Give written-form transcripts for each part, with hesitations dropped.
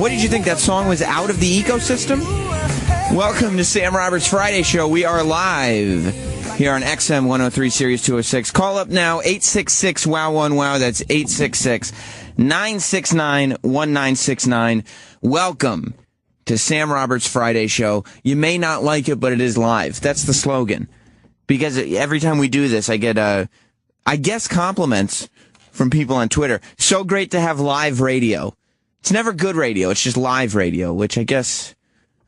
What did you think? That song was out of the ecosystem? Welcome to Sam Roberts Friday Show. We are live here on XM 103 Series 206. Call up now, 866-WOW1-WOW. That's 866-969-1969. Welcome to Sam Roberts Friday Show. You may not like it, but it is live. That's the slogan. Because every time we do this, I get, I guess, compliments from people on Twitter. So great to have live radio. It's never good radio. It's just live radio, which I guess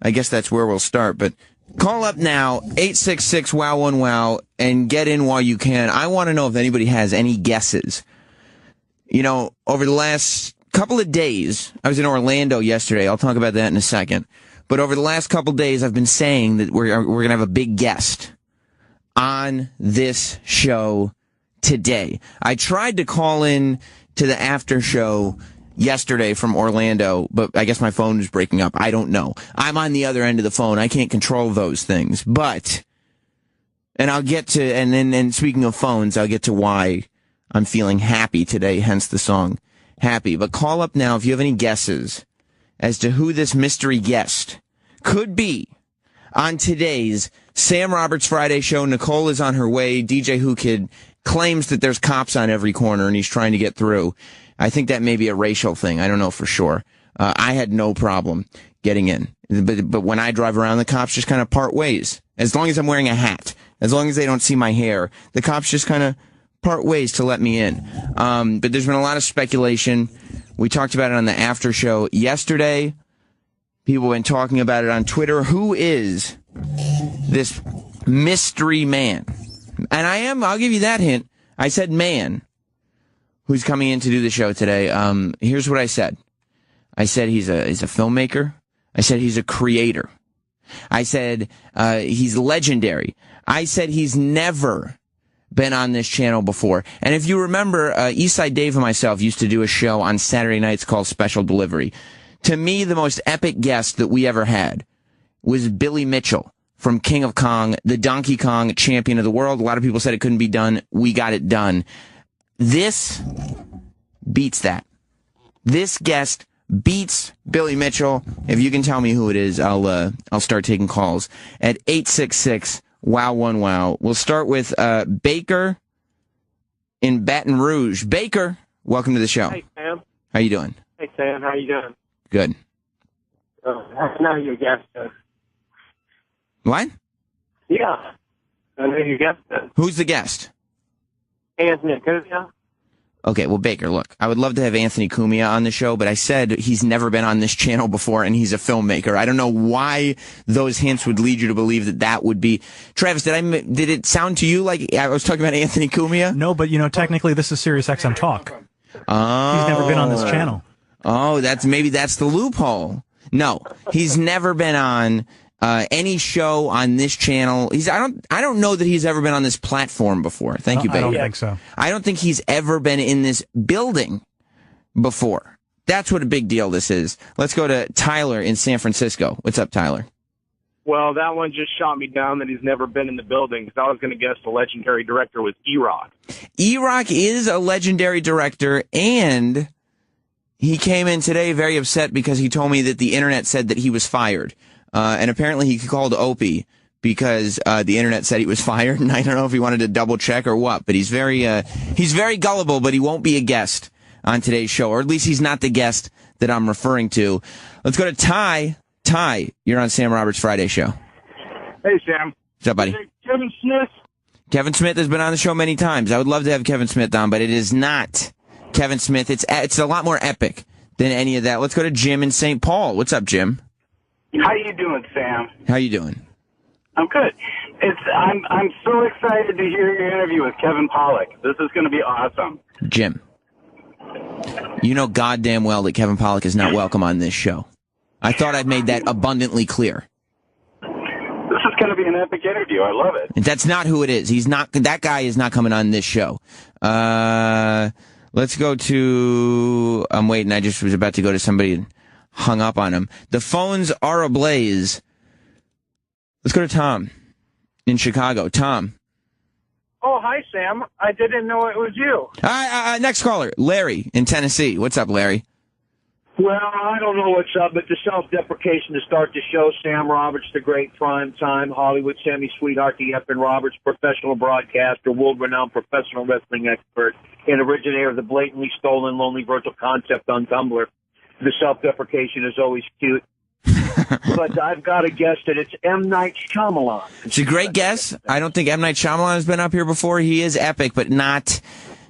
that's where we'll start. But call up now, 866-WOW1-WOW, and get in while you can. I want to know if anybody has any guesses. You know, over the last couple of days, I was in Orlando yesterday. I'll talk about that in a second. But over the last couple of days, I've been saying that we're going to have a big guest on this show today. I tried to call in to the after show yesterday from Orlando, but I guess my phone was breaking up. I don't know. I'm on the other end of the phone. I can't control those things. But, and I'll get to, and speaking of phones, I'll get to why I'm feeling happy today, hence the song Happy. But call up now if you have any guesses as to who this mystery guest could be on today's Sam Roberts Friday Show. Nicole is on her way. DJ Who Kid claims that there's cops on every corner and he's trying to get through. I think that may be a racial thing. I don't know for sure. I had no problem getting in. But when I drive around, the cops just kind of part ways. As long as I'm wearing a hat, as long as they don't see my hair, the cops just kind of part ways to let me in. But there's been a lot of speculation. We talked about it on the after show yesterday. People have been talking about it on Twitter. Who is this mystery man? And I'll give you that hint. I said man. Who's coming in to do the show today. Here's what I said. I said he's a filmmaker. I said he's a creator. I said he's legendary. I said he's never been on this channel before. And if you remember, Eastside Dave and myself used to do a show on Saturday nights called Special Delivery. To me, the most epic guest that we ever had was Billy Mitchell from King of Kong, the Donkey Kong champion of the world. A lot of people said it couldn't be done. We got it done. This beats that. This guest beats Billy Mitchell. If you can tell me who it is, I'll start taking calls at 866-WOW1-WOW. We'll start with Baker in Baton Rouge. Baker, welcome to the show. Hey, Sam. How you doing? Hey, Sam. How you doing? Good. I know you guessed it. What? Yeah. I know you guessed it. Who's the guest? Anthony Cumia. Okay, well, Baker, look, I would love to have Anthony Cumia on the show, but I said he's never been on this channel before, and he's a filmmaker. I don't know why those hints would lead you to believe that that would be... Travis, did it sound to you like I was talking about Anthony Cumia? No, but, technically this is Sirius XM Talk. Oh. He's never been on this channel. Oh, that's the loophole. No, he's never been on... any show on this channel. I don't know that he's ever been on this platform before. Thank you, Baker. I don't think so. I don't think he's ever been in this building before. That's what a big deal this is. Let's go to Tyler in San Francisco. What's up, Tyler? Well, that one just shot me down that he's never been in the building, because I was going to guess the legendary director was E-Rock. E-Rock is a legendary director, and he came in today very upset because he told me that the internet said that he was fired. And apparently he called Opie because the internet said he was fired, and I don't know if he wanted to double check or what, but he's very gullible, but he won't be a guest on today's show, or at least he's not the guest that I'm referring to. Let's go to Ty. Ty, you're on Sam Roberts Friday Show. Hey, Sam. What's up, buddy? Kevin Smith. Kevin Smith has been on the show many times. I would love to have Kevin Smith on, but it is not Kevin Smith. It's a lot more epic than any of that. Let's go to Jim in St. Paul. What's up, Jim? How you doing, Sam? How you doing? I'm good. I'm so excited to hear your interview with Kevin Pollak. This is going to be awesome. Jim, you know goddamn well that Kevin Pollak is not welcome on this show. I thought I'd made that abundantly clear. This is going to be an epic interview. I love it. That's not who it is. He's not. That guy is not coming on this show. Let's go to... I'm waiting. I just was about to go to somebody and hung up on him. The phones are ablaze. Let's go to Tom in Chicago. Tom. Oh, hi, Sam. I didn't know it was you. Next caller, Larry in Tennessee. What's up, Larry? Well, I don't know what's up, but the self-deprecation to start the show, Sam Roberts, the great prime-time Hollywood semi-sweetheart, the Eppin Roberts, professional broadcaster, world-renowned professional wrestling expert, and originator of the blatantly stolen Lonely Virtual concept on Tumblr. The self-deprecation is always cute. But I've got to guess that it's M. Night Shyamalan. It's a great guess. I don't think M. Night Shyamalan has been up here before. He is epic, but not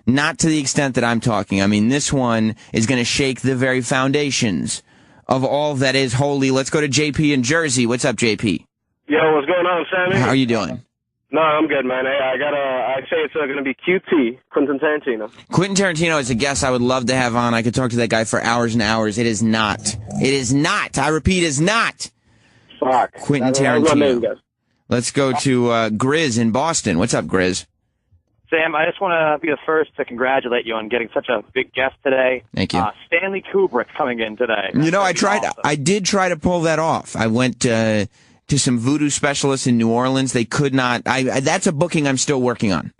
to the extent that I'm talking. I mean, this one is going to shake the very foundations of all that is holy. Let's go to JP in Jersey. What's up, JP? Yo, what's going on, Sammy? How are you doing? No, I'm good, man. Hey, I'd say it's going to be QT, Quentin Tarantino. Quentin Tarantino is a guest I would love to have on. I could talk to that guy for hours and hours. It is not. It is not. I repeat, is not. Fuck. Quentin Tarantino. Let's go to Grizz in Boston. What's up, Grizz? Sam, I just want to be the first to congratulate you on getting such a big guest today. Thank you. Stanley Kubrick coming in today. You know, I did try to pull that off. I went to some voodoo specialists in New Orleans. They could not. That's a booking I'm still working on.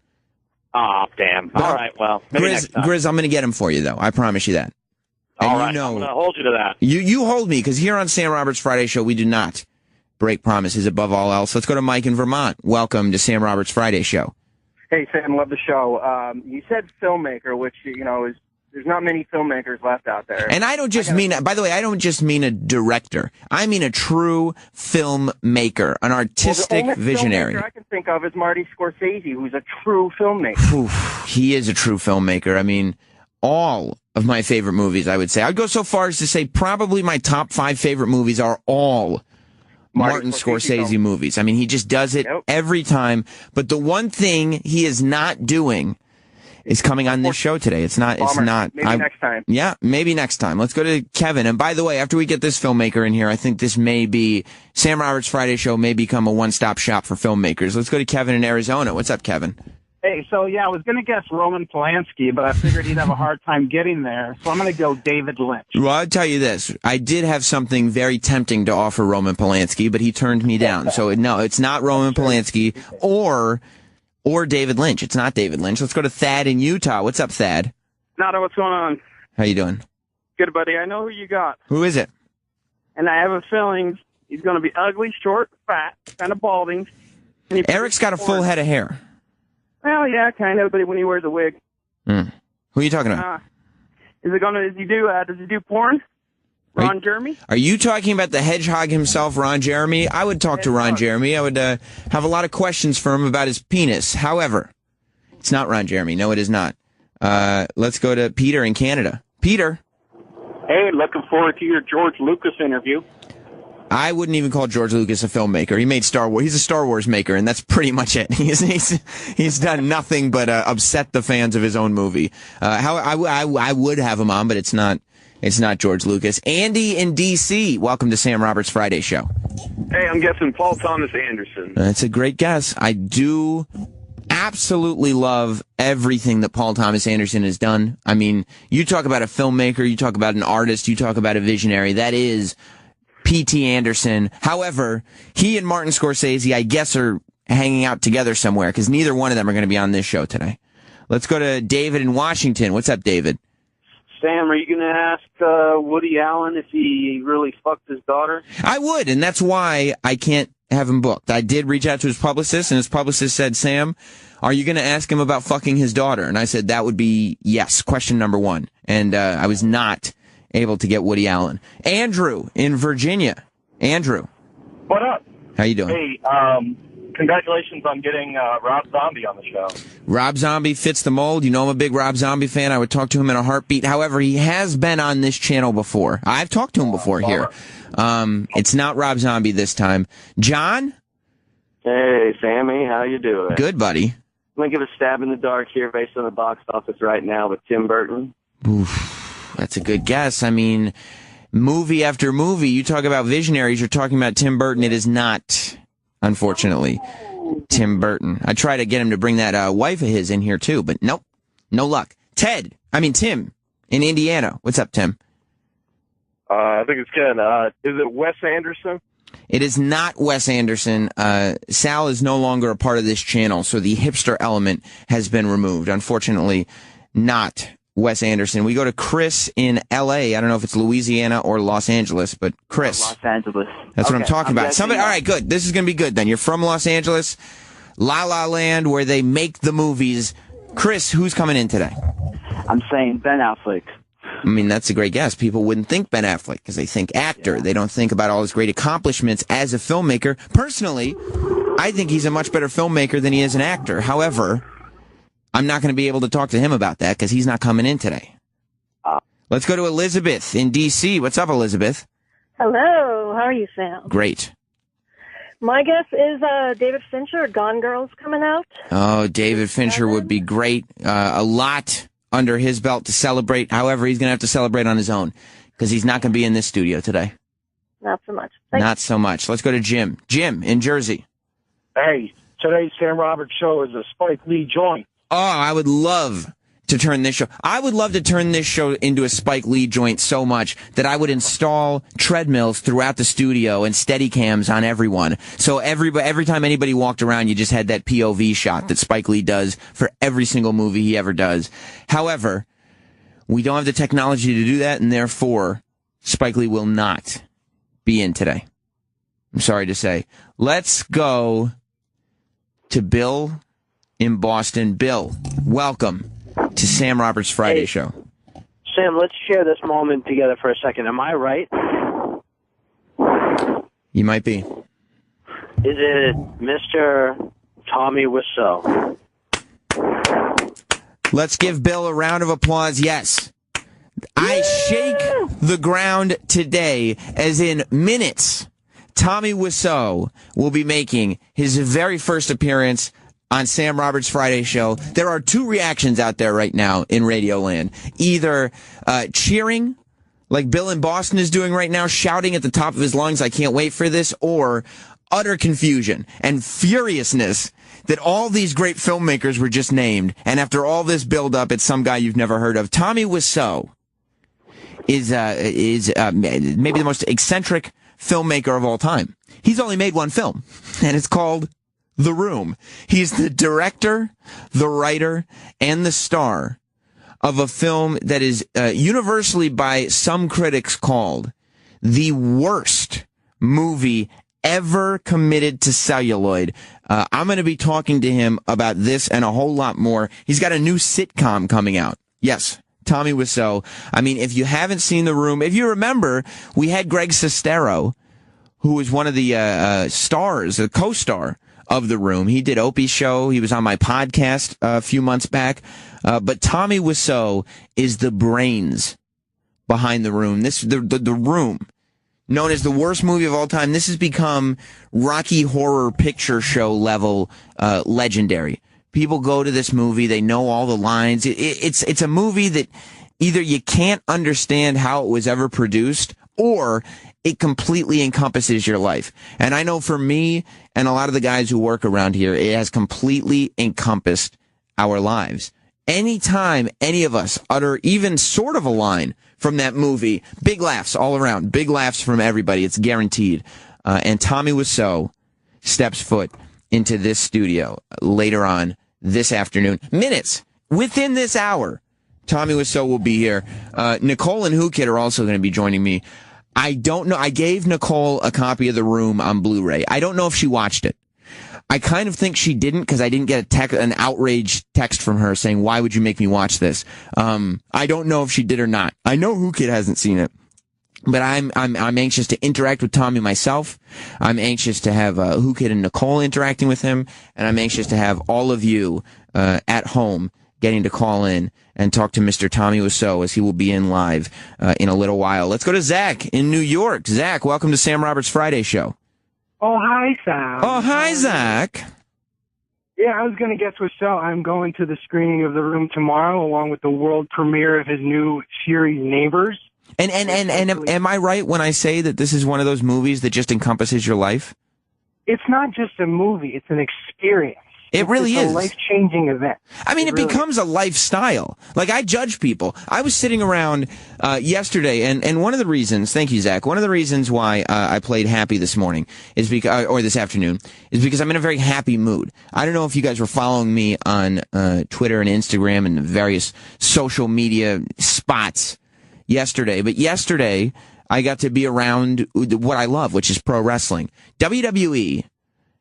Oh, damn. All right, well, maybe next time. Grizz, I'm going to get him for you, though. I promise you that. And All right, you know, I'm going to hold you to that. You hold me, because here on Sam Roberts Friday Show, we do not break promises above all else. Let's go to Mike in Vermont. Welcome to Sam Roberts Friday Show. Hey, Sam, love the show. You said filmmaker, which, you know, is there's not many filmmakers left out there. And I don't just mean, by the way, I don't just mean a director. I mean a true filmmaker, an artistic the only visionary. filmmaker I can think of is Marty Scorsese, who's a true filmmaker. Oof, he is a true filmmaker. I mean, all of my favorite movies, I would say. I'd go so far as to say probably my top 5 favorite movies are all Martin Scorsese movies. I mean, he just does it every time. But the one thing he is not doing is coming on this show today. It's not. Maybe next time. Yeah, maybe next time. Let's go to Kevin. And by the way, after we get this filmmaker in here, I think this may be Sam Roberts Friday Show may become a one-stop shop for filmmakers. Let's go to Kevin in Arizona. What's up, Kevin? Hey, so yeah, I was going to guess Roman Polanski, but I figured he'd have a hard time getting there, so I'm going to go David Lynch. Well, I'll tell you this. I did have something very tempting to offer Roman Polanski, but he turned me down. So, no, it's not Roman Polanski or David Lynch. It's not David Lynch. Let's go to Thad in Utah. What's up, Thad? Nada, what's going on? How you doing? Good, buddy. I know who you got. Who is it? And I have a feeling he's going to be ugly, short, fat, kind of balding. Eric's got a full head of hair. Well, yeah, kind of, but when he wears a wig. Who are you talking about? Does he do porn? Ron Jeremy? Are you talking about the hedgehog himself, Ron Jeremy? I would talk to Ron Jeremy. I would have a lot of questions for him about his penis. However, it's not Ron Jeremy. No, it is not. Let's go to Peter in Canada. Peter. Hey, looking forward to your George Lucas interview. I wouldn't even call George Lucas a filmmaker. He made Star Wars. He's a Star Wars maker, and that's pretty much it. He's done nothing but upset the fans of his own movie. I would have him on, but it's not George Lucas. Andy in D.C., welcome to Sam Roberts Friday Show. Hey, I'm guessing Paul Thomas Anderson. That's a great guess. I do absolutely love everything that Paul Thomas Anderson has done. I mean, you talk about a filmmaker, you talk about an artist, you talk about a visionary. That is P.T. Anderson. However, he and Martin Scorsese, I guess, are hanging out together somewhere because neither one of them are going to be on this show today. Let's go to David in Washington. What's up, David? Sam, are you going to ask Woody Allen if he really fucked his daughter? I would, and that's why I can't have him booked. I did reach out to his publicist, and his publicist said, Sam, are you going to ask him about fucking his daughter? And I said, that would be yes, question number 1. And I was not able to get Woody Allen. Andrew in Virginia. Andrew. What up? How you doing? Hey, congratulations on getting Rob Zombie on the show. Rob Zombie fits the mold. You know I'm a big Rob Zombie fan. I would talk to him in a heartbeat. However, he has been on this channel before. I've talked to him before here. It's not Rob Zombie this time. John? Hey, Sammy, how you doing? Good, buddy. I'm going to give a stab in the dark here based on the box office right now with Tim Burton. Oof. That's a good guess. I mean, movie after movie, you talk about visionaries, you're talking about Tim Burton. It is not, unfortunately, Tim Burton. I try to get him to bring that wife of his in here, too, but nope, no luck. Tim in Indiana. What's up, Tim? I think it's Ken. Is it Wes Anderson? It is not Wes Anderson. Sal is no longer a part of this channel, so the hipster element has been removed. Unfortunately, not Wes Anderson. We go to Chris in L.A. I don't know if it's Louisiana or Los Angeles, but Chris. Los Angeles. That's what I'm talking about. guessing- Somebody. All right, good. This is going to be good then. You're from Los Angeles, La La Land, where they make the movies. Chris, who's coming in today? I'm saying Ben Affleck. I mean, that's a great guess. People wouldn't think Ben Affleck because they think actor. They don't think about all his great accomplishments as a filmmaker. Personally, I think he's a much better filmmaker than he is an actor. However, I'm not going to be able to talk to him about that because he's not coming in today. Let's go to Elizabeth in D.C. What's up, Elizabeth? Hello. How are you, Sam? Great. My guess is David Fincher, Gone Girl's coming out. Oh, David Fincher would be great. A lot under his belt to celebrate. However, he's going to have to celebrate on his own because he's not going to be in this studio today. Not so much. Not so much. Let's go to Jim. Jim in Jersey. Hey, today's Sam Roberts show is a Spike Lee joint. Oh, I would love to turn this show. I would love to turn this show into a Spike Lee joint so much that I would install treadmills throughout the studio and steady cams on everyone. So every time anybody walked around, you just had that POV shot that Spike Lee does for every single movie he ever does. However, we don't have the technology to do that, and therefore, Spike Lee will not be in today. I'm sorry to say. Let's go to Bill in Boston. Bill, welcome to Sam Roberts Friday Show. Sam, let's share this moment together for a second. Am I right? You might be. Is it Mr. Tommy Wiseau? Let's give Bill a round of applause. Yes. I shake the ground today, as in minutes. Tommy Wiseau will be making his very first appearance on Sam Roberts Friday Show. There are two reactions out there right now in Radio Land. Either cheering, like Bill in Boston is doing right now, shouting at the top of his lungs, I can't wait for this, or utter confusion and furiousness that all these great filmmakers were just named, and after all this build-up, it's some guy you've never heard of. Tommy Wiseau is maybe the most eccentric filmmaker of all time. He's only made one film, and it's called The Room. He's the director, the writer, and the star of a film that is universally by some critics called the worst movie ever committed to celluloid. I'm going to be talking to him about this and a whole lot more. He's got a new sitcom coming out. Yes, Tommy Wiseau. I mean, if you haven't seen The Room, if you remember, we had Greg Sestero, who was one of the stars, the co-star of The Room. He did Opie's show. He was on my podcast a few months back. But Tommy Wiseau is the brains behind The Room. The Room, known as the worst movie of all time. This has become Rocky Horror Picture Show level legendary. People go to this movie. They know all the lines. It's a movie that either you can't understand how it was ever produced, or it completely encompasses your life. And I know for me and a lot of the guys who work around here, it has completely encompassed our lives. Anytime any of us utter even sort of a line from that movie, big laughs all around, big laughs from everybody. It's guaranteed. And Tommy Wiseau steps foot into this studio later on this afternoon. Minutes within this hour, Tommy Wiseau will be here. Nicole and Who Kid are also going to be joining me. I don't know. I gave Nicole a copy of The Room on Blu-ray. I don't know if she watched it. I kind of think she didn't, because I didn't get an outraged text from her saying, why would you make me watch this? I don't know if she did or not. I know Who Kid hasn't seen it, but I'm anxious to interact with Tommy myself. I'm anxious to have Who Kid and Nicole interacting with him, and I'm anxious to have all of you at home getting to call in and talk to Mr. Tommy Wiseau, as he will be in live in a little while. Let's go to Zach in New York. Zach, welcome to Sam Roberts Friday Show. Oh, hi, Sam. Oh, hi, Zach. Yeah, I was going to guess Wiseau. I'm going to the screening of The Room tomorrow, along with the world premiere of his new series, Neighbors. And am I right when I say that this is one of those movies that just encompasses your life? It's not just a movie. It's an experience. It really it's is a life-changing event. I mean, it becomes a lifestyle. Like, I judge people. I was sitting around yesterday, and one of the reasons, thank you, Zach, one of the reasons why I played Happy this morning, is because, or this afternoon, is because I'm in a very happy mood. I don't know if you guys were following me on Twitter and Instagram and various social media spots yesterday, but yesterday I got to be around what I love, which is pro wrestling. WWE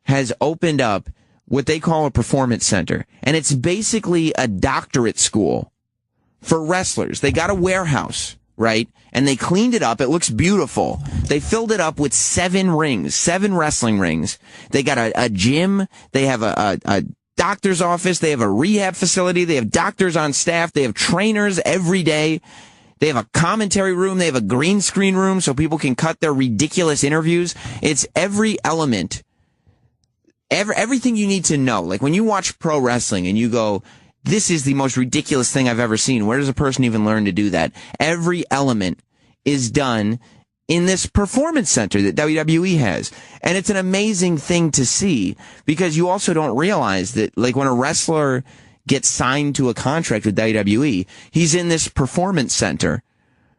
has opened up what they call a performance center. And it's basically a doctorate school for wrestlers. They got a warehouse, right? And they cleaned it up. It looks beautiful. They filled it up with 7 rings, 7 wrestling rings. They got a gym. They have a doctor's office. They have a rehab facility. They have doctors on staff. They have trainers every day. They have a commentary room. They have a green screen room so people can cut their ridiculous interviews. It's every element. Everything you need to know. Like, when you watch pro wrestling and you go, this is the most ridiculous thing I've ever seen. Where does a person even learn to do that? Every element is done in this performance center that WWE has. And it's an amazing thing to see, because you also don't realize that, like, when a wrestler gets signed to a contract with WWE, he's in this performance center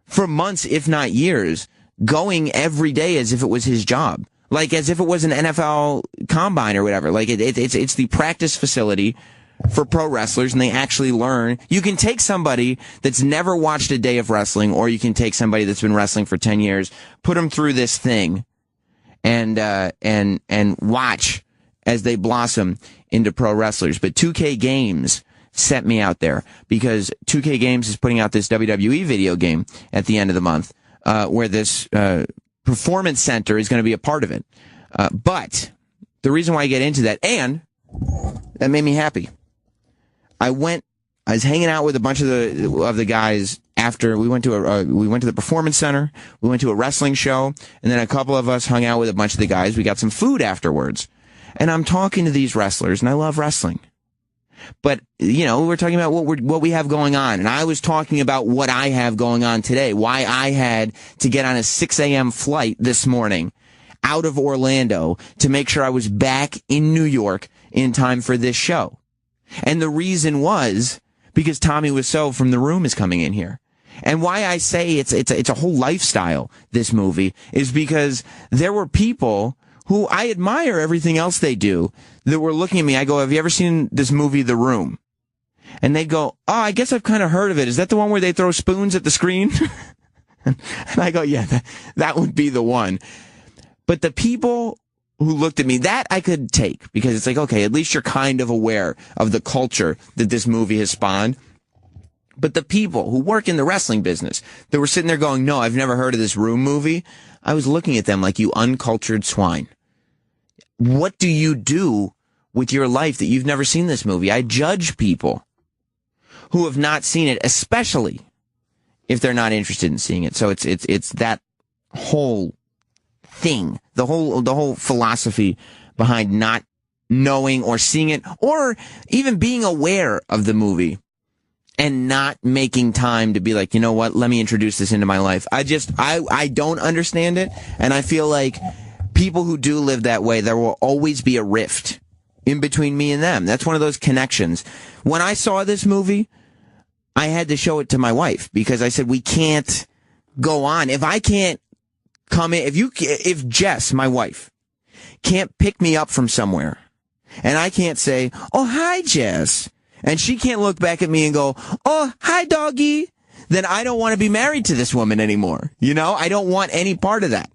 for months, if not years, going every day as if it was his job. Like, as if it was an NFL combine or whatever. Like, it's the practice facility for pro wrestlers, and they actually learn. You can take somebody that's never watched a day of wrestling, or you can take somebody that's been wrestling for 10 years, put them through this thing, and watch as they blossom into pro wrestlers. But 2K Games sent me out there, because 2K Games is putting out this WWE video game at the end of the month, where this performance center is going to be a part of it. But the reason why I get into that, and that made me happy. I was hanging out with a bunch of the guys after we went to the performance center. We went to a wrestling show, and then a couple of us hung out with a bunch of the guys. We got some food afterwards, and I'm talking to these wrestlers, and I love wrestling. But, you know, we're talking about what we have going on. And I was talking about what I have going on today, why I had to get on a 6 a.m. flight this morning out of Orlando to make sure I was back in New York in time for this show. And the reason was because Tommy Wiseau from The Room is coming in here. And why I say it's a whole lifestyle, this movie, is because there were people who I admire everything else they do, that were looking at me. I go, have you ever seen this movie, The Room? And they go, oh, I guess I've kind of heard of it. Is that the one where they throw spoons at the screen? And I go, yeah, that would be the one. But the people who looked at me, that I could take, because it's like, okay, at least you're kind of aware of the culture that this movie has spawned. But the people who work in the wrestling business, that were sitting there going, no, I've never heard of this Room movie, I was looking at them like, you uncultured swine. What do you do with your life that you've never seen this movie? I judge people who have not seen it, especially if they're not interested in seeing it. So it's that whole thing, the whole philosophy behind not knowing or seeing it, or even being aware of the movie and not making time to be like, you know what, let me introduce this into my life. I don't understand it, and I feel like people who do live that way, there will always be a rift in between me and them. That's one of those connections. When I saw this movie, I had to show it to my wife, because I said, we can't go on. If I can't come in, if Jess, my wife, can't pick me up from somewhere, and I can't say, oh, hi, Jess, and she can't look back at me and go, oh, hi, doggy, then I don't want to be married to this woman anymore. You know, I don't want any part of that.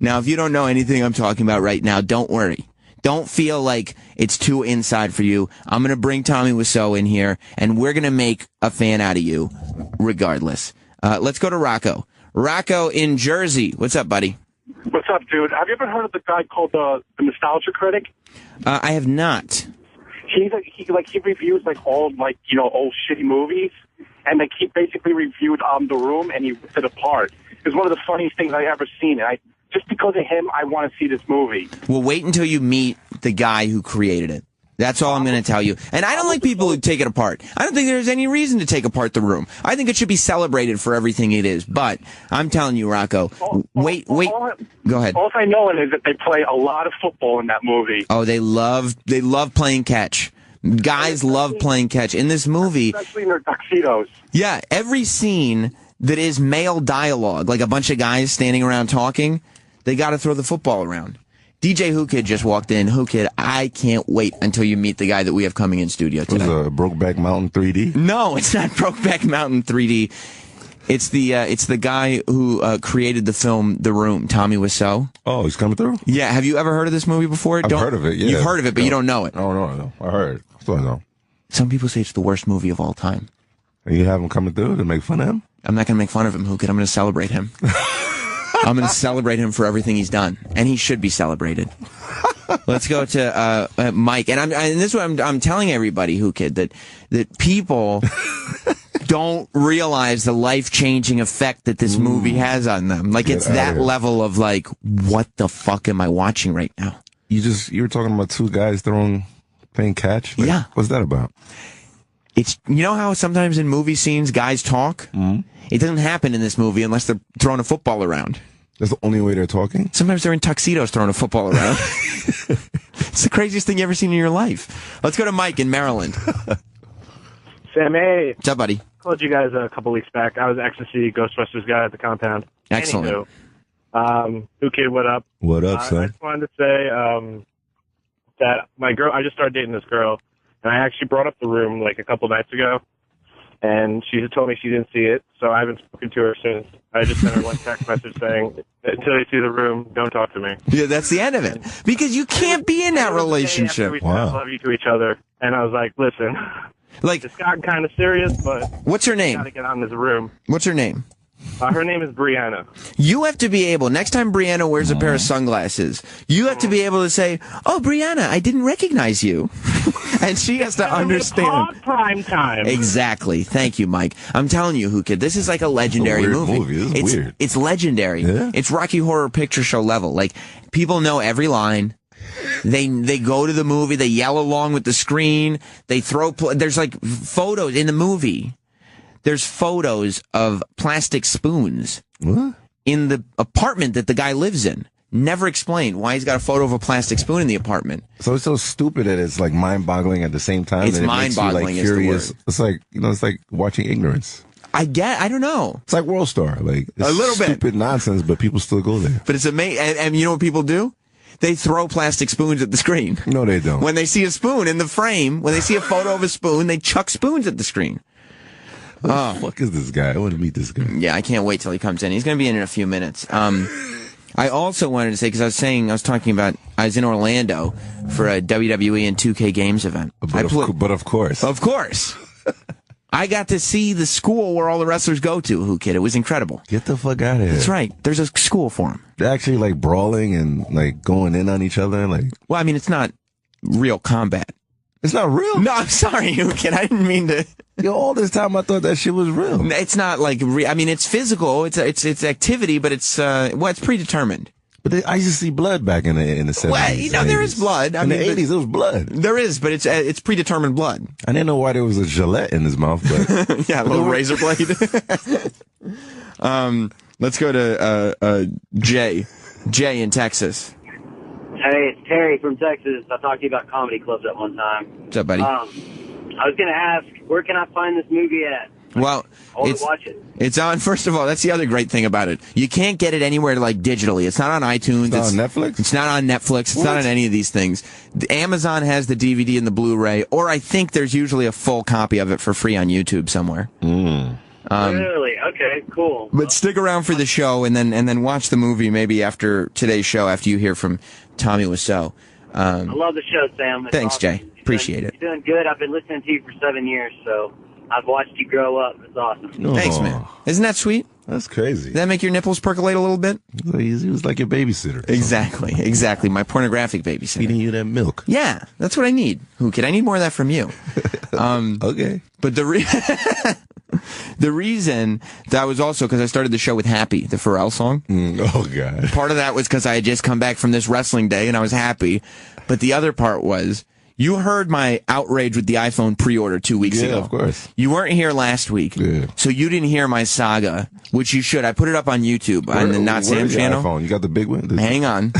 Now, if you don't know anything I'm talking about right now, don't worry. Don't feel like it's too inside for you. I'm going to bring Tommy Wiseau in here, and we're going to make a fan out of you regardless. Let's go to Rocco. Rocco in Jersey. What's up, buddy? What's up, dude? Have you ever heard of the guy called the Nostalgia Critic? I have not. He reviews all old shitty movies, and he basically reviewed The Room, and he ripped it apart. It's one of the funniest things I ever seen. And just because of him, I want to see this movie. Well, wait until you meet the guy who created it. That's all I'm going to tell you. And I don't like people who take it apart. I don't think there's any reason to take apart the room. I think it should be celebrated for everything it is. But I'm telling you, Rocco, wait. Go ahead. All I know is that they play a lot of football in that movie. Oh, they love playing catch. Guys love playing catch. In this movie, especially in their tuxedos. Yeah, every scene that is male dialogue, like a bunch of guys standing around talking, they got to throw the football around. DJ Who Kid just walked in. Who Kid, I can't wait until you meet the guy that we have coming in studio today. Was Brokeback Mountain 3D? No, it's not Brokeback Mountain 3D. It's the guy who created the film The Room, Tommy Wiseau. Oh, he's coming through? Yeah, have you ever heard of this movie before? I've heard of it, yeah. You've heard of it, but you don't know it. Oh, no. I heard. So I know. Some people say it's the worst movie of all time. And you have him coming through to make fun of him? I'm not going to make fun of him, Who Kid. I'm going to celebrate him. I'm going to celebrate him for everything he's done, and he should be celebrated. Let's go to Mike, and this is what I'm telling everybody, Who Kid, that people don't realize the life-changing effect that this movie has on them. Like, it's that level of like, what the fuck am I watching right now? You were talking about two guys playing catch? Like, yeah. What's that about? It's, you know how sometimes in movie scenes guys talk? Mm-hmm. It doesn't happen in this movie unless they're throwing a football around. That's the only way they're talking? Sometimes they're in tuxedos throwing a football around. It's the craziest thing you ever seen in your life. Let's go to Mike in Maryland. Sam, hey. What's up, buddy? Called you guys a couple weeks back. I was ecstasy Ghostbusters guy at the compound. Excellent. Anywho, Who Kid, what up? What up, son? I just wanted to say that I just started dating this girl, and I actually brought up The Room like a couple nights ago, and she told me she didn't see it, so I haven't spoken to her since. I just sent her one text message saying, until you see The Room, don't talk to me. Yeah, that's the end of it. Because you can't be in that relationship. We said, I love you to each other, and I was like, listen, like, it's gotten kind of serious, but what's her name? Gotta get out in this room. What's her name? Her name is Brianna. You have to be able, next time Brianna wears a pair of sunglasses, you have to be able to say, oh, Brianna, I didn't recognize you. And she has to understand. Prime time. Exactly. Thank you, Mike. I'm telling you, Who Kid, this is like a legendary movie. This is weird. It's legendary. Yeah? It's Rocky Horror Picture Show level. Like, people know every line. They go to the movie, they yell along with the screen, they there's like photos in the movie. There's photos of plastic spoons in the apartment that the guy lives in. Never explained why he's got a photo of a plastic spoon in the apartment. So it's so stupid that it's like mind-boggling at the same time. It's mind-boggling, like, curious. Is the word. It's like, it's like watching ignorance. I don't know. It's like World Star. Like, it's a little bit stupid nonsense, but people still go there. But it's amazing. And you know what people do? They throw plastic spoons at the screen. No, they don't. When they see a spoon in the frame, when they see a photo of a spoon, they chuck spoons at the screen. Who the fuck is this guy? I want to meet this guy. Yeah, I can't wait till he comes in. He's going to be in a few minutes. I also wanted to say, because I was talking about, I was in Orlando for a WWE and 2K Games event. But of course. Of course. I got to see the school where all the wrestlers go to, Who Kid. It was incredible. Get the fuck out of here. That's right. There's a school for them. They're actually like brawling and like going in on each other. Like, well, I mean, it's not real combat. It's not real? No, I'm sorry, Who Kid. I didn't mean to. Yo, all this time I thought that shit was real. It's not like I mean, it's physical. It's activity, but it's it's predetermined. But I used to see blood back in the 70s. Well, there is blood. In the 80s, there was blood. There is, but it's predetermined blood. I didn't know why there was a Gillette in his mouth, but yeah, a little razor blade. Let's go to Jay. Jay in Texas. Hey, it's Terry from Texas. I talked to you about comedy clubs at one time. What's up, buddy? I was going to ask, where can I find this movie at? Well, I want to watch it. It's on, first of all, that's the other great thing about it. You can't get it anywhere like digitally. It's not on iTunes. It's not on Netflix? It's not on Netflix. It's not on any of these things. Amazon has the DVD and the Blu-ray, or I think there's usually a full copy of it for free on YouTube somewhere. Really? Okay, cool. But stick around for the show and then watch the movie maybe after today's show, after you hear from Tommy Wiseau. I love the show, Sam. It's thanks, awesome. Jay. Appreciate it. You're doing good. I've been listening to you for 7 years, so I've watched you grow up. It's awesome. Thanks, man. Isn't that sweet? That's crazy. Does that make your nipples percolate a little bit? He was like your babysitter. Exactly. My pornographic babysitter. Feeding you that milk. Yeah, that's what I need. Who Kid? I need more of that from you. Okay. But the reason that was also because I started the show with Happy, the Pharrell song. Oh, God. Part of that was because I had just come back from this wrestling day and I was happy. But the other part was, You heard my outrage with the iPhone pre-order 2 weeks ago. Yeah, of course. You weren't here last week, so you didn't hear my saga, which you should. I put it up on YouTube on the Not Sam channel. iPhone? You got the big one? Hang on.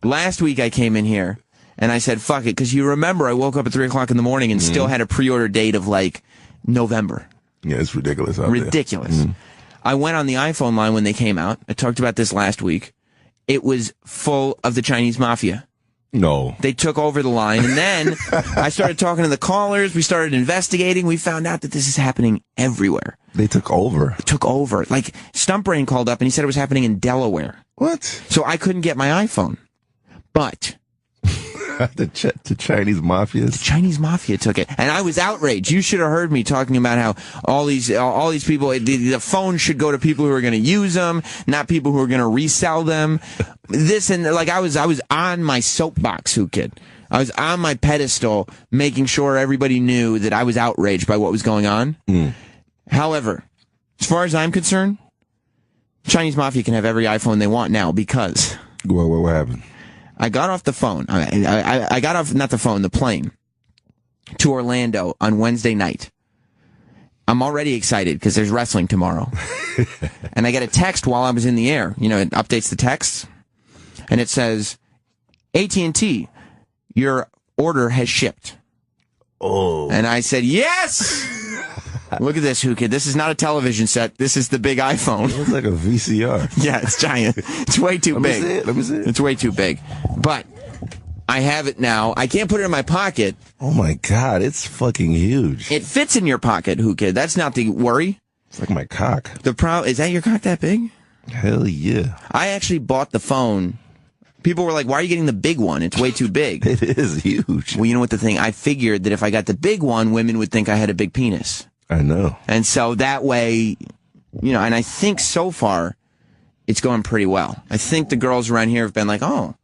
Last week I came in here and I said, fuck it, because you remember I woke up at 3 o'clock in the morning and still had a pre-order date of like November. Yeah, it's ridiculous out Ridiculous. there. I went on the iPhone line when they came out. I talked about this last week. It was full of the Chinese mafia. No. They took over the line, and then I started talking to the callers. We started investigating. We found out that this is happening everywhere. They took over. Took over. Like, Stumpbrain called up, and he said it was happening in Delaware. What? So I couldn't get my iPhone. But the Chinese mafia. The Chinese mafia took it, and I was outraged. You should have heard me talking about how all these people, the phone should go to people who are going to use them, not people who are going to resell them. This and like I was on my soapbox, kid. I was on my pedestal, making sure everybody knew that I was outraged by what was going on. However, as far as I'm concerned, Chinese mafia can have every iPhone they want now because what happened? I got off the phone. I got off, not the phone, the plane to Orlando on Wednesday night. I'm already excited because there's wrestling tomorrow. And I get a text while I was in the air. You know, it updates the texts. And it says, AT&T, your order has shipped. Oh. And I said, yes! Look at this, kid. This is not a television set. This is the big iPhone. It looks like a VCR. Yeah, it's giant. It's way too big. Let me see it. It's way too big. But I have it now. I can't put it in my pocket. Oh my God, it's fucking huge. It fits in your pocket, kid. That's not the worry. It's like my cock. The problem is that your cock that big? Hell yeah. I actually bought the phone. People were like, why are you getting the big one? It's way too big. It is huge. Well, you know what the thing? I figured that if I got the big one, women would think I had a big penis. I know. And so that way, you know, and I think so far it's going pretty well. I think the girls around here have been like, oh,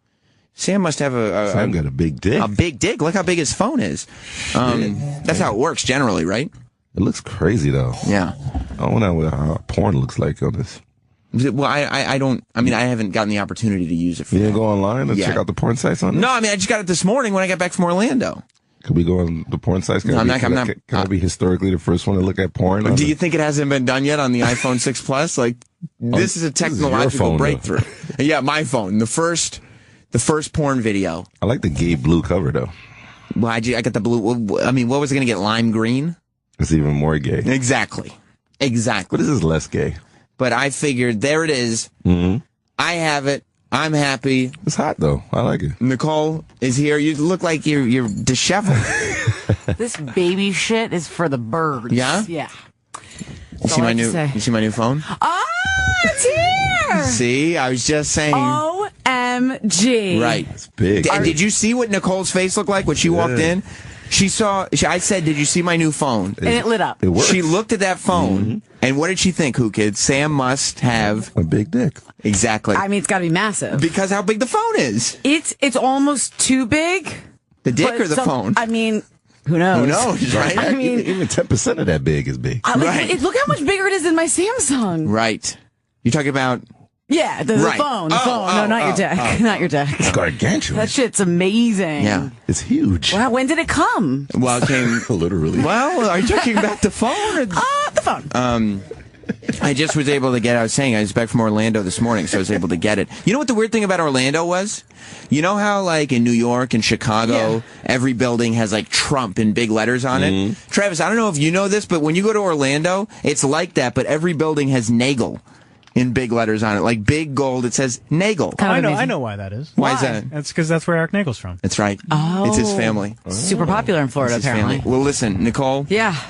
Sam must have Sam got a big dick. A big dick. Look how big his phone is. That's how it works generally, right? It looks crazy, though. Yeah. I don't know how porn looks like on this. Well, I don't, I mean, I haven't gotten the opportunity to use it for You didn't go online and check out the porn sites on it? No, I mean, I just got it this morning when I got back from Orlando. Could we go on the porn sites? No, I'm not. Can I be historically the first one to look at porn? Do you think it hasn't been done yet on the iPhone 6 Plus? Like, this is a technological phone, breakthrough. Yeah, my phone. The first porn video. I like the gay blue cover, though. Well, I got the blue. I mean, what was it going to get? Lime green? It's even more gay. Exactly. But this is less gay. But I figured, there it is. Mm-hmm. I have it. I'm happy. It's hot, though. I like it. Nicole is here. You look like you're disheveled. This baby shit is for the birds. Yeah? Yeah. You see my new phone? Ah, it's here! See? I was just saying. OMG. Right. It's big. And did you see what Nicole's face looked like when she walked in? I said, did you see my new phone? And it lit up. It works. She looked at that phone, and what did she think, kid? Sam must have a big dick. Exactly. I mean, it's got to be massive. Because how big the phone is. It's almost too big. The dick or the phone? I mean, who knows? Who knows, right? I mean, even 10% of that big is big. Right. Look how much bigger it is than my Samsung. Right. You're talking about... Yeah, the phone. The phone. No, not your deck. Not your deck. It's gargantuan. That shit's amazing. Yeah. It's huge. Wow, when did it come? Well, it came... Literally. Well, are you talking about the phone? Or the phone. I just was able to get... I was back from Orlando this morning, so I was able to get it. You know what the weird thing about Orlando was? You know how, like, in New York and Chicago, every building has, like, Trump in big letters on it? Travis, I don't know if you know this, but when you go to Orlando, it's like that, but every building has Nagel in big letters on it, like big gold. It says Nagel. I know why that is. Why is that? That's because that's where Eric Nagel's from. That's right. Oh, it's his family. Super popular in Florida, It's his apparently. family. Well, listen, Nicole. Yeah.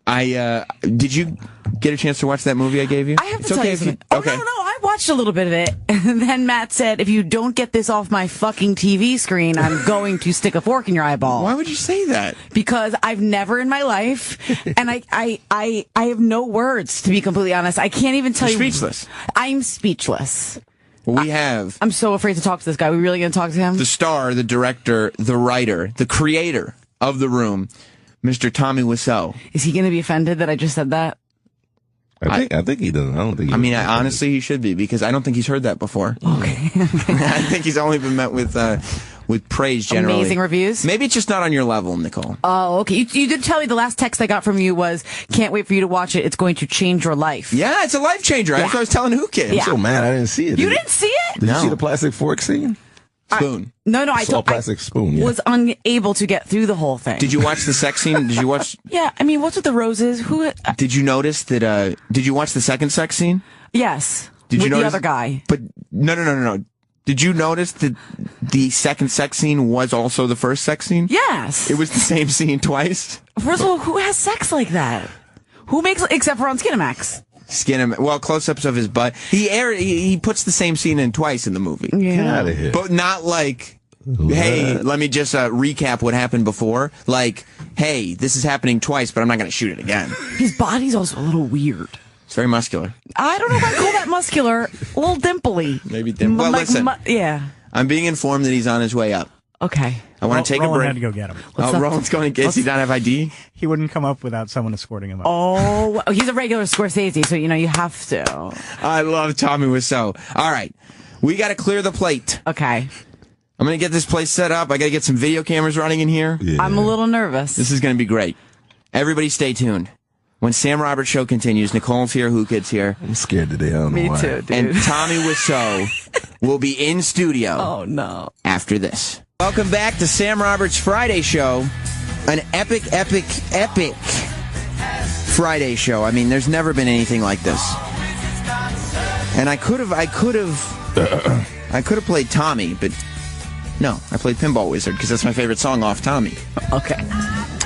Did you get a chance to watch that movie I gave you? I have to tell you something. No, I watched a little bit of it, and then Matt said, if you don't get this off my fucking TV screen, I'm going to stick a fork in your eyeball. Why would you say that? Because I've never in my life, and I have no words, to be completely honest. I can't even tell You're you. speechless. I'm speechless. Well, we have... I'm so afraid to talk to this guy. Are we really going to talk to him? The star, the director, the writer, the creator of The Room, Mr. Tommy Wiseau. Is he going to be offended that I just said that? I think he doesn't. I don't think. Honestly, he should be, because I don't think he's heard that before. Okay. I think he's only been met with with praise generally. Amazing reviews. Maybe it's just not on your level, Nicole. Oh, okay. You did tell me the last text I got from you was, can't wait for you to watch it. It's going to change your life. Yeah, it's a life changer. That's what I was telling Who Kid. I'm so mad I didn't see it. You didn't see it? Did you see the plastic fork scene? Spoon. No, I saw a plastic spoon. Yeah. was unable to get through the whole thing. Did you watch the sex scene? Did you watch? Yeah, I mean, what's with the roses? Who? Did you notice that? Did you watch the second sex scene? Yes. Did you with notice the other guy? But no. Did you notice that the second sex scene was also the first sex scene? Yes. It was the same scene twice. First of all, who has sex like that? Who makes, except for on Skinamax? Well, close-ups of his butt. He puts the same scene in twice in the movie. Yeah. Get out of here. But not like, hey, let me just recap what happened before. Like, hey, this is happening twice, but I'm not going to shoot it again. His body's also a little weird. It's very muscular. I don't know if I call that muscular. A little dimply. Maybe dimply. Well, listen. Yeah. I'm being informed that he's on his way up. Okay. I want to take Roland a break. had to go get him. Roland's going to get. Does he not have ID? He wouldn't come up without someone escorting him up. Oh, he's a regular Scorsese, so you have to. I love Tommy Wiseau. All right, we got to clear the plate. Okay. I'm going to get this place set up. I got to get some video cameras running in here. Yeah. I'm a little nervous. This is going to be great. Everybody, stay tuned. When Sam Roberts Show continues, Nicole's here, Who Kid's here. I'm scared today. I don't know why. Me too, dude. And Tommy Wiseau will be in studio. Oh no! After this. Welcome back to Sam Roberts Friday Show, an epic Friday show. I mean, there's never been anything like this. And I could have played Tommy, but no, I played Pinball Wizard because that's my favorite song off Tommy. Okay.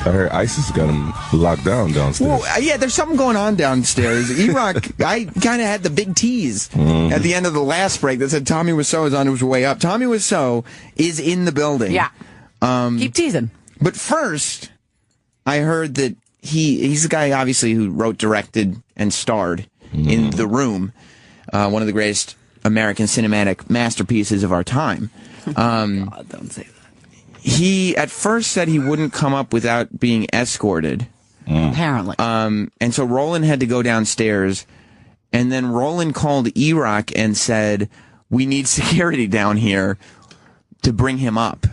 I heard ISIS got him locked down downstairs. Well, yeah, there's something going on downstairs. E-Rock, I kind of had the big tease at the end of the last break that said Tommy Wiseau is on his way up. Tommy Wiseau is in the building. Yeah. Keep teasing. But first, I heard that he's the guy, obviously, who wrote, directed, and starred in The Room, one of the greatest American cinematic masterpieces of our time. God, don't say that. He at first said he wouldn't come up without being escorted. Apparently. And so Roland had to go downstairs, and then Roland called E-Rock and said, we need security down here to bring him up.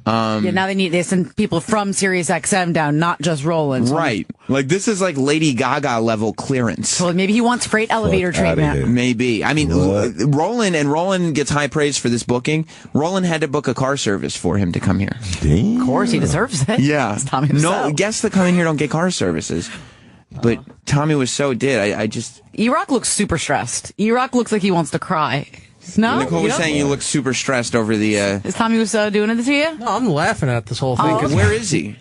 Now they send people from Sirius XM down, not just Roland. Right. Like, this is like Lady Gaga level clearance. So maybe he wants freight elevator treatment. Maybe. I mean, Roland gets high praise for this booking. Roland had to book a car service for him to come here. Damn. Of course, he deserves it. Yeah. It's Tommy No, Wiseau. guests that come in here don't get car services. But Tommy Wiseau did. I just... E-Rock looks super stressed. E-Rock looks like he wants to cry. No? Nicole was saying you look super stressed over the... Is Tommy Wiseau doing it to you? No, I'm laughing at this whole thing. Oh, okay. Where is he?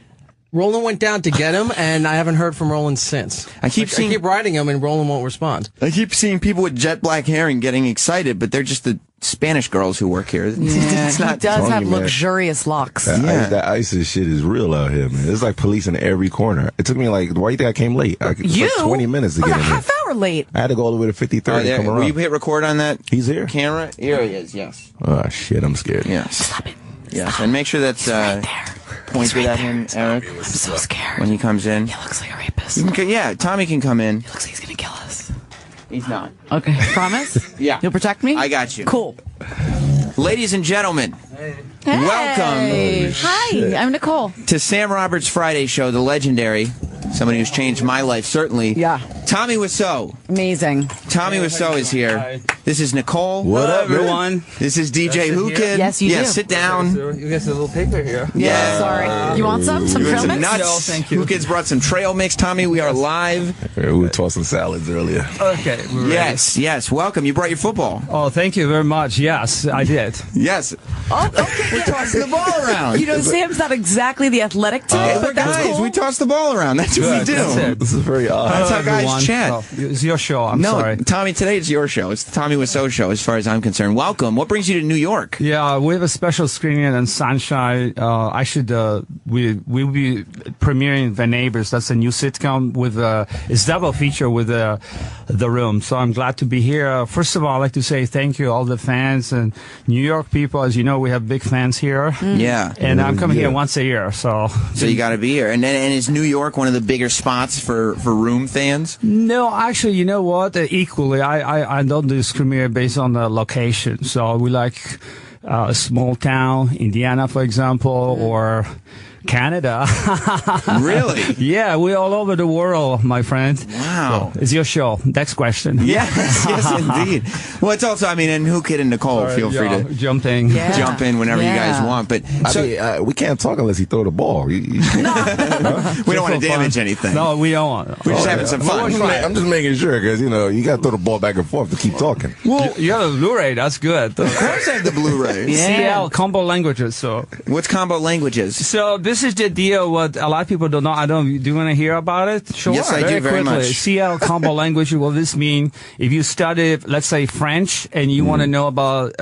Roland went down to get him, and I haven't heard from Roland since. I keep writing him, and Roland won't respond. I keep seeing people with jet black hair and getting excited, but they're just the Spanish girls who work here. Yeah, it's not he does have man. luxurious locks. That ISIS shit is real out here, man. It's like police in every corner. It took me why do you think I came late? It was like 20 minutes to get in here. Half hour late. I had to go all the way to 53rd to come around. Will you hit record on that? He's here. Camera? Here he is, yes. Oh, shit, I'm scared. Yes. Stop it. Yes, and make sure that's pointed at him, Eric. I'm so scared. When he comes in. He looks like a rapist. Yeah, Tommy can come in. He looks like he's going to kill us. He's not. Okay, promise? Yeah. You'll protect me? I got you. Cool. Ladies and gentlemen, welcome. Hi, I'm Nicole. To Sam Roberts Friday Show, the legendary, somebody who's changed my life, certainly. Yeah. Tommy Wiseau. Amazing. Tommy Wiseau is here. Hi. This is Nicole. What up, everyone? This is DJ Who Kid. Yes, you do. Sit down. You guys have a little paper here. Yeah. Sorry. You want some? Some You want trail some mix? nuts? No, thank you. Who Kid's brought some trail mix. Tommy, we are live. We were tossing salads earlier. Okay. We're ready. Yes. Welcome. You brought your football. Oh, thank you very much. Yes, I did. Yes. Oh, okay. We're tossing the ball around. You know, Sam's not exactly the athletic type, We're but that's guys. cool. We toss the ball around. That's what we do. That's it. This is very odd. That's how Hello, everyone. guys chat. Oh, it's your show. I'm no, sorry. Tommy, today it's your show. It's the Tommy Wiseau show, as far as I'm concerned. Welcome. What brings you to New York? Yeah, we have a special screening in Sunshine. We'll be premiering The Neighbors. That's a new sitcom with it's double feature with The Room. So I'm glad to be here. First of all, I'd like to say thank you all the fans and New York people. As you know, we have big fans here. Yeah. And I'm coming here once a year. So you got to be here. And is New York one of the bigger spots for Room fans? No, actually, you know what? Equally, I don't discriminate based on the location. So we like a small town, Indiana, for example, or Canada. Really? Yeah, we're all over the world, my friend. Wow. So, it's your show. Next question. Yes, indeed. Well, it's also, I mean, and Hukit and Nicole, feel free to jump in whenever you guys want. But we can't talk unless he throw the ball. We don't want to damage anything. No, we don't want. We're just having some fun. I'm just making sure because you got to throw the ball back and forth to keep talking. Well, you have a Blu-ray. That's good. Of course, I have the Blu-ray. CL combo languages. So what's combo languages? So this is the deal. What a lot of people don't know. Do you want to hear about it? Sure. Yes, I do very much. CL combo language. What this mean? If you study, let's say French, and you want to know about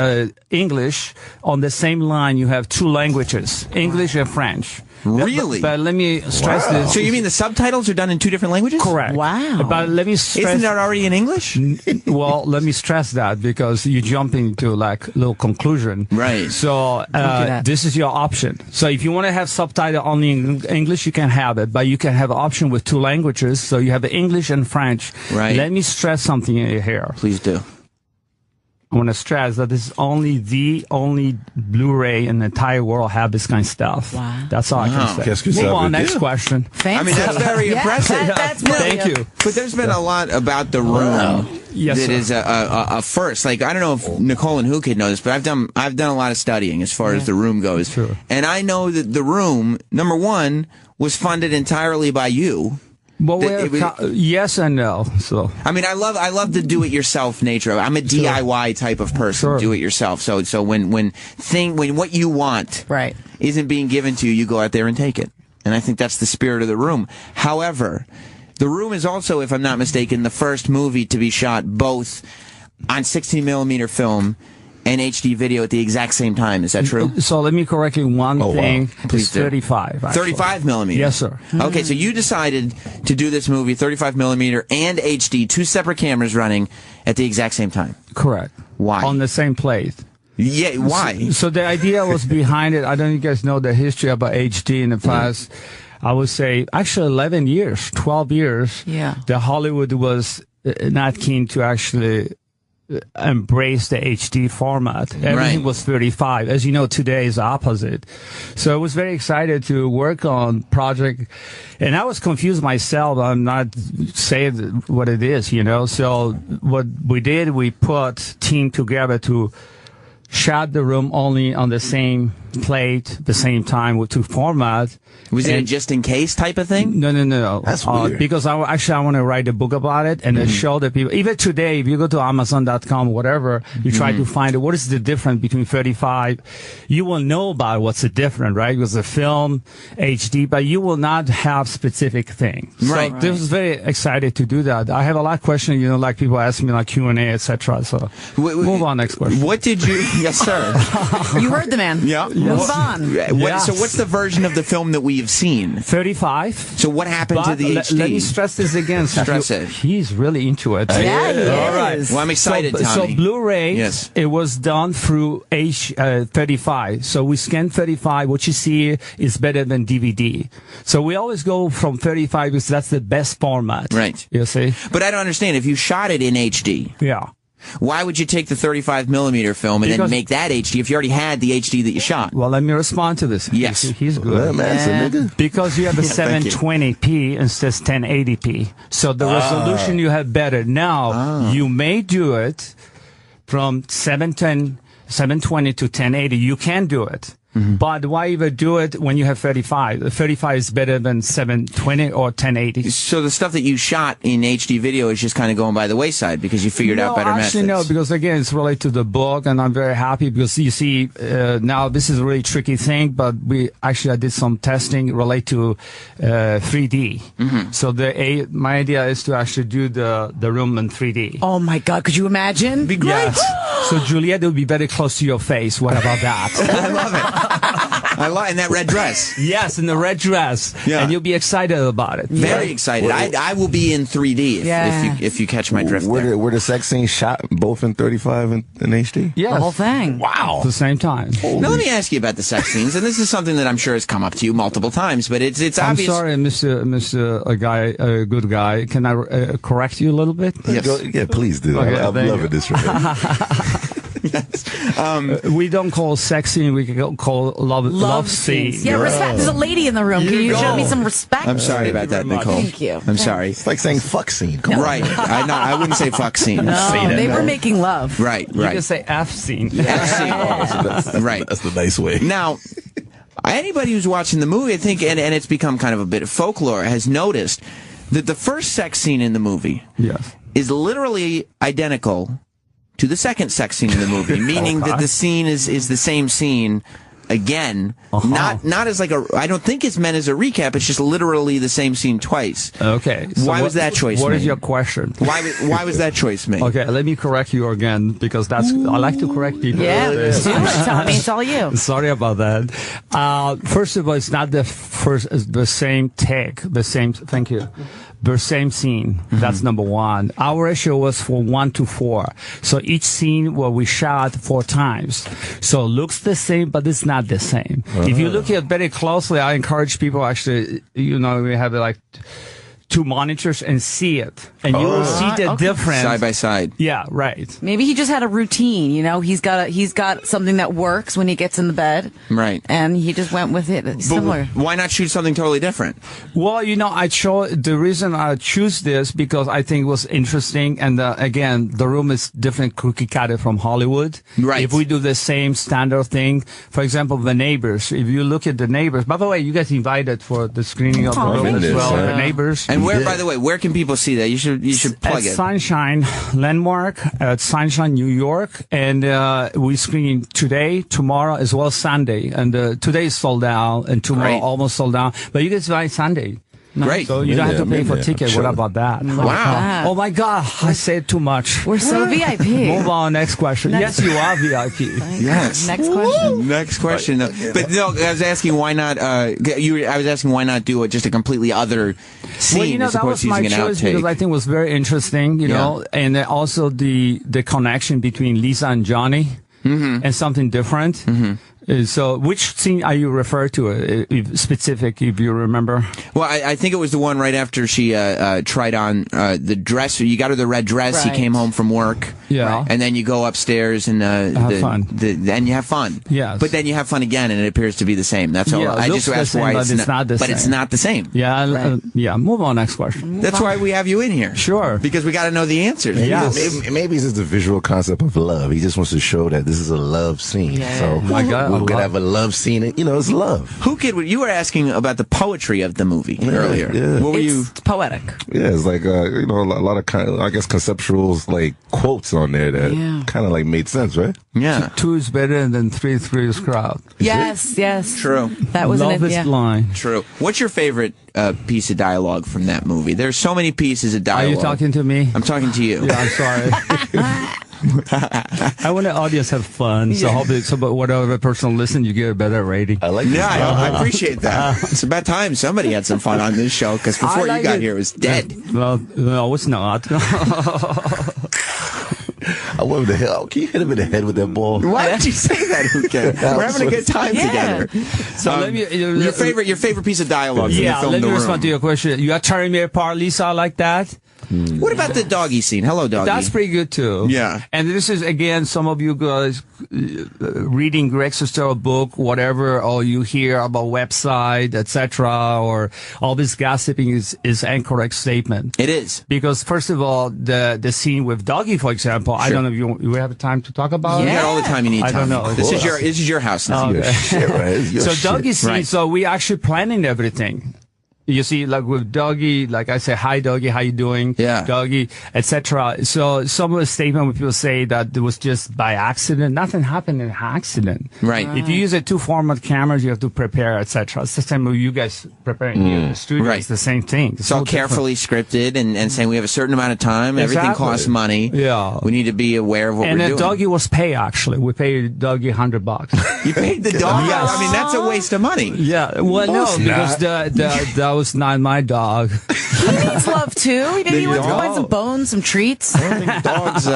English, on the same line you have two languages, English and French. Really? But let me stress this. So you mean the subtitles are done in two different languages? Correct. Wow. But let me stress. Isn't that already in English? Well, let me stress that because you jump into like a little conclusion. Right. So this is your option. So if you want to have subtitle only in English, you can have it. But you can have an option with two languages. So you have English and French. Right. Let me stress something here. Please do. I want to stress that this is the only Blu-ray in the entire world have this kind of stuff. Wow. That's all I can say. Move on, next question. Fancy. I mean, that's very impressive. That's Thank you. But there's been a lot about the room Yes, that sir. is a first. Like, I don't know if Nicole and Who Kid know this, but I've done a lot of studying as far as the room goes. Sure. And I know that the room, number one, was funded entirely by you. Well, yes and no. So I mean, I love the do-it-yourself nature of it. I'm a DIY type of person, Sure. do-it-yourself. So when what you want Right. isn't being given to you, you go out there and take it. And I think that's the spirit of the room. However, the room is also, if I'm not mistaken, the first movie to be shot both on 16 millimeter film and HD video at the exact same time. Is that true? So let me correct you one thing. Wow. Please It's do. 35. Actually. 35 millimeter. Yes, sir. Okay, so you decided to do this movie 35 millimeter and HD, two separate cameras running at the exact same time. Correct. Why? On the same plate. Yeah, why? So the idea was behind it. I don't know if you guys know the history about HD in the past. I would say actually 11 years, 12 years. Yeah. The Hollywood was not keen to actually embrace the HD format. Everything was 35. As you know, today is opposite. So I was very excited to work on project, and I was confused myself. I'm not saying what it is, So what we did, we put team together to shot the room only on the same plate, the same time with two formats. Was it a just in case type of thing? No. That's weird. Because I want to write a book about it and then show the people. Even today, if you go to Amazon.com, whatever, you try to find it. What is the difference between 35? You will know about what's the difference, right? It was a film, HD, but you will not have specific things. Right. So this was very excited to do that. I have a lot of questions, like people ask me like Q&A, etc. So move on, next question. What did you? Yes, sir. You heard the man. Yeah. Move on. So what's the version of the film that we have seen? 35. So what happened to the HD? Let me stress this again. Stress it. He's really into it. Yeah, he All right. is. Well, I'm excited, So Tommy. Blu-ray, Yes. it was done through 35. So we scan 35. What you see is better than DVD. So we always go from 35 because that's the best format. Right. You see? But I don't understand. If you shot it in HD, Yeah. why would you take the 35 millimeter film and then Because- make that HD if you already had the HD that you shot? Well, let me respond to this. Yes. He's good. Nigga. Because you have a thank you. 720p instead of 1080p. So the resolution you have better. Now, you may do it from 720 to 1080. You can do it. But why even do it when you have 35? The 35 is better than 720 or 1080. So the stuff that you shot in HD video is just kind of going by the wayside because you figured out better actually, methods. No, because again, it's related to the book, and I'm very happy because you see, now this is a really tricky thing, but I did some testing related to 3D. So my idea is to actually do the room in 3D. Oh my God! Could you imagine? Be great. Yes. So Juliet will be very close to your face. What about that? I love it. I like in that red dress. Yes, in the red dress. Yeah. And you'll be excited about it. Very excited. I will be in 3D if you catch my drift. Were the sex scenes shot both in 35 and in HD? Yes. The whole thing. Wow. At the same time. Now let me ask you about the sex scenes, and this is something that I'm sure has come up to you multiple times, but it's I'm obvious. sorry, Mr. A good guy. Can I correct you a little bit? Yes. Yeah, please do. Okay, I'm thank loving you. this right now. We don't call sex scene. We call love scene. Yeah, respect. There's a lady in the room. Can you show me some respect? I'm sorry about that, Nicole. Thank you. I'm sorry. It's like saying fuck scene. Come on. Right. I wouldn't say fuck scene. No, they were making love. Right. You can say F scene. F scene. Right. That's the nice way. Now, anybody who's watching the movie, I think, and it's become kind of a bit of folklore, has noticed that the first sex scene in the movie is literally identical to the second sex scene in the movie, meaning that the scene is the same scene again. Not as like I don't think it's meant as a recap. It's just literally the same scene twice. Okay. So why was that choice What made? is your question? Why was that choice made? Okay, let me correct you again because I like to correct people. Yeah, Tommy, it's all you. Sorry about that. First of all, it's not the same take, thank you. The same scene. That's number one. Our ratio was for 1 to 4. So each scene we shot 4 times. So it looks the same, but it's not the same. If you look at it very closely, I encourage people actually, we have like 2 monitors and see it. And you will see the difference. Side by side. Yeah, right. Maybe he just had a routine, He's got something that works when he gets in the bed. Right. And he just went with it. It's similar. Why not shoot something totally different? Well, the reason I choose this because I think it was interesting. And again, the room is different cookie cutter from Hollywood. Right. If we do the same standard thing, for example, The Neighbors, if you look at The Neighbors, by the way, you guys invited for the screening of The Room as well, The Neighbors. And by the way, where can people see that? You should plug at it. Sunshine Landmark at Sunshine, New York, and we screening today, tomorrow, as well as Sunday. And today is sold out, and tomorrow almost sold out. But you guys buy Sunday. Great. So you don't have to pay for ticket. What about that? Wow. Oh my God, I said too much. We're so VIP. Move on, next question. Yes, you are VIP. Yes. Next question. Next question. But no, I was asking why not. I was asking why not do just a completely other scene as that opposed was to my using an choice outtake. because I think it was very interesting. And also the connection between Lisa and Johnny and something different. So which scene are you referring to, if you remember? Well, I think it was the one right after she tried on the dress. You got her the red dress. He came home from work. Yeah. And then you go upstairs and have fun. Then you have fun. Yes. But then you have fun again, and it appears to be the same. That's all. Yeah, I just asked why it's not the same. But it's not the same. Yeah. Yeah. Move on. Next question. That's why we have you in here. Sure. Because we got to know the answers. Maybe it's just the visual concept of love. He just wants to show that this is a love scene. Yeah. So my God, we're gonna have a love scene. It's love. You were asking about the poetry of the movie earlier. Yeah. What were you? It's poetic. Yeah, it's like a lot of I guess conceptual like quotes on there that kind of like made sense, right? Yeah. 2 is better than 3 is crowd. Yes. True. That was Love is blind. True. What's your favorite piece of dialogue from that movie? There's so many pieces of dialogue. Are you talking to me? I'm talking to you. Yeah, I'm sorry. I want the audience to have fun, so hopefully, whatever person listen, you get a better rating. I like that. Yeah, I appreciate that. It's about time somebody had some fun on this show, because before you got here, it was dead. Well, no, it's not. I want him to hit. Can you hit him in the head with that ball? Why did you say that, Uke? We're having a good time together. So your favorite piece of dialogue from the film let The me Room. respond to your question. You are tearing me apart, Lisa, like that? What about the doggy scene? Hello, doggy. That's pretty good too. Yeah. And this is again some of you guys reading Greg Sestero book, whatever, or you hear about website, etc., or all this gossiping is incorrect statement. It is, because first of all, the scene with doggy, for example, I don't know if you have time to talk about. You got all the time you need. I don't know. This is your house now. Okay. Your shit, right? So doggy scene. Right. So we actually planning everything. You see, like with Doggy, like I say, hi Doggy, how you doing? Yeah. Doggy, etc. So some of the statement when people say that it was just by accident, nothing happened in accident. Right. If you use a 2 format cameras, you have to prepare, etc. It's the same way you guys preparing here in the studio. Right. It's the same thing. It's all carefully scripted and saying we have a certain amount of time. Everything Exactly. costs money. Yeah. We need to be aware of what And we're then doing. Doggy was paid, actually. We paid Doggy $100. You paid the dog? Yes. I mean, that's a waste of money. Yeah. Well, no, because that was not my dog. He needs love too. Maybe he wants to find some bones, some treats. I don't think dogs.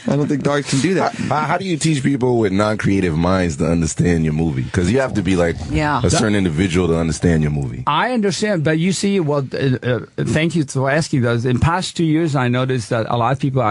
I don't think dogs can do that. How do you teach people with non-creative minds to understand your movie? Because you have to be like a certain individual to understand your movie. I understand, but you see, thank you for asking those. In past 2 years, I noticed that a lot of people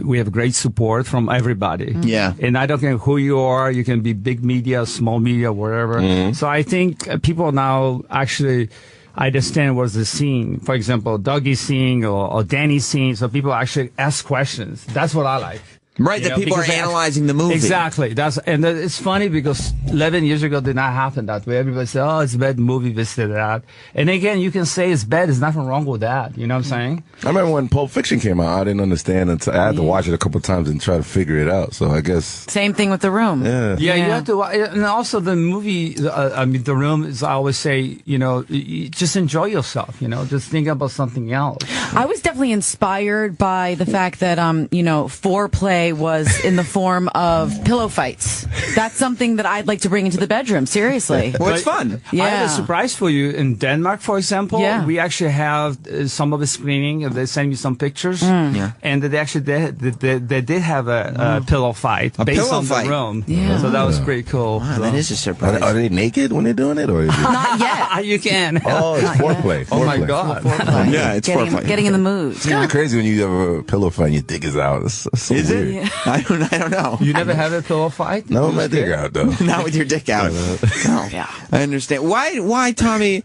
we have great support from everybody. Yeah. And I don't care who you are. You can be big media, small media, whatever. So I think people now actually understand what's the scene. For example, Dougie's scene or Danny's scene. So people actually ask questions. That's what I like. Right, that people are analyzing the movie. Exactly. It's funny because 11 years ago did not happen that way. Everybody said, oh, it's a bad movie, this and that. And again, you can say it's bad. There's nothing wrong with that. You know what I'm saying? I remember when Pulp Fiction came out, I didn't understand until I had to watch it a couple of times and try to figure it out. So I guess. Same thing with The Room. Yeah. Yeah, you have to. And also the movie, The Room is, I always say, you just enjoy yourself, just think about something else. I was definitely inspired by the fact that, foreplay was in the form of pillow fights. That's something that I'd like to bring into the bedroom. Seriously. Well, it's fun. I have a surprise for you. In Denmark, for example, we actually have some of the screening. They sent me some pictures. And they actually they did have a pillow fight based on The Room. Yeah. So that was pretty cool. Wow, that is a surprise. Are they naked when they're doing it? Or is it? Not yet. You can. Oh, it's foreplay. Oh, my God. Yeah, it's foreplay. Getting in the mood. It's kind of crazy when you have a pillow fight and your dick is out. It's so Is weird. it? Yeah. I don't know. You never have a pillow fight? No, my dick out though. Not with your dick out. No. Yeah. I understand. Why, Tommy?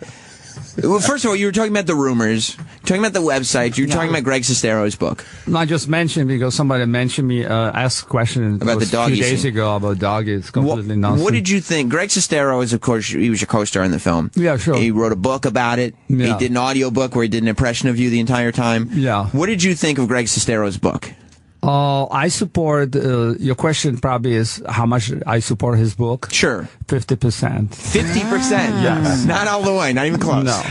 Well, first of all, you were talking about the rumors, talking about the website, you were talking about Greg Sestero's book. I just mentioned because somebody mentioned me, asked a question about the doggy 2 days ago about doggy. It's completely nonsense. What did you think? Greg Sestero is, of course, he was your co-star in the film. Yeah, sure. He wrote a book about it. Yeah. He did an audio book where he did an impression of you the entire time. Yeah. What did you think of Greg Sestero's book? I support, your question probably is how much I support his book. Sure. 50%. 50%? Yes. Not all the way, not even close. No.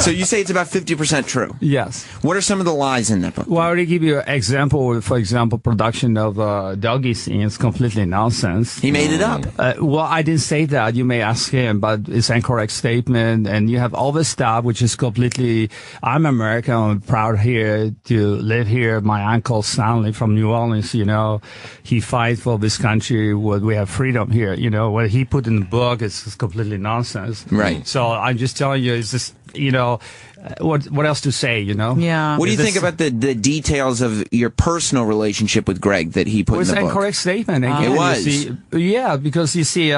So you say it's about 50% true? Yes. What are some of the lies in that book? Well, I already give you an example. For example, production of doggy scene is completely nonsense. He made it up. Well, I didn't say that. You may ask him, but it's an incorrect statement. And you have all this stuff, which is completely, I'm American. I'm proud here to live here. My uncle Stanley from New Orleans, he fight for this country where we have freedom here. What he put in the book is completely nonsense. Right. So I'm just telling you, it's just, what else to say, Yeah. What do you think about the details of your personal relationship with Greg that he put in the book? It was an incorrect statement. It was. Yeah, because you see,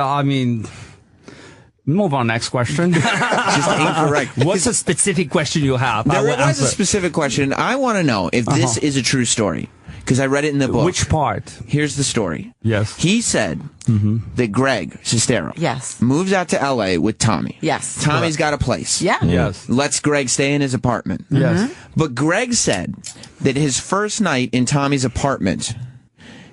move on, next question. Just incorrect. What's a specific question you have? There was a specific question. I want to know if this is a true story. Because I read it in the book. Which part? Here's the story. Yes. He said that Greg Sestero moves out to L.A. with Tommy. Yes. Tommy's got a place. Yeah. Yes. Lets Greg stay in his apartment. Yes. But Greg said that his first night in Tommy's apartment,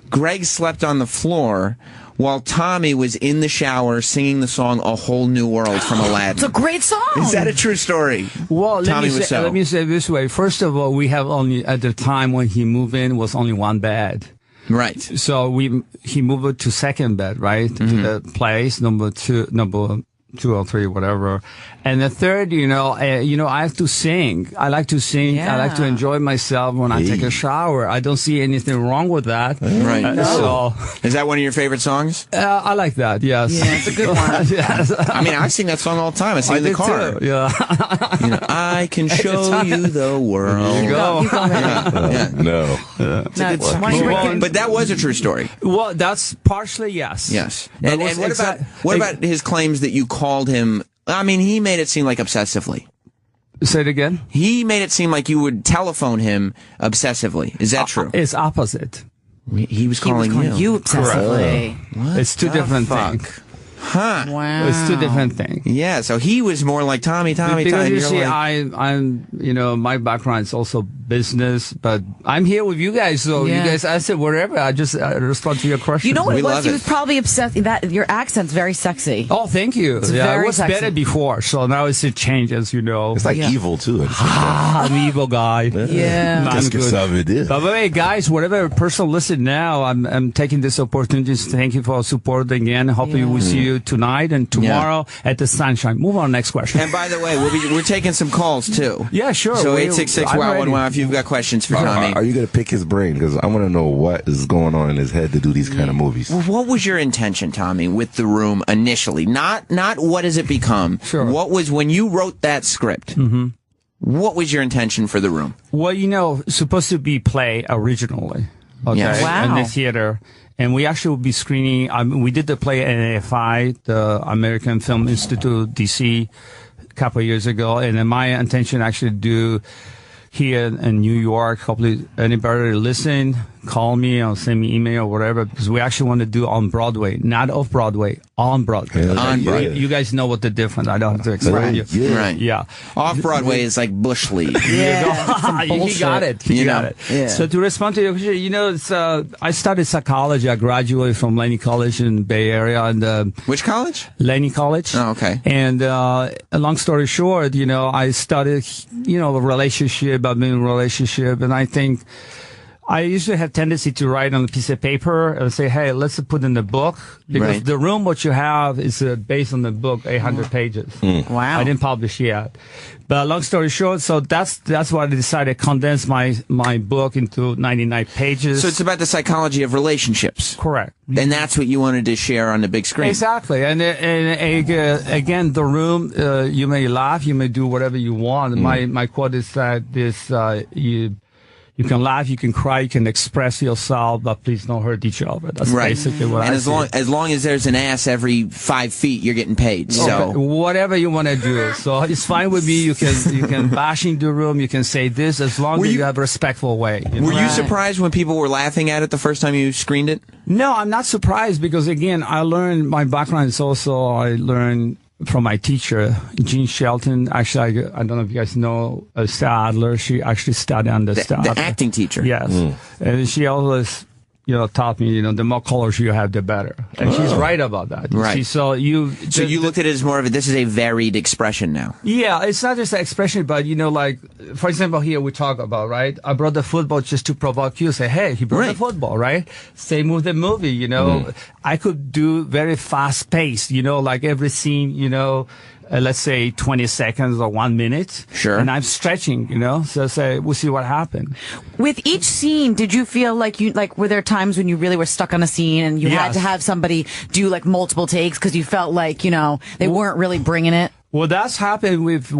Greg slept on the floor while Tommy was in the shower singing the song A Whole New World from Aladdin. It's a great song. Is that a true story? Well, Tommy let me say it this way. First of all, we have only, at the time when he moved in, was only one bed. Right. So he moved to second bed, right? To the place, number two or three, whatever. And the third, I have to sing. I like to sing. Yeah. I like to enjoy myself when I take a shower. I don't see anything wrong with that. Right. So, is that one of your favorite songs? I like that. Yes. Yeah, it's a good one. Yes. I mean, I sing that song all the time. I sing it in the car. Too. Yeah. I can show you the world. There you go. No. It's a good song. But that was a true story. Well, that's partially yes. Yes. And what about his claims that you called him? I mean, he made it seem like obsessively. Say it again? He made it seem like you would telephone him obsessively. Is that true? It's opposite. He was calling you obsessively. It's two different things. Huh. Wow. It's two different things. Yeah, so he was more like Tommy. Because you see, like... I'm, my background is also business, but I'm here with you guys, so you guys ask it whatever. I just respond to your question. You know what it was? He was probably obsessed. That your accent's very sexy. Oh, thank you. It's it very was sexy. better before, so now it's a change, as you know. It's like evil too. I'm an evil guy. Yeah. I'm good. By the way, guys, whatever person listen now, I'm taking this opportunity to thank you for supporting again. Hopefully we'll see you tonight and tomorrow at the Sunshine. Move on, next question. And by the way, we're taking some calls too. Yeah, sure. So 866-WOW-1-WOW. If you've got questions for Tommy. Are you going to pick his brain? Because I want to know what is going on in his head to do these kind of movies. What was your intention, Tommy, with The Room initially? Not what has it become. Sure. What was, when you wrote that script, what was your intention for The Room? Well, supposed to be play originally. Okay. Yes. Wow. In the theater. And we actually will be screening, we did the play at AFI, the American Film Institute, DC, a couple of years ago. And then my intention actually to do here in New York. Hopefully anybody listen, call me or send me email or whatever, because we actually want to do on Broadway, not off Broadway, on Broadway. On Broadway. You guys know what the difference. I don't have to explain you. Right. Yeah. Off Broadway is like Bush League. He got it. He got it. Yeah. So to respond to your question, it's, I studied psychology. I graduated from Laney College in Bay Area. And which college? Laney College. Oh, okay. And long story short, I studied, a relationship. I've been in a relationship, and I think I usually have tendency to write on a piece of paper and say, hey, let's put in the book. Because The Room, what you have is based on the book, 800 pages. Wow. I didn't publish yet. But long story short, so that's why I decided to condense my book into 99 pages. So it's about the psychology of relationships. Correct. And that's what you wanted to share on the big screen. Exactly. And again, The Room, you may laugh, you may do whatever you want. My quote is that you can laugh, you can cry, you can express yourself, but please don't hurt each other. That's basically what I say. And as long as there's an ass every 5 feet, you're getting paid. So okay. Whatever you want to do. So it's fine with me. You can bash in the room. You can say this as long as you have a respectful way. Were you surprised when people were laughing at it the first time you screened it? No, I'm not surprised because again, I learned my background is also I learned from my teacher, Jean Shelton. Actually, I don't know if you guys know Stella Adler. She actually studied under Stella Adler. The acting teacher. Yes. And she always, taught me, the more colors you have, the better. And she's right about that. Right. See, so you looked at it as more of this is a varied expression now. Yeah, it's not just an expression, but like, for example, here we talk about, right? I brought the football just to provoke you. Say, hey, he brought the football, right? Same with the movie, I could do very fast paced, like every scene, let's say 20 seconds or 1 minute. Sure. And I'm stretching, so say, we'll see what happened. With each scene, did you feel were there times when you really were stuck on a scene and you had to have somebody do multiple takes because you felt like, they weren't really bringing it? Well, that's happened with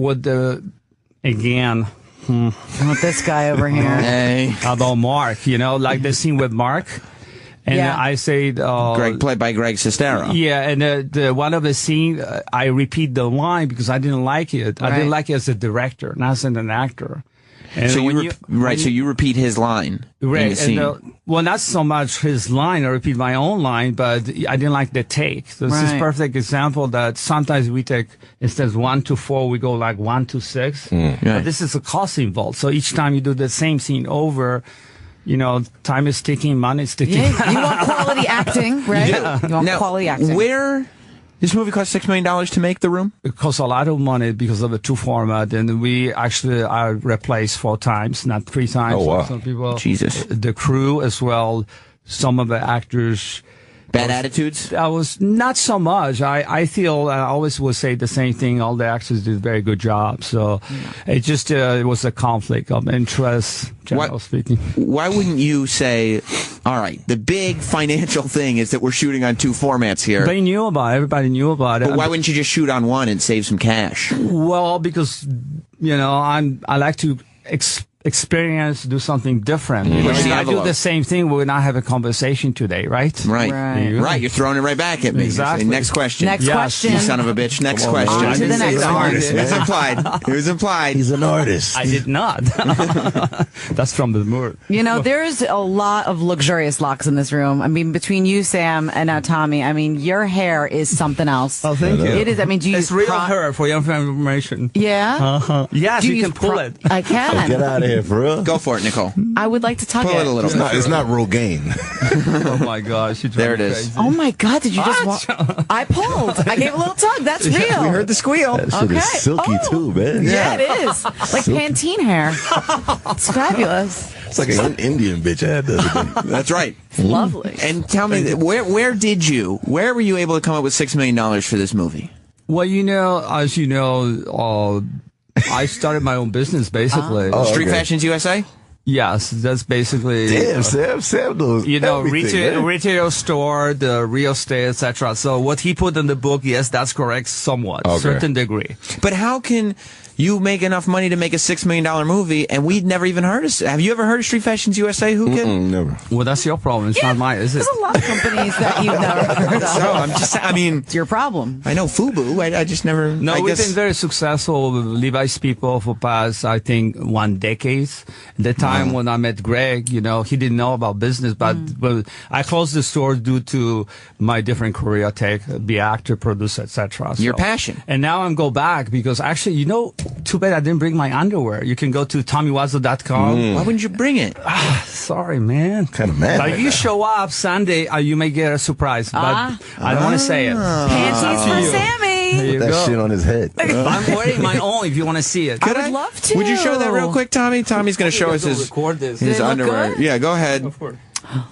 again. With this guy over here. Hey. About Mark, like the scene with Mark. And I say, Greg, played by Greg Sestero. Yeah, and the one of the scene, I repeat the line because I didn't like it. Right. I didn't like it as a director, not as an actor. And so you repeat his line in the scene. Well, not so much his line. I repeat my own line, but I didn't like the take. So this is a perfect example that sometimes we take, instead of 1 to 4, we go 1 to 6. But this is a cost involved. So each time you do the same scene over, time is ticking, money is ticking. Yeah, you want quality acting, right? Yeah. You want quality acting. This movie cost $6 million to make, The Room? It costs a lot of money because of the true format, and we actually are replaced 4 times, not 3 times. Oh, wow. Some people, Jesus. The crew as well, some of the actors. Bad attitudes? I was not so much. I feel I always will say the same thing. All the actors did a very good job. So it just it was a conflict of interest, generally speaking. Why wouldn't you say, all right, the big financial thing is that we're shooting on 2 formats here. They knew about it. Everybody knew about it. But why wouldn't you just shoot on 1 and save some cash? Well, because, I like to experience, do something different. If I do the same thing, we would not have a conversation today, right? Right. You're throwing it right back at me. Exactly. Next question. Next question. You son of a bitch. Next question. On to the next one. It was implied. He's an artist. I did not. That's from the movie. There's a lot of luxurious locks in this room. I mean, between you, Sam, and now Tommy, your hair is something else. Oh, thank you. It is. Do you it's real hair for your information. Yeah? Yes, you can pull it. I can. Get out of here, for real. Go for it, Nicole. I would like to tug Pull it a little bit. It's not Rogaine. Oh my gosh. There it is. Crazy. Oh my God, did you just I pulled. I gave a little tug. That's real. We heard the squeal. That shit is silky too, man. Yeah, it is. Like Pantene hair. It's fabulous. It's like an Indian bitch I had the other day. That's right. It's lovely. And tell me, where were you able to come up with $6 million for this movie? Well, as you know, I started my own business, basically. Street Fashions USA? Yes, that's basically. Damn, Sam knows retail store, the real estate, etc. So what he put in the book, yes, that's correct, somewhat, certain degree. But how can you make enough money to make a $6 million movie, and we'd never even heard of? Have you ever heard of Street Fashions USA? Who can? Never. Well, that's your problem. It's not mine, is it? There's a lot of companies that you've never heard of. So I'm just, I mean, it's your problem. I know FUBU. I just never. No, we've been very successful with Levi's people for past, I think, 1 decade. The time when I met Greg, he didn't know about business, but I closed the store due to my different career take, be actor, producer, etc. Your passion. And now I'm go back because actually, too bad I didn't bring my underwear. You can go to TommyWiseau.com. Why wouldn't you bring it? Sorry, man. Kind of mad. But if you show up Sunday, you may get a surprise. But I don't want to say it. Panties for Sammy. Put that shit on his head. I'm wearing my own if you want to see it. I would love to. Would you show that real quick, Tommy? Tommy's going to show us his underwear. Yeah, go ahead.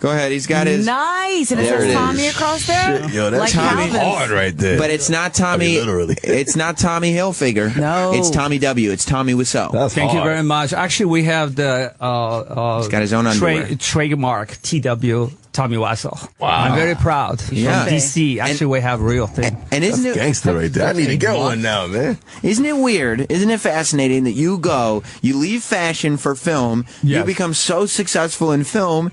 Go ahead. He's got his. Nice. And it says Tommy across there. Shit, yo, that's like Tommy hard right there. But it's not Tommy. Literally. It's not Tommy Hilfiger. No. It's Tommy W. It's Tommy Wiseau. Thank you very much. Actually, we have the he's got his own underwear. Trademark TW Tommy Wiseau. Wow. I'm very proud. Yeah. From DC. Actually, we have real thing. And isn't it gangster right there? I need to get one now, man. Isn't it weird? Isn't it fascinating that you leave fashion for film, you become so successful in film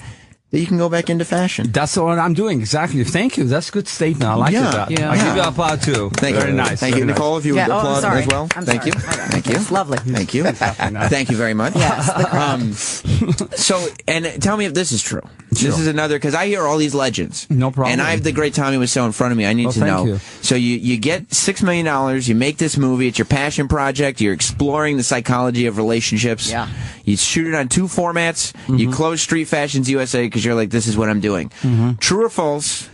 that you can go back into fashion. That's what I'm doing, exactly. Thank you. That's a good statement. I like that. Yeah. I give you a applaud, too. Very nice. Thank you. Very Nicole, if you would applaud as well. Thank you. Thank you. It's lovely. Thank you. Thank you very much. Yes. So, and tell me if this is true. Sure. This is another, because I hear all these legends. No problem. And I have the great Tommy Wiseau in front of me. I need to know. You. So you get $6 million, you make this movie, it's your passion project, you're exploring the psychology of relationships. Yeah. You shoot it on 2 formats, you close Street Fashions USA because you're like, this is what I'm doing. True or false?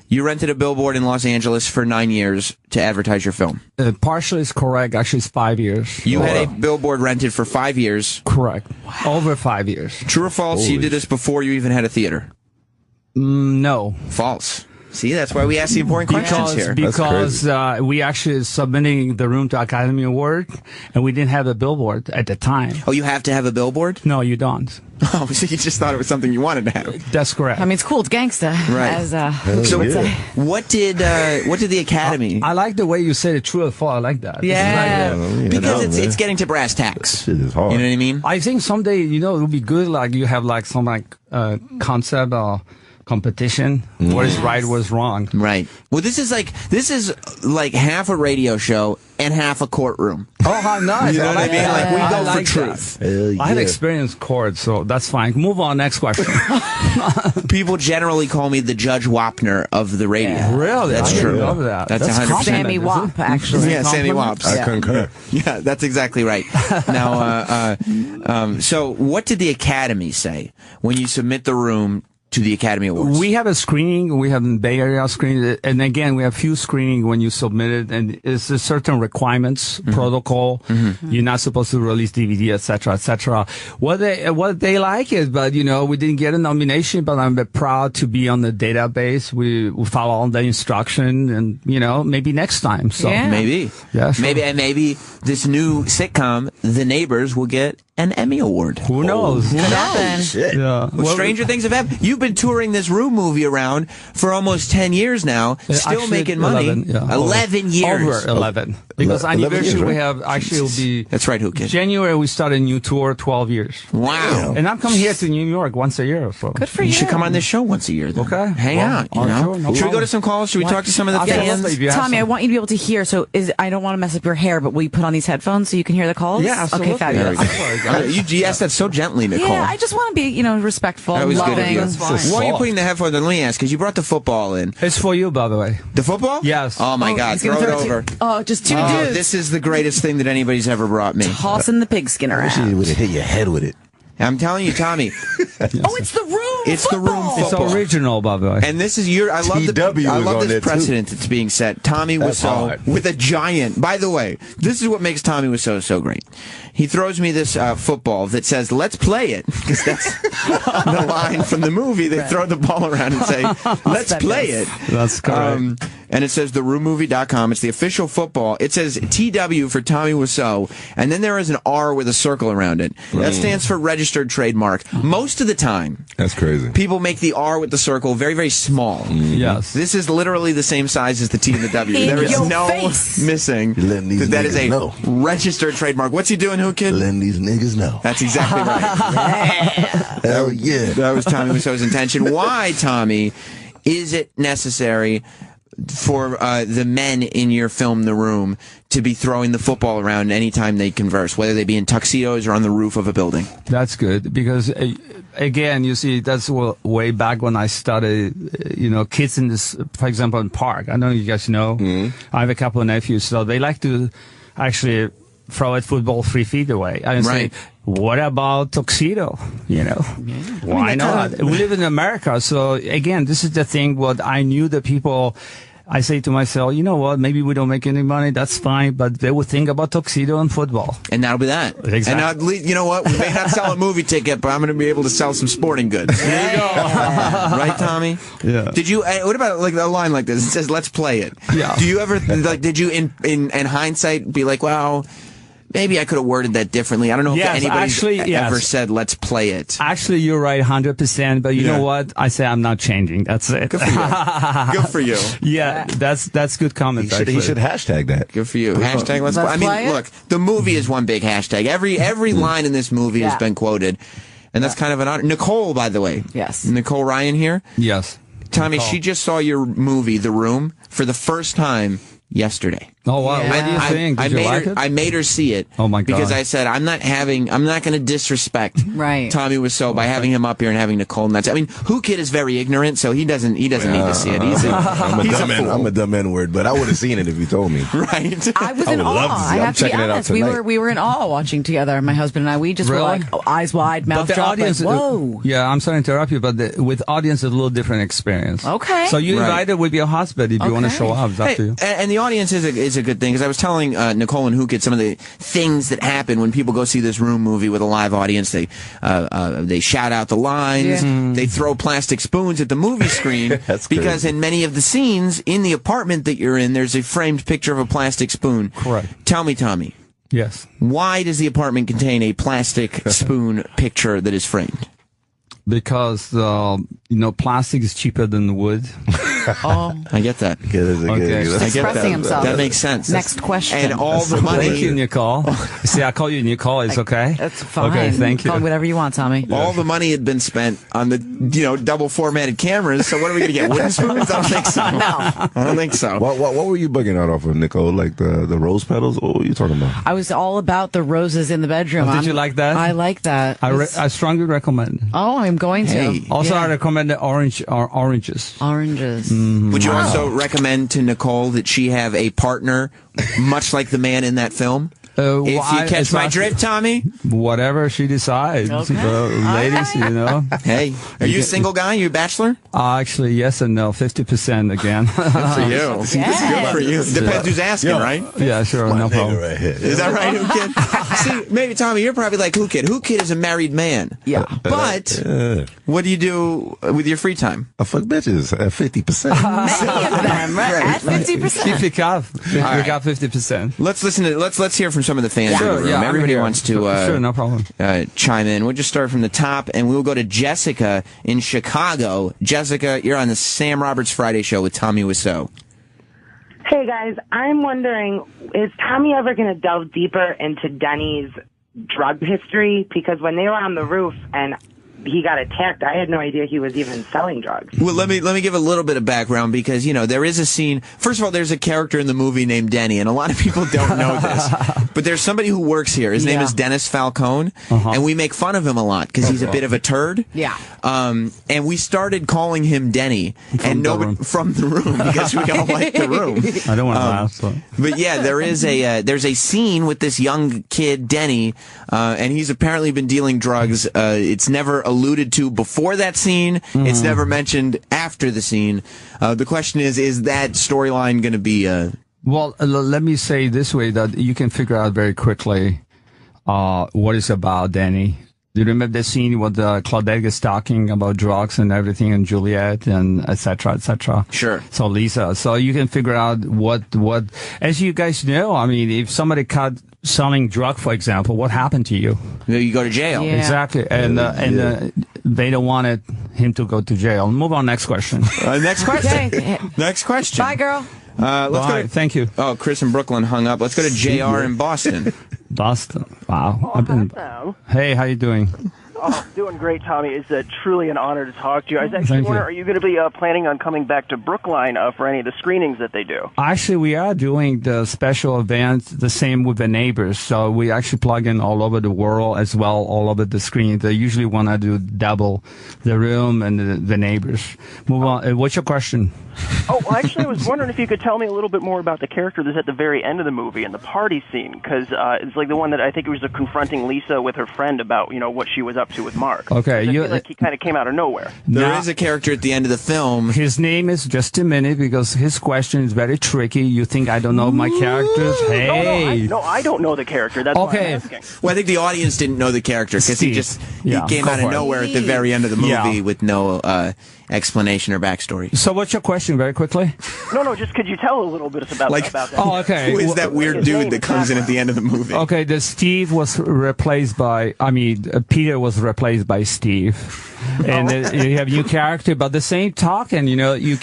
You rented a billboard in Los Angeles for 9 years to advertise your film. Partially is correct. Actually, it's 5 years. You had a billboard rented for 5 years. Correct. Wow. Over 5 years. True or false? You did this before you even had a theater. No. False. See, that's why we ask the important questions here. Because we actually submitting the room to Academy Award, and we didn't have a billboard at the time. Oh, you have to have a billboard? No, you don't. Oh, so you just thought it was something you wanted to have. That's correct. I mean, it's cool. It's gangsta. Right. So what did the Academy? I like the way you said it. True or false? I like that. Yeah. Because it's getting to brass tacks. Shit is hard. You know what I mean? I think someday, it would be good. Like you have like some concept or competition. What is right, what is wrong. Right. Well, this is like half a radio show and half a courtroom. Oh, how nice. You know what I mean? That. Like, we go like for truth. I have experienced court, so that's fine. Move on, next question. People generally call me the Judge Wapner of the radio. Yeah. Really? That's true. Love that. That's 100%. Sammy Wap, actually. Yeah, Sammy Waps. I concur. Yeah, that's exactly right. Now, so what did the Academy say when you submit the room to the Academy Awards? We have a screening. We have a Bay Area screening. And again, we have few screening when you submit it. And it's a certain requirements, protocol. You're not supposed to release DVD, et cetera, et cetera. What they like it, but, we didn't get a nomination, but I'm proud to be on the database. We follow all the instruction and, maybe next time. So maybe. Yeah, sure. Maybe this new sitcom, The Neighbors, will get an Emmy Award. Who knows? Who knows? Shit. Yeah. Well, stranger things have happened. You've been touring this Room movie around for almost 10 years now, still actually, making money. 11 years. Over 11. Because anniversary we have actually will be... That's right, who kid? January we start a new tour, 12 years. Wow. And I'm coming here to New York once a year. So. Good for you. You should come on this show once a year, then. Okay. Hang out, Sure, no Should we go to some calls? Should we talk to some of the fans? Tommy, I want you to be able to hear, so I don't want to mess up your hair, but will you put on these headphones so you can hear the calls? Yeah, absolutely. Okay, fabulous. You asked that so gently, Nicole. Yeah, I just want to be, respectful, That was loving. good of you. Why are you putting the headphones on? Let me ask, because you brought the football in. It's for you, by the way. The football? Yes. Oh, my God. Throw it over. Just two dudes. This is the greatest thing that anybody's ever brought me. Tossing the pigskin I wish around. you would have hit your head with it. I'm telling you, Tommy. It's the room. It's the room football. It's original, by the way. And this is I love this precedent that's being set. Tommy Wiseau with a giant. By the way, this is what makes Tommy Wiseau so great. He throws me this football that says, "Let's play it," because that's the line from the movie. They throw the ball around and say, "Let's play it." That's correct. and it says theroommmovie.com. It's the official football. It says TW for Tommy Wiseau, and then there is an R with a circle around it. That stands for registered trademark. Most of the time, that's crazy. People make the R with the circle very, very small. Yes. This is literally the same size as the T and the W. There is no missing. That is a registered trademark. What's he doing, Who Kid? Letting these niggas know. That's exactly right. Hell yeah. That was Tommy Wiseau's intention. Why, Tommy, is it necessary for the men in your film The Room to be throwing the football around anytime they converse, whether they be in tuxedos or on the roof of a building? That's good because, again, you see, that's way back when I studied, kids in this, for example, in park. I know you guys know. I have a couple of nephews, so they like to actually throw a football 3 feet away. I say, what about tuxedo? Why not? We live in America, so again, this is the thing. What I knew that people. I say to myself, you know what? Maybe we don't make any money. That's fine, but they would think about tuxedo and football, and that'll be that. Exactly. And at least, you know what? We may not sell a movie ticket, but I'm going to be able to sell some sporting goods. There you go. Right, Tommy? Yeah. Did you? What about like a line like this? It says, "Let's play it." Yeah. Do you ever did you in hindsight be like, wow? Maybe I could have worded that differently. I don't know if anybody's ever said, let's play it. Actually, you're right, 100%. But you know what? I say I'm not changing. That's it. Good for you. Good for you. Yeah, that's good comment. He should hashtag that. Good for you. Hashtag let's play. I mean, look, the movie is one big hashtag. Every line in this movie has been quoted. And that's kind of an honor. Nicole, by the way. Yes. Nicole Ryan here. Yes. Tommy, Nicole. she just saw your movie, The Room, for the first time yesterday. Oh wow! What do you think? Did you like it? I made her see it. Oh my god! Because I said I'm not going to disrespect Tommy Wiseau by having him up here and having Nicole. And I mean, Who Kid is very ignorant, so he doesn't need to see it. I'm a dumb N-word, but I would have seen it if you told me. Right? I was in awe. I have to be honest. We were in awe watching together. My husband and I. We just were like eyes wide, mouth dropped. Audience, like, whoa! Yeah, I'm sorry to interrupt you, but with audience, it's a little different experience. Okay. So you invited with your husband if you want to show up. It's up to you. And the audience is a good thing, because I was telling Nicole and Who Kid some of the things that happen when people go see this Room movie with a live audience. They shout out the lines. Yeah. They throw plastic spoons at the movie screen because in many of the scenes in the apartment that you're in, there's a framed picture of a plastic spoon. Correct. Tell me, Tommy. Yes. Why does the apartment contain a plastic spoon picture that is framed? Because plastic is cheaper than wood. I get that. He's expressing himself. That makes sense. Next question. And all the money. Thank you, Nicole. See, I call you Nicole. It's okay. That's fine. Okay, thank you. Call whatever you want, Tommy. All the money had been spent on the double formatted cameras. So what are we gonna get? Wooden spoons? I don't think so. No, I don't think so. What were you bugging out off of, Nicole? Like the rose petals? What were you talking about? I was all about the roses in the bedroom. Did you like that? I like that. I strongly recommend. Oh, I'm going to. Also, I recommend the oranges. Oranges. Mm-hmm. Would you also recommend to Nicole that she have a partner, much like the man in that film? If you catch my drift, Tommy? Whatever she decides. Okay. Ladies, Hey, are you a single guy? You a bachelor? Actually, yes and no. 50% again. Good for you. Yes. Good for you. Depends who's asking, right? Yeah, sure. No problem. Right here. Is that right, Who Kid? See, maybe, Tommy, you're probably like Who Kid. Who Kid is a married man. Yeah. But what do you do with your free time? I fuck bitches at 50%. Many of them, right? At 50%. Keep it up. We got 50%. Let's hear from some of the fans in the room. Yeah, everybody wants to sure, no problem. Chime in. We'll just start from the top, and we'll go to Jessica in Chicago. Jessica, you're on the Sam Roberts Friday Show with Tommy Wiseau. Hey, guys. I'm wondering, is Tommy ever going to delve deeper into Denny's drug history? Because when they were on the roof and he got attacked, I had no idea he was even selling drugs. Well, let me give a little bit of background, because there is a scene. First of all, there's a character in the movie named Denny, and a lot of people don't know this, but there's somebody who works here. His name is Dennis Falcone, and we make fun of him a lot because he's a bit of a turd. Yeah. And we started calling him Denny from the room because we all like the room. I don't want to laugh. But yeah, there's a scene with this young kid Denny, and he's apparently been dealing drugs. It's never alluded to before that scene. It's never mentioned after the scene. The question is that storyline going to be... Well, let me say this way, that you can figure out very quickly what it's about, Danny. Do you remember the scene with Claudette is talking about drugs and everything, and Juliet and et cetera, et cetera? Sure. So Lisa, so you can figure out what, as you guys know, I mean, if somebody caught selling drug, for example, what happened to you? You go to jail. Yeah. Exactly. And they don't want him to go to jail. Move on. Next question. Next question. Okay. Next question. Bye, girl. Let's go to, thank you. Oh, Chris in Brooklyn hung up. Let's go to JR in Boston. Boston. Wow. Hey, how you doing? Oh, doing great, Tommy. It's truly an honor to talk to you. I was actually wondering, are you going to be planning on coming back to Brookline for any of the screenings that they do? Actually, we are doing the special events the same with the neighbors. So we actually plug in all over the world as well, all over the screen. They usually want to do double the room and the neighbors. Move on. What's your question? Oh, well, actually, I was wondering if you could tell me a little bit more about the character that's at the very end of the movie in the party scene, because it's like the one that I think it was confronting Lisa with her friend about, what she was up to with Mark. Okay. I feel like he kind of came out of nowhere. There is a character at the end of the film. His name is just a minute because his question is very tricky. You think I don't know my characters? Hey. No, I don't know the character. That's why I'm asking. Well, I think the audience didn't know the character because he came out of nowhere at the very end of the movie with no explanation or backstory. So what's your question, very quickly? No, just could you tell a little bit about that? Oh, okay. Who is that weird dude that comes in at the end of the movie? Okay, the Steve was replaced by, Peter was replaced by Steve. And you have a new character, but the same talk, and you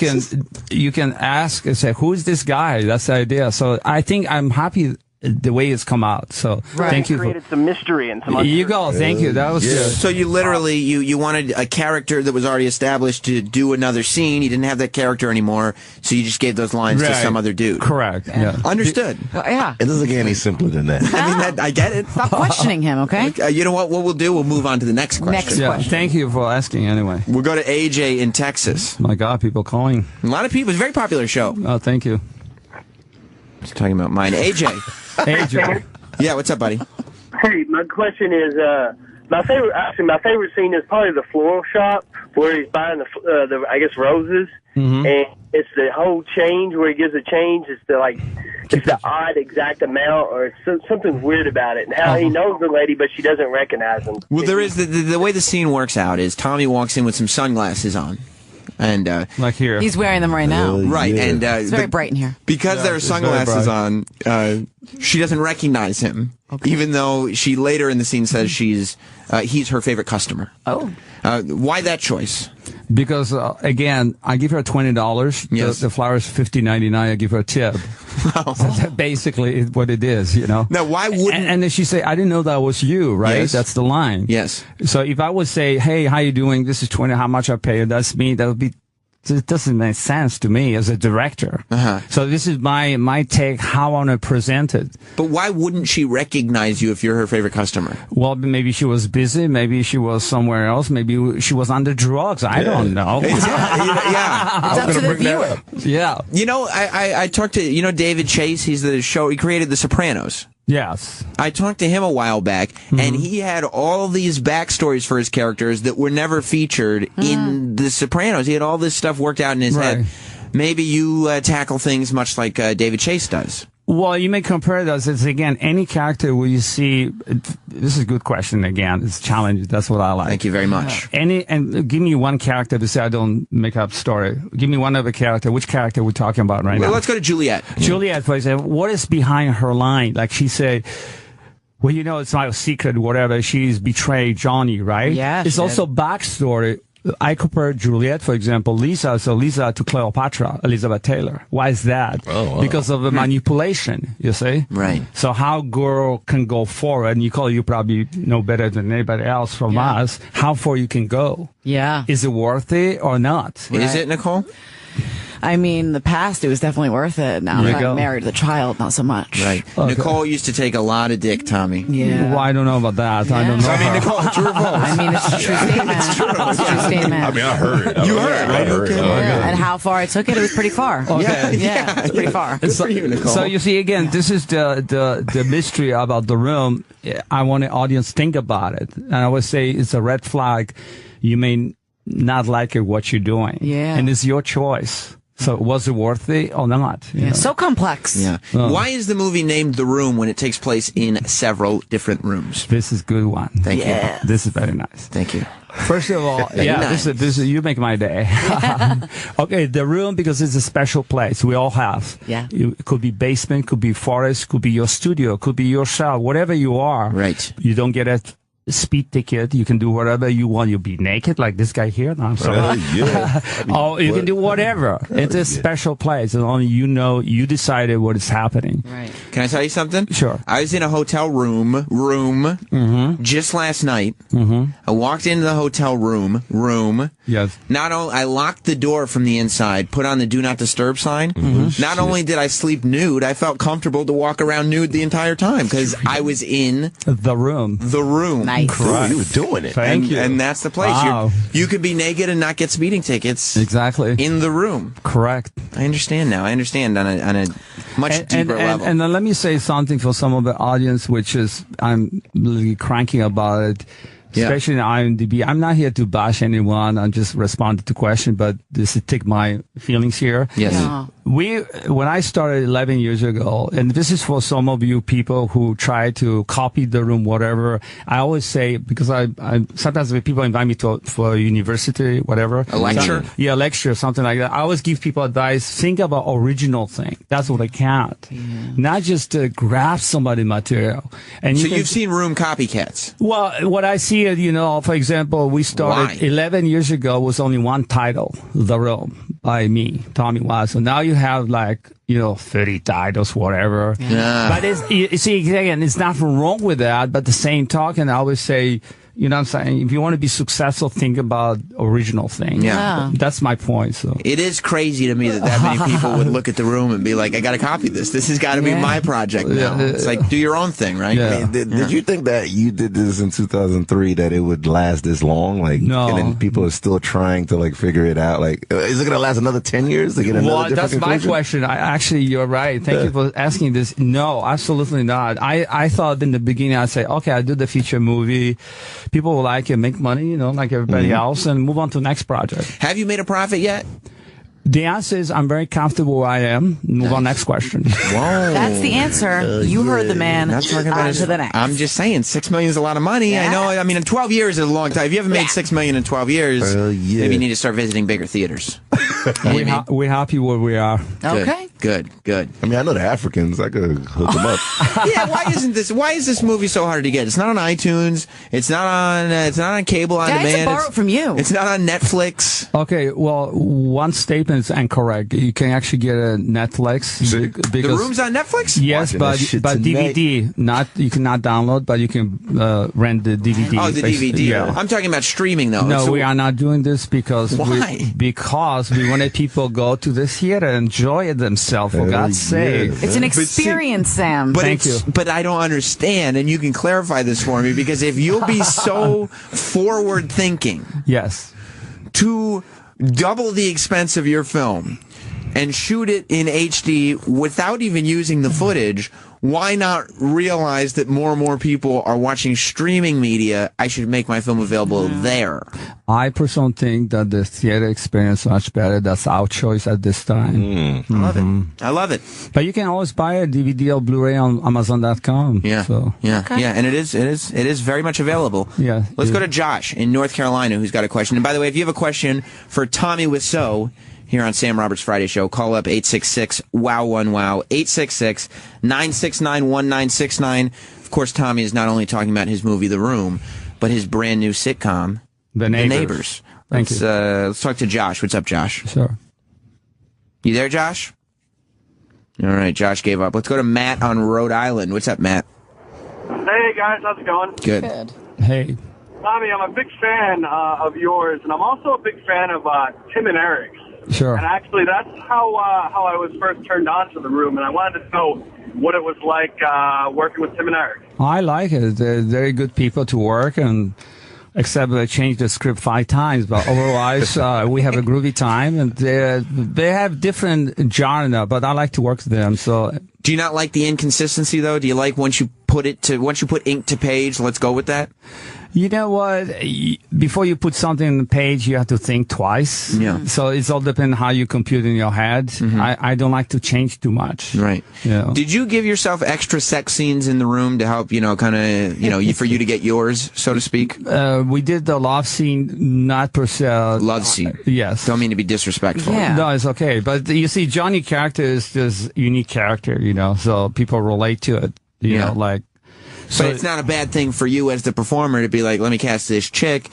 can ask and say, who is this guy? That's the idea. So I think I'm happy the way it's come out. So thank you. Created some mystery and some. Here you go. Thank you. That was good. So you literally you wanted a character that was already established to do another scene. You didn't have that character anymore, so you just gave those lines to some other dude. Correct. Yeah. Understood. Yeah. It doesn't get any simpler than that. I mean, I get it. Stop questioning him, okay? You know what? What we'll do? We'll move on to the next question. Question. Thank you for asking. Anyway, we'll go to AJ in Texas. My God, people calling. A lot of people. It's a very popular show. Oh, thank you. Just talking about mine. AJ. AJ. Yeah, what's up, buddy? Hey, my question is, my favorite scene is probably the floral shop where he's buying the I guess roses, and it's the whole change where he gives a change. It's the odd exact amount, or it's something weird about it, and how he knows the lady, but she doesn't recognize him. Well, there is the way the scene works out is Tommy walks in with some sunglasses on. And like here, he's wearing them right now. Right, and it's very bright in here because there are sunglasses on. She doesn't recognize him, even though she later in the scene says he's her favorite customer. Oh, why that choice? Because again, I give her $20. Yes. The flowers $50.99. I give her a tip. So that's basically what it is, Now, why wouldn't? And then she say, "I didn't know that was you." Right? Yes. That's the line. Yes. So if I would say, "Hey, how you doing? This is $20. How much I pay?" That's me. That would be. It doesn't make sense to me as a director. So this is my take how I want to present it. But why wouldn't she recognize you if you're her favorite customer? Well, maybe she was busy. Maybe she was somewhere else. Maybe she was under drugs. I don't know. Yeah. It's up to the viewer. Yeah. I talked to, David Chase. He's he created The Sopranos. Yes. I talked to him a while back, and he had all these backstories for his characters that were never featured in The Sopranos. He had all this stuff worked out in his head. Maybe you tackle things much like David Chase does. Well, you may compare those. It's, again, any character where you see... This is a good question, again. It's challenging. That's what I like. Thank you very much. And give me one character to say I don't make up story. Give me one other character. Which character are we talking about right now? Let's go to Juliet. Juliet, for example. What is behind her line? Like she said... Well, it's not a secret, whatever. She's betrayed Johnny, right? Yeah. It's also backstory. I compare Juliet, for example, Lisa to Cleopatra, Elizabeth Taylor. Why is that? Oh, wow. Because of the manipulation, you see? Right. So how girl can go forward, and you probably know better than anybody else from us, how far you can go. Yeah. Is it worth it or not? Is it, Nicole? I mean, the past, it was definitely worth it. Now that I'm married with a child, not so much. Right. Okay. Nicole used to take a lot of dick, Tommy. Yeah. Well, I don't know about that. Yeah. I don't know. I mean, Nicole, true or false? I mean, it's a true statement. It's true. It's a true statement. I mean, I heard it. You heard, right? Okay. Yeah. And how far I took it was pretty far. Okay. Yeah, it's pretty far. Good for you, Nicole. So you see, again, this is the mystery about the room. I want the audience to think about it. And I would say it's a red flag. You may not like it, what you're doing. Yeah. And it's your choice. So was it worth it or not? You know? So complex. Yeah. Oh. Why is the movie named The Room when it takes place in several different rooms? This is a good one. Thank you. This is very nice. Thank you. First of all, Nice. this is you make my day. Okay, the room, because it's a special place we all have. Yeah. It could be basement, could be forest, could be your studio, could be your cell, whatever you are. Right. You don't get a speed ticket. You can do whatever you want. You'll be naked like this guy here. No, I'm sorry. Oh, you can do whatever. It's a special place, and only you know. You decided what is happening. Right. Can I tell you something? Sure. I was in a hotel room just last night. I walked into the hotel room. Yes. Not only I locked the door from the inside, put on the do not disturb sign. Not only did I sleep nude, I felt comfortable to walk around nude the entire time because I was in the room. The room. Nice. You were doing it. Thank you. And that's the place. Wow. You could be naked and not get speeding tickets. Exactly. In the room. Correct. I understand now. I understand on a much deeper level. And let me say something for some of the audience, which is I'm really cranky about it. Especially in IMDb. I'm not here to bash anyone. I'm just responding to questions, but this is take my feelings here. Yes. Yeah. When I started 11 years ago, and this is for some of you people who try to copy The Room, whatever, I always say, because I sometimes when people invite me for a university, whatever. A lecture? Yeah, a lecture, something like that. I always give people advice, think about original thing. That's what I count. Not just to grab somebody material. And So you've seen Room copycats? Well, what I see is, for example, we started 11 years ago was only one title, The Room, by me, Tommy Wiseau. Now you have 30 titles, whatever. Yeah. But you see, again, it's nothing wrong with that. But the same talking, I always say, you know what I'm saying? If you want to be successful, think about original thing. Yeah. That's my point. So It is crazy to me that many people would look at The Room and be like, I got to copy this. This has got to be my project now. It's like, do your own thing, right? Yeah. I mean, did you think that you did this in 2003, that it would last this long? No. And then people are still trying to figure it out. Is it going to last another 10 years to get another that's different my conclusion? question. You're right. Thank you for asking this. No, absolutely not. I thought in the beginning, I'd say, okay, I do the feature movie. People will like it, make money, like everybody else, and move on to the next project. Have you made a profit yet? The answer is I'm very comfortable where I am. Move on, next question. Whoa. That's the answer. You heard the man. Not talking about on to the next. I'm just saying, $6 million is a lot of money. Yeah. I know. I mean, in 12 years is a long time. If you haven't made $6 million in 12 years, maybe you need to start visiting bigger theaters. We're happy where we are. Okay. Good. I mean, I know the Africans. I could hook them up. Yeah. Why is this movie so hard to get? It's not on iTunes. It's not on cable on Guys, demand. I borrow it from you. It's not on Netflix. Okay, well, one statement is incorrect. You can actually get a Netflix. Because The Room's on Netflix? Yes, but DVD. You cannot download, but you can rent the DVD. Oh, the DVD. Yeah. I'm talking about streaming, though. No, So- we are not doing this because Why? because we wanted people go to the theater and enjoy it themselves. For God's sake, It's an experience, Sam. But I don't understand, and you can clarify this for me, because if you'll be so forward thinking, yes, to double the expense of your film and shoot it in HD without even using the footage, why not realize that more and more people are watching streaming media? I should make my film available there. I personally think that the theater experience is much better. That's our choice at this time. I love it. But you can always buy a DVD or Blu-ray on Amazon.com. Yeah. So. Yeah. And it is very much available. Yeah. Let's go to Josh in North Carolina, who's got a question. And by the way, if you have a question for Tommy Wiseau here on Sam Roberts Friday Show, call up 866-WOW1WOW, 866-969-1969. Of course, Tommy is not only talking about his movie The Room, but his brand new sitcom, The Neighbors. Thank you. Let's talk to Josh. What's up, Josh? Sure. You there, Josh? All right, Josh gave up. Let's go to Matt on Rhode Island. What's up, Matt? Hey guys, how's it going? Good. Hey. Tommy, I'm a big fan of yours, and I'm also a big fan of Tim and Eric's. Sure. And actually, that's how I was first turned on to The Room, and I wanted to know what it was like working with Tim and Eric. I like it. They're very good people to work, and except I changed the script 5 times, but otherwise we have a groovy time, and they have different genre, but I like to work with them. So, do you not like the inconsistency though? Do you like once you put ink to page? Let's go with that. You know what? Before you put something on the page, you have to think twice. Yeah. So it's all depends how you compute in your head. I don't like to change too much. Right. Yeah. Did you give yourself extra sex scenes in the room to help, kind of, for you to get yours, so to speak? We did the love scene, not per se. Love scene. Yes. Don't mean to be disrespectful. Yeah. No, it's okay. But you see, Johnny character is just unique character, so people relate to it. You know, like. So it's not a bad thing for you as the performer to be like, let me cast this chick.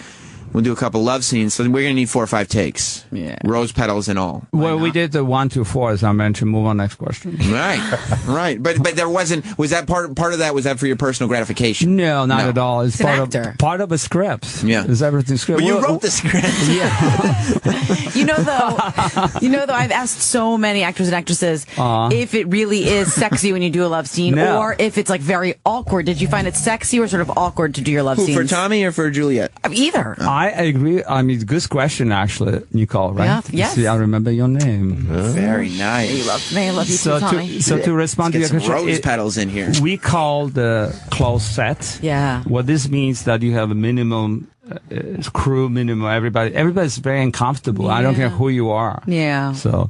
We'll do a couple love scenes. So we're going to need 4 or 5 takes. Yeah. Rose petals and all. Well, we did the 1 to 4, as I mentioned. Move on, next question. Right. But there wasn't, was that part of that, was that for your personal gratification? No, not at all. It's part of a script. Yeah. It's everything script. But you wrote the script. though, I've asked so many actors and actresses if it really is sexy when you do a love scene or if it's like very awkward. Did you find it sexy or sort of awkward to do your love scenes? For Tommy or for Juliet? Either. I agree. I mean, good question, actually, Nicole, right? Yeah, yes. See, I remember your name. Very nice. You love me. I love you too, Tommy. To respond to your question, rose petals in here. We call the closed set. Yeah. What this means that you have a minimum crew, minimum everybody's very uncomfortable. Yeah. I don't care who you are. Yeah. So.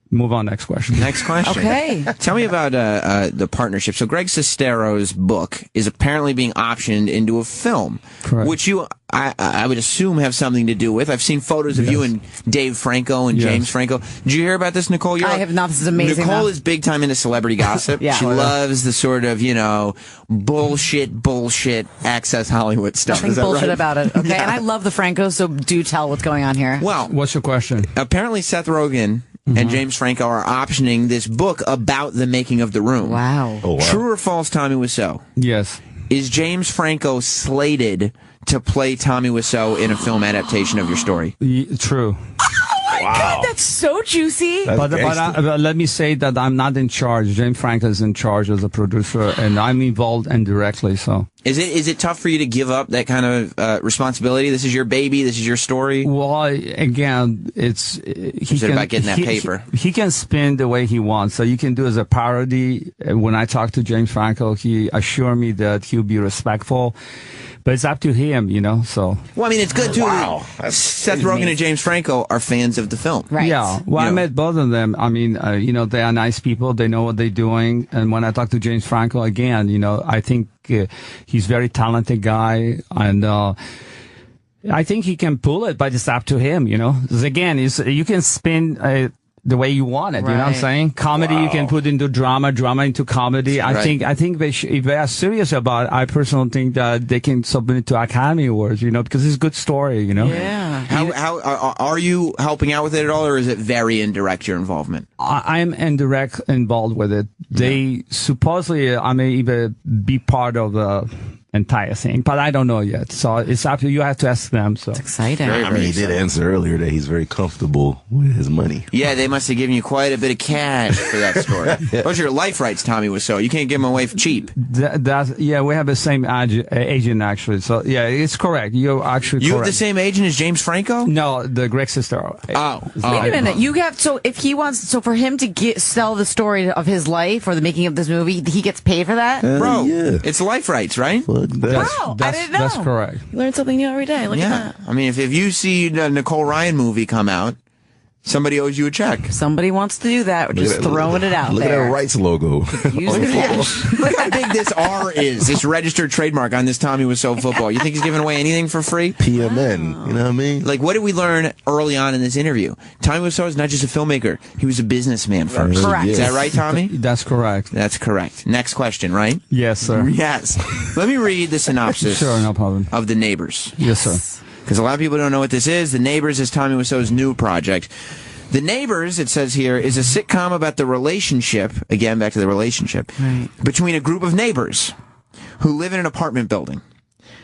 Move on, next question. Next question. Okay. Tell me about the partnership. So Greg Sestero's book is apparently being optioned into a film, Correct. which I would assume have something to do with. I've seen photos of you and Dave Franco and James Franco. Did you hear about this, Nicole? I have not. This is amazing. Nicole is big time into celebrity gossip. Yeah. She loves the sort of, bullshit, Access Hollywood stuff. Nothing Is that bullshit right? about it. Okay. Yeah. And I love the Francos, so do tell what's going on here. Well, what's your question? Apparently Seth Rogen and James Franco are optioning this book about the making of The Room. Wow. Oh, wow. True or false, Tommy Wiseau? Yes. Is James Franco slated to play Tommy Wiseau in a film adaptation of your story? True. God, that's so juicy. But let me say that I'm not in charge. James Franco is in charge as a producer, and I'm involved indirectly. So, is it tough for you to give up that kind of responsibility? This is your baby. This is your story. Well, again, it's about getting that paper. He can spin the way he wants. So you can do as a parody. When I talked to James Franco, he assured me that he'll be respectful. But it's up to him, so. Well, I mean, it's good, too. Wow. Seth Rogen and James Franco are fans of the film. Right. Yeah. Well, I met both of them. I mean, they are nice people. They know what they're doing. And when I talk to James Franco again, I think he's a very talented guy. And I think he can pull it, but it's up to him, Because again, you can spin the way you want it. Right. You know what I'm saying? Comedy you can put into drama into comedy. I think if they are serious about it, I personally think that they can submit it to Academy Awards, because it's a good story, Yeah. How are you helping out with it at all, or is it very indirect, your involvement? I'm indirect involved with it. They supposedly I may even be part of the entire thing, but I don't know yet. So it's up to you. Have to ask them. So it's exciting. I mean, he did answer earlier that he's very comfortable with his money. Yeah, they must have given you quite a bit of cash for that story. Those are your life rights, Tommy Wiseau. You can't give them away for cheap. We have the same agent actually. So yeah, it's correct. You're actually correct. You have the same agent as James Franco? No, the Greg Sestero. Wait a minute. You have for him to sell the story of his life or the making of this movie, he gets paid for that? Bro, it's life rights, right? Wow, I didn't know. That's correct. You learn something new every day. Look at that. I mean, if you see the Nicole Ryan movie come out, somebody owes you a check. Somebody wants to do that. We're just throwing it out there. Look at that rights logo. Look how big this R is, this registered trademark on this Tommy Wiseau football. You think he's giving away anything for free? PMN, you know what I mean? Like, what did we learn early on in this interview? Tommy Wiseau is not just a filmmaker. He was a businessman first. Correct. Is that right, Tommy? That's correct. That's correct. Next question, right? Yes, sir. Yes. Let me read the synopsis Sure, no problem. of The Neighbors. Yes, sir. Because a lot of people don't know what this is. The Neighbors is Tommy Wiseau's new project. The Neighbors, it says here, is a sitcom about the relationship, again, back to the relationship, between a group of neighbors who live in an apartment building.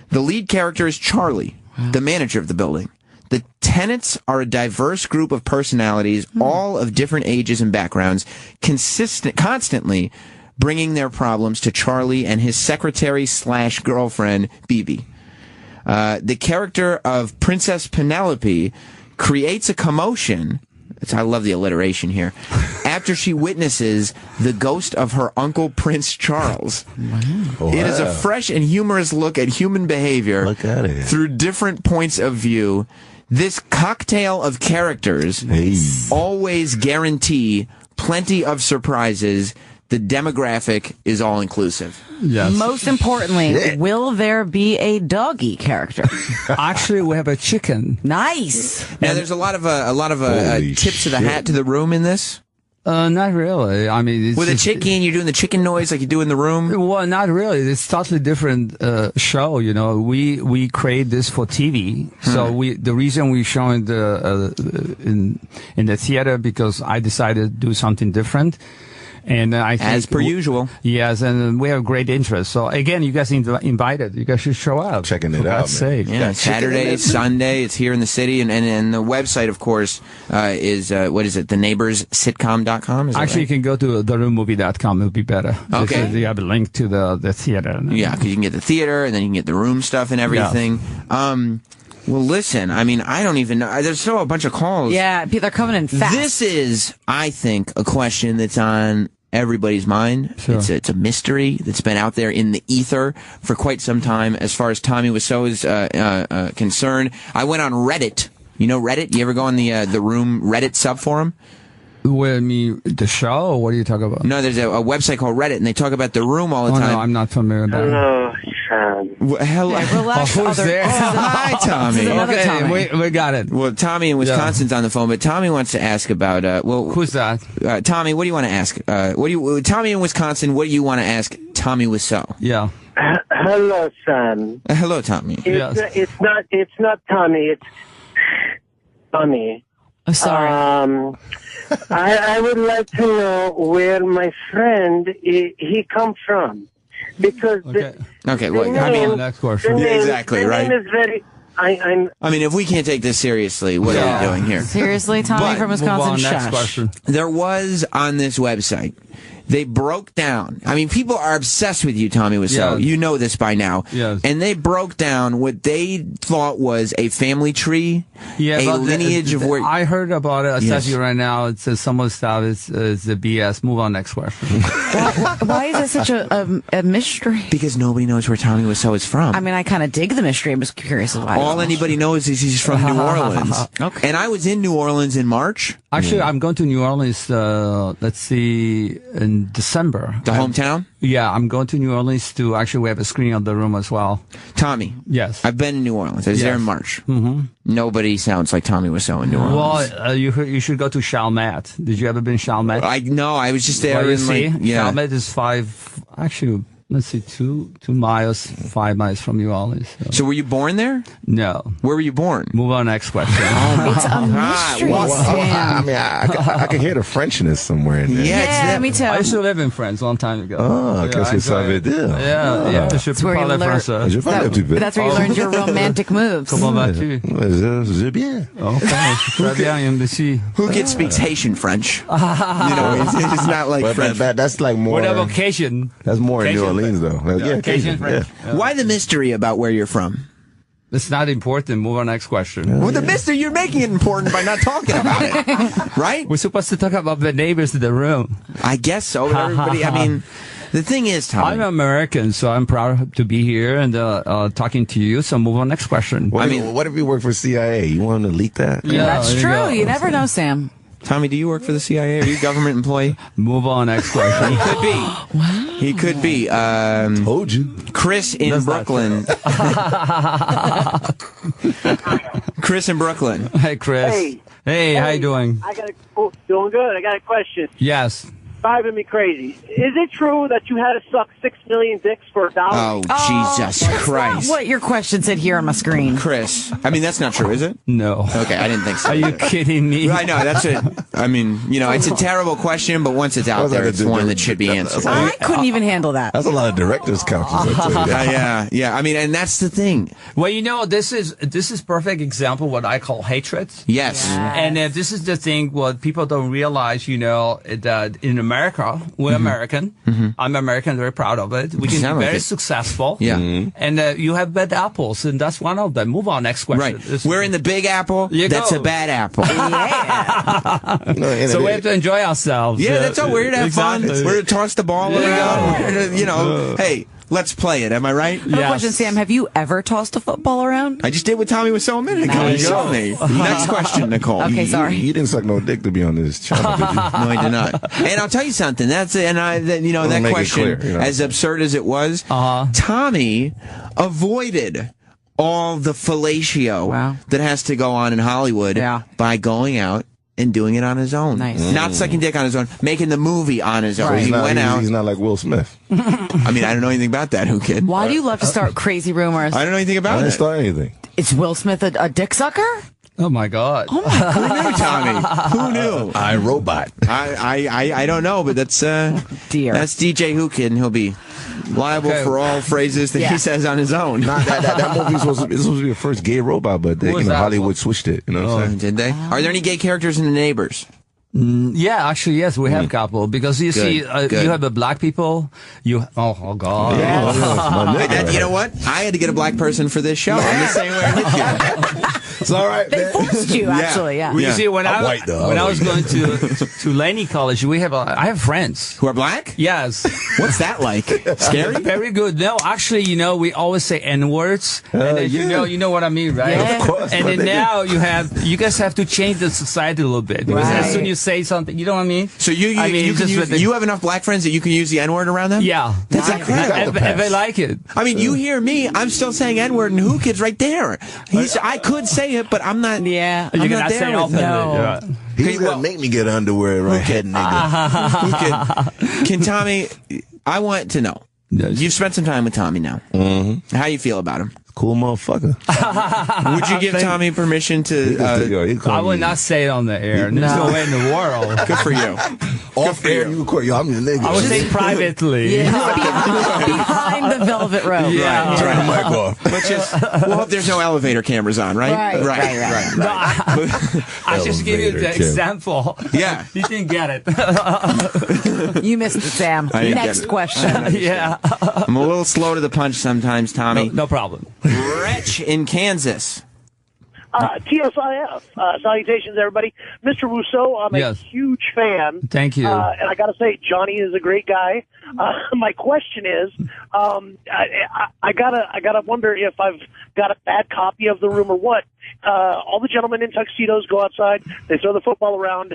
The lead character is Charlie, the manager of the building. The tenants are a diverse group of personalities, all of different ages and backgrounds, constantly bringing their problems to Charlie and his secretary/girlfriend, Bibi. The character of Princess Penelope creates a commotion. I love the alliteration here. after she witnesses the ghost of her uncle Prince Charles. Wow. It is a fresh and humorous look at human behavior Look at it. through different points of view. This cocktail of characters always guarantee plenty of surprises. The demographic is all-inclusive. Yes. Most importantly, will there be a doggy character? Actually, we have a chicken. Nice. Now, there's a lot of tips of the hat to the room in this. Not really. I mean, it's With a just- chicken, you're doing the chicken noise like you do in the room? Well, not really. It's totally different show. You know, we create this for TV. So the reason we're showing in the theater because I decided to do something different. And I think as per usual. Yes, and we have great interest. So again, you guys invited. You guys should show up. Checking it out, man. Yeah, Saturday, Sunday. It's here in the city, and the website, of course, is what is it? TheNeighborsSitcom.com. Is Actually, you can go to theroomovie.com. It'll be better. Okay. You have a link to the theater. Yeah, because you can get the theater, and then you can get the room stuff and everything. Well, listen, I mean, I don't even know. There's still a bunch of calls. Yeah, they're coming in fast. This is, I think, a question that's on everybody's mind. Sure. It's a mystery that's been out there in the ether for quite some time as far as Tommy Wiseau is concerned. I went on Reddit. You know Reddit? You ever go on the Room Reddit subforum? Well, I mean, the show? What are you talking about? No, there's a website called Reddit, and they talk about the room all the time. No, I'm not familiar with that. Hello, Sean. Hello. Yeah, relax. Who's there? Hi, Tommy. This is another Okay, Tommy. we got it. Well, Tommy in Wisconsin's on the phone, but Tommy wants to ask about Who's that? Tommy, what do you want to ask? Tommy in Wisconsin, what do you want to ask Tommy Wiseau? Yeah. Hello, son. Hello, Tommy. It's not Tommy. It's Tommy. Oh, sorry. I would like to know where my friend he comes from, because Okay, well, the I mean, name- next question. the Yeah, name- exactly, the right? name is very. I mean, if we can't take this seriously, what are we doing here? Seriously, Tommy But- from Move Wisconsin, on, next shush. question. There was on this website, they broke down. I mean, people are obsessed with you, Tommy Wiseau. Yes. You know this by now. Yes. And they broke down what they thought was a family tree, a but lineage of where. I heard about it. I Yes. said you right now. It says some of the stuff is the BS. Move on, next question. Why is it such a mystery? Because nobody knows where Tommy Wiseau is from. I mean, I kind of dig the mystery. I'm just curious as why. All anybody knows is he's from New Orleans. Okay. And I was in New Orleans in March. Actually, I'm going to New Orleans. Let's see, in December. The hometown? Yeah, I'm going to New Orleans to actually we have a screening of the room as well. Tommy. Yes. I've been in New Orleans. I was there in March. Mm-hmm. Nobody sounds like Tommy Wiseau in New Orleans. Well, you should go to Chalmette. Did you ever been Chalmette? I was just there. Well, you in see, yeah. Chalmette is let's see, 2 miles, 5 miles from New Orleans. So were you born there? No. Where were you born? Move on, next question. It's a mystery, I Sam. mean, I can hear the Frenchness somewhere in there. Yeah, me too. I used to live in France a long time ago. Oh, qu'est-ce que ça veut dire? Yeah. Je peux where you parler learn- français. Je parle un petit peu. That's where you learned your romantic moves. Comment vas-tu? Je bien. Okay. Très bien, merci. Who kid speaks Haitian French? You know, it's not like But French. that's like more. What about Cajun? That's more in New Cajun Orleans, though. Yeah, Cajun Cajun. French. Yeah. Why the mystery about where you're from? It's not important. Move on, next question. Well, the mystery, you're making it important by not talking about it. Right? We're supposed to talk about the neighbors in the room. I guess so. But everybody, I mean, the thing is, Tommy. I'm American, so I'm proud to be here and talking to you. So move on, next question. What if you work for CIA? You want to leak that? Yeah, That's there you true. go. You never know, Sam. Tommy, do you work for the CIA? Are you a government employee? Move on, next question. He could be. Wow. He could be. Told you. Chris in That's not Brooklyn. Chris in Brooklyn. Hey, Chris. Hey, how you doing? Doing good. I got a question. Yes. Driving me crazy. Is it true that you had to suck 6 million dicks for $1? Oh, Jesus Christ. What your question said here on my screen. Chris. I mean, that's not true, is it? No. Okay, I didn't think so. Are you kidding me? I know, that's it. I mean, you know, it's a terrible question, but once it's out there, it's one that should be answered. I couldn't even handle that. That's a lot of director's couches. I'll tell you that. Yeah. I mean, and that's the thing. Well, you know, this is perfect example what I call hatred. Yes. And this is the thing what people don't realize, you know, that in America. We're American. I'm American, very proud of it. We can Sound be like very it. successful. Yeah. And you have bad apples, and that's one of them. Move on, next question. Right. We're in the Big Apple. You That's go. a bad apple. So we have to enjoy ourselves. Yeah, that's all. We're here to have exactly. fun. We're here to toss the ball. Hey, let's play it. Am I right? I have a question, Sam. Have you ever tossed a football around? I just did what Tommy was so a minute ago. He showed me. Next question, Nicole. Okay, sorry. You didn't suck no dick to be on this channel, did you? No, I did not. And I'll tell you something. That make it question, clear, as absurd as it was, Tommy avoided all the fellatio that has to go on in Hollywood by going out and doing it on his own. Nice. Not sucking dick on his own, making the movie on his own. So He went out. He's not like Will Smith. I mean, I don't know anything about that. Who kid? Why do you love to start crazy rumors? I don't know anything I about didn't it. start anything. Is Will Smith a dick sucker? Oh my God! Who knew, Tommy? Who knew? I Robot. I don't know, but that's Dear. that's DJ Who Kid, and he'll be liable for all phrases that he says on his own. Nah, that movie was supposed to be the first gay robot, but they, Hollywood switched it. You know what I'm saying? Did they? Are there any gay characters in The Neighbors? Yeah, actually, yes, we have couple because you Good, see, good. you have the black people. Oh God! You know what? I had to get a black person for this show. I'm the same way with you. It's all right. They forced you, actually. Yeah. Well, you see, when I'm white, though. when I was going to Laney College, I have friends who are black. Yes. What's that like? Scary? Very good. No, actually, we always say N words, and then, you know what I mean, right? Yeah. Of course. And then now you guys have to change the society a little bit because as soon as you say something, you know what I mean. So you have enough black friends that you can use the N word around them? Yeah, That's incredible. if I like it. I mean, you hear me. I'm still saying N word, and Who Kid's right there. I could say it, but I'm not. Yeah. I'm You not cannot there say with often. them. Yeah. He's gonna make me get underwear right head nigga. Can Tommy? I want to know. You've spent some time with Tommy now. Mm-hmm. How you feel about him? Cool motherfucker. Would you give Tommy permission to? I would not say it on the air. There's no way in the world. Good for you. Off air, you record. Yo, I'm your nigga. I would say privately. Behind the velvet rope. Yeah. Turn the mic off. We'll hope there's no elevator cameras on, right? Right. No, I just give you the example. Yeah. You didn't get it. You missed it, Sam. I didn't Next get it. question. Yeah. I'm a little slow to the punch sometimes, Tommy. No problem. Wretch in Kansas. TSIF. Salutations, everybody. Mr. Wiseau, I'm a huge fan. Thank you. And I got to say, Johnny is a great guy. My question is, I gotta wonder if I've got a bad copy of The Room or what. All the gentlemen in tuxedos go outside. They throw the football around.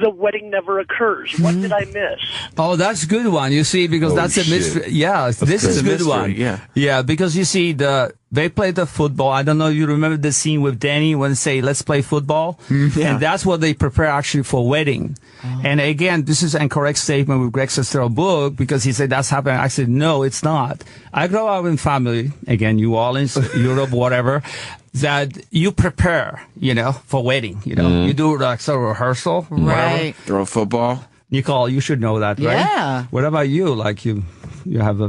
The wedding never occurs. What did I miss? Oh, that's a good one. You see, because that's a mystery. Yeah, this is a good one. Yeah, because you see, they play the football. I don't know if you remember the scene with Danny when they say, let's play football. And that's what they prepare actually for wedding. And again, this is an incorrect statement with Greg Sestero book because he said that's happening. I said, no, it's not. I grew up in family, again, New Orleans, Europe, whatever, that you prepare, for wedding, You do like sort of rehearsal. Right. Throw a football. Nicole, you should know that, right? Yeah. What about you? Like you have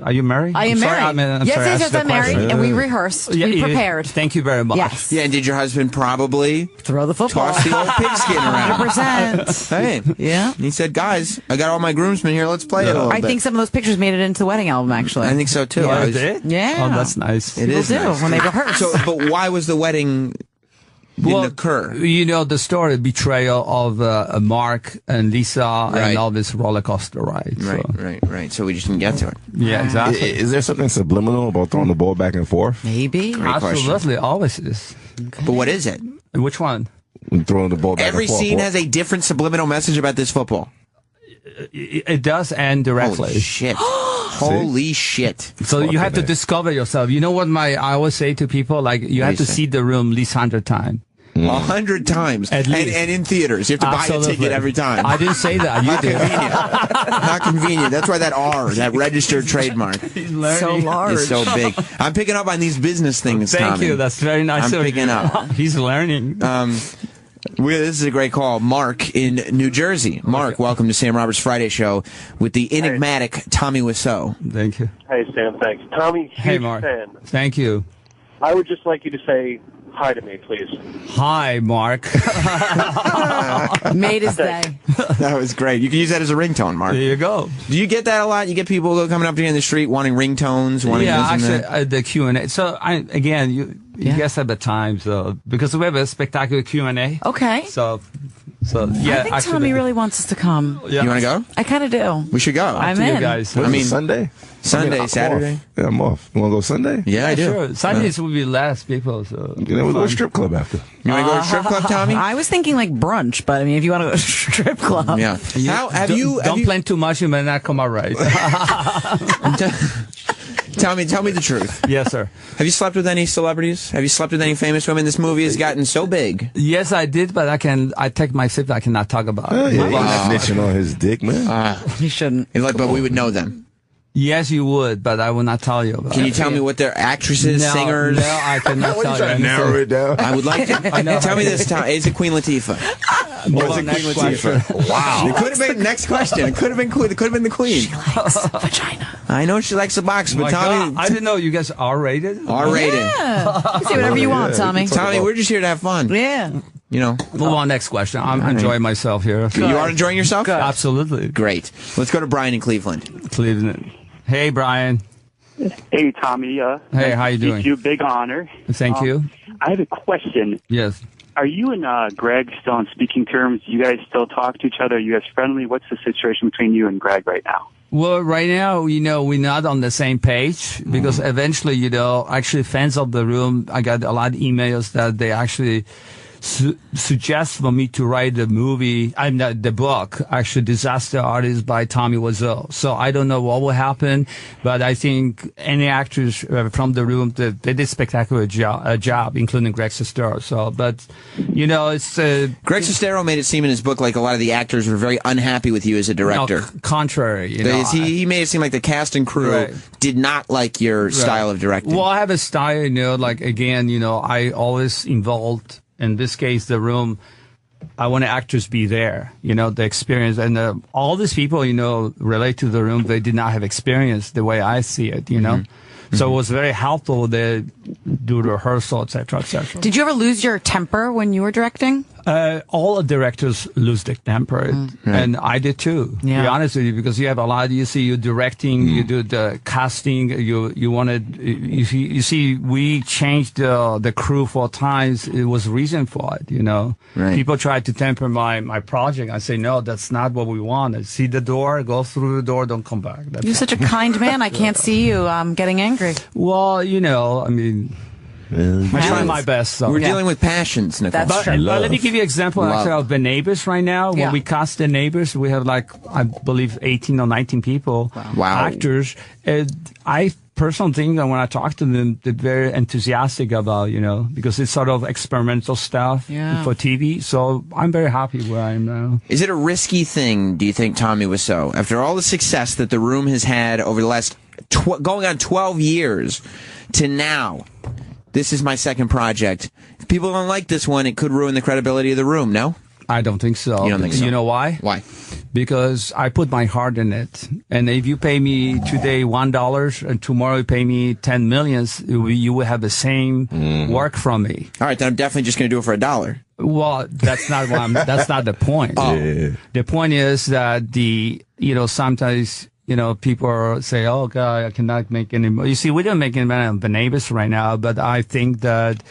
are you married? I am sorry, married. Yes, I'm married, and we rehearsed. We prepared. Thank you very much. Yes. Yeah, and did your husband probably throw the football? Toss the old pigskin around. 100%. Hey. Yeah. He said, guys, I got all my groomsmen here. Let's play it a little bit. I think some of those pictures made it into the wedding album, actually. I think so, too. Yeah, did? Yeah. Oh, that's nice. It is nice. when they rehearse. So, but why was the wedding didn't occur? You know the story, betrayal of Mark and Lisa and all this roller coaster ride. So. Right. So we just didn't get to it. Yeah, exactly. Is there something subliminal about throwing the ball back and forth? Maybe. Great Absolutely, question. always is. Okay. But what is it? Which one? When throwing the ball back Every and forth. scene has a different subliminal message about this football. It does end directly. Holy shit. Holy shit. So you have to discover yourself. You know what I always say to people? Like, you have to see the room at least 100 times. 100 times. At least. And in theaters. You have to buy a ticket every time. I didn't say that. You did. Not convenient. That's why that R, that registered trademark, So large. is so big. I'm picking up on these business things, Thank Tommy. you. That's very nice. I'm picking up. He's learning. This is a great call. Mark in New Jersey. Mark, welcome to Sam Roberts Friday Show with the enigmatic Tommy Wiseau. Thank you. Hey, Sam, thanks. Tommy, huge Hey, Mark. fan. Thank you. I would just like you to say hi to me, please. Hi, Mark. Made his day. That was great. You can use that as a ringtone, Mark. There you go. Do you get that a lot? You get people coming up to you in the street wanting ringtones, wanting Yeah, this and actually, that? the Q&A. So, you guess at the time, so, because we have a spectacular Q&A. Okay. So yeah. I think Tommy really wants us to come. Yeah. You want to go? I kind of do. We should go. I'm to in. you guys. What is it, Sunday? I'm Saturday. off. Yeah, I'm off. You want to go Sunday? Yeah, I do. Sure. Sundays will be less people. So We'll go to strip club after. You want to go to strip club, Tommy? I was thinking like brunch, but I mean, if you want to go to strip club. Yeah. Don't plan too much, you may not come out right. Tommy, tell me the truth. Yes, sir. Have you slept with any celebrities? Have you slept with any famous women? This movie has gotten so big. Yes, I did, but I take my sip. I cannot talk about it. Yeah, snitching on his dick, man. You shouldn't. But we would know them. Yes, you would, but I will not tell you about it. Can you tell me what they're actresses, singers? No, I cannot tell you. Trying to narrow it down. I would like to. Tell me this, Tom. Is it Queen Latifah? Was it Queen Latifah? Wow. It could have been next question. It could have been Queen. It could have been the Queen. She likes vagina. I know she likes the box, but My Tommy. God, I didn't know you guys are rated. R-rated. Yeah. You can say whatever you want, Tommy. Tommy, we're just here to have fun. Yeah. You know. Move on, next question. I'm enjoying myself here. You are enjoying yourself? Good. Absolutely. Great. Let's go to Brian in Cleveland. Cleveland. Hey, Brian. Hey, Tommy. Hey, how you doing? You big honor. Thank you. I have a question. Yes. Are you and Greg still on speaking terms? You guys still talk to each other? Are you guys friendly? What's the situation between you and Greg right now? Well, right now, we're not on the same page because eventually, actually fans of the room, I got a lot of emails that they actually suggest for me to write the book, actually Disaster Artist by Tommy Wiseau. So I don't know what will happen, but I think any actors from the room, they did a spectacular job, including Greg Sestero. So, but, it's... Greg Sestero made it seem in his book like a lot of the actors were very unhappy with you as a director. No, contrary. He made it seem like the cast and crew did not like your style of directing. Well, I have a style, I always involved... In this case, the room, I want actors be there, the experience. And all these people, relate to the room. They did not have experience the way I see it, So it was very helpful. They do rehearsal, et cetera, et cetera. Did you ever lose your temper when you were directing? All the directors lose their temper, and I did too. To be honest with you, because you have a lot. You see, you're directing, you do the casting. You wanted. You see, we changed the crew 4 times. It was reason for it. Right. People tried to temper my project. I say no, that's not what we want. See the door, go through the door, don't come back. You're such a kind man. I can't see you getting angry. Well, I mean. I'm trying my best. So. We're dealing with passions, Nicole. But let me give you an example actually of the neighbors right now. When we cast the neighbors, we have I believe 18 or 19 people, actors. I personally think that when I talk to them, they're very enthusiastic about, because it's sort of experimental stuff for TV. So I'm very happy where I am now. Is it a risky thing, do you think, Tommy Wiseau, after all the success that the room has had over the last going on 12 years to now? This is my second project. If people don't like this one, it could ruin the credibility of the room, no? I don't think so. You don't think so? You know why? Why? Because I put my heart in it. And if you pay me today $1 and tomorrow you pay me 10 millions, you will have the same work from me. All right, then I'm definitely just going to do it for $1. Well, that's not that's not the point. The point is that sometimes people say, oh, God, I cannot make any money. You see, we don't make any money on the neighbors right now, but I think that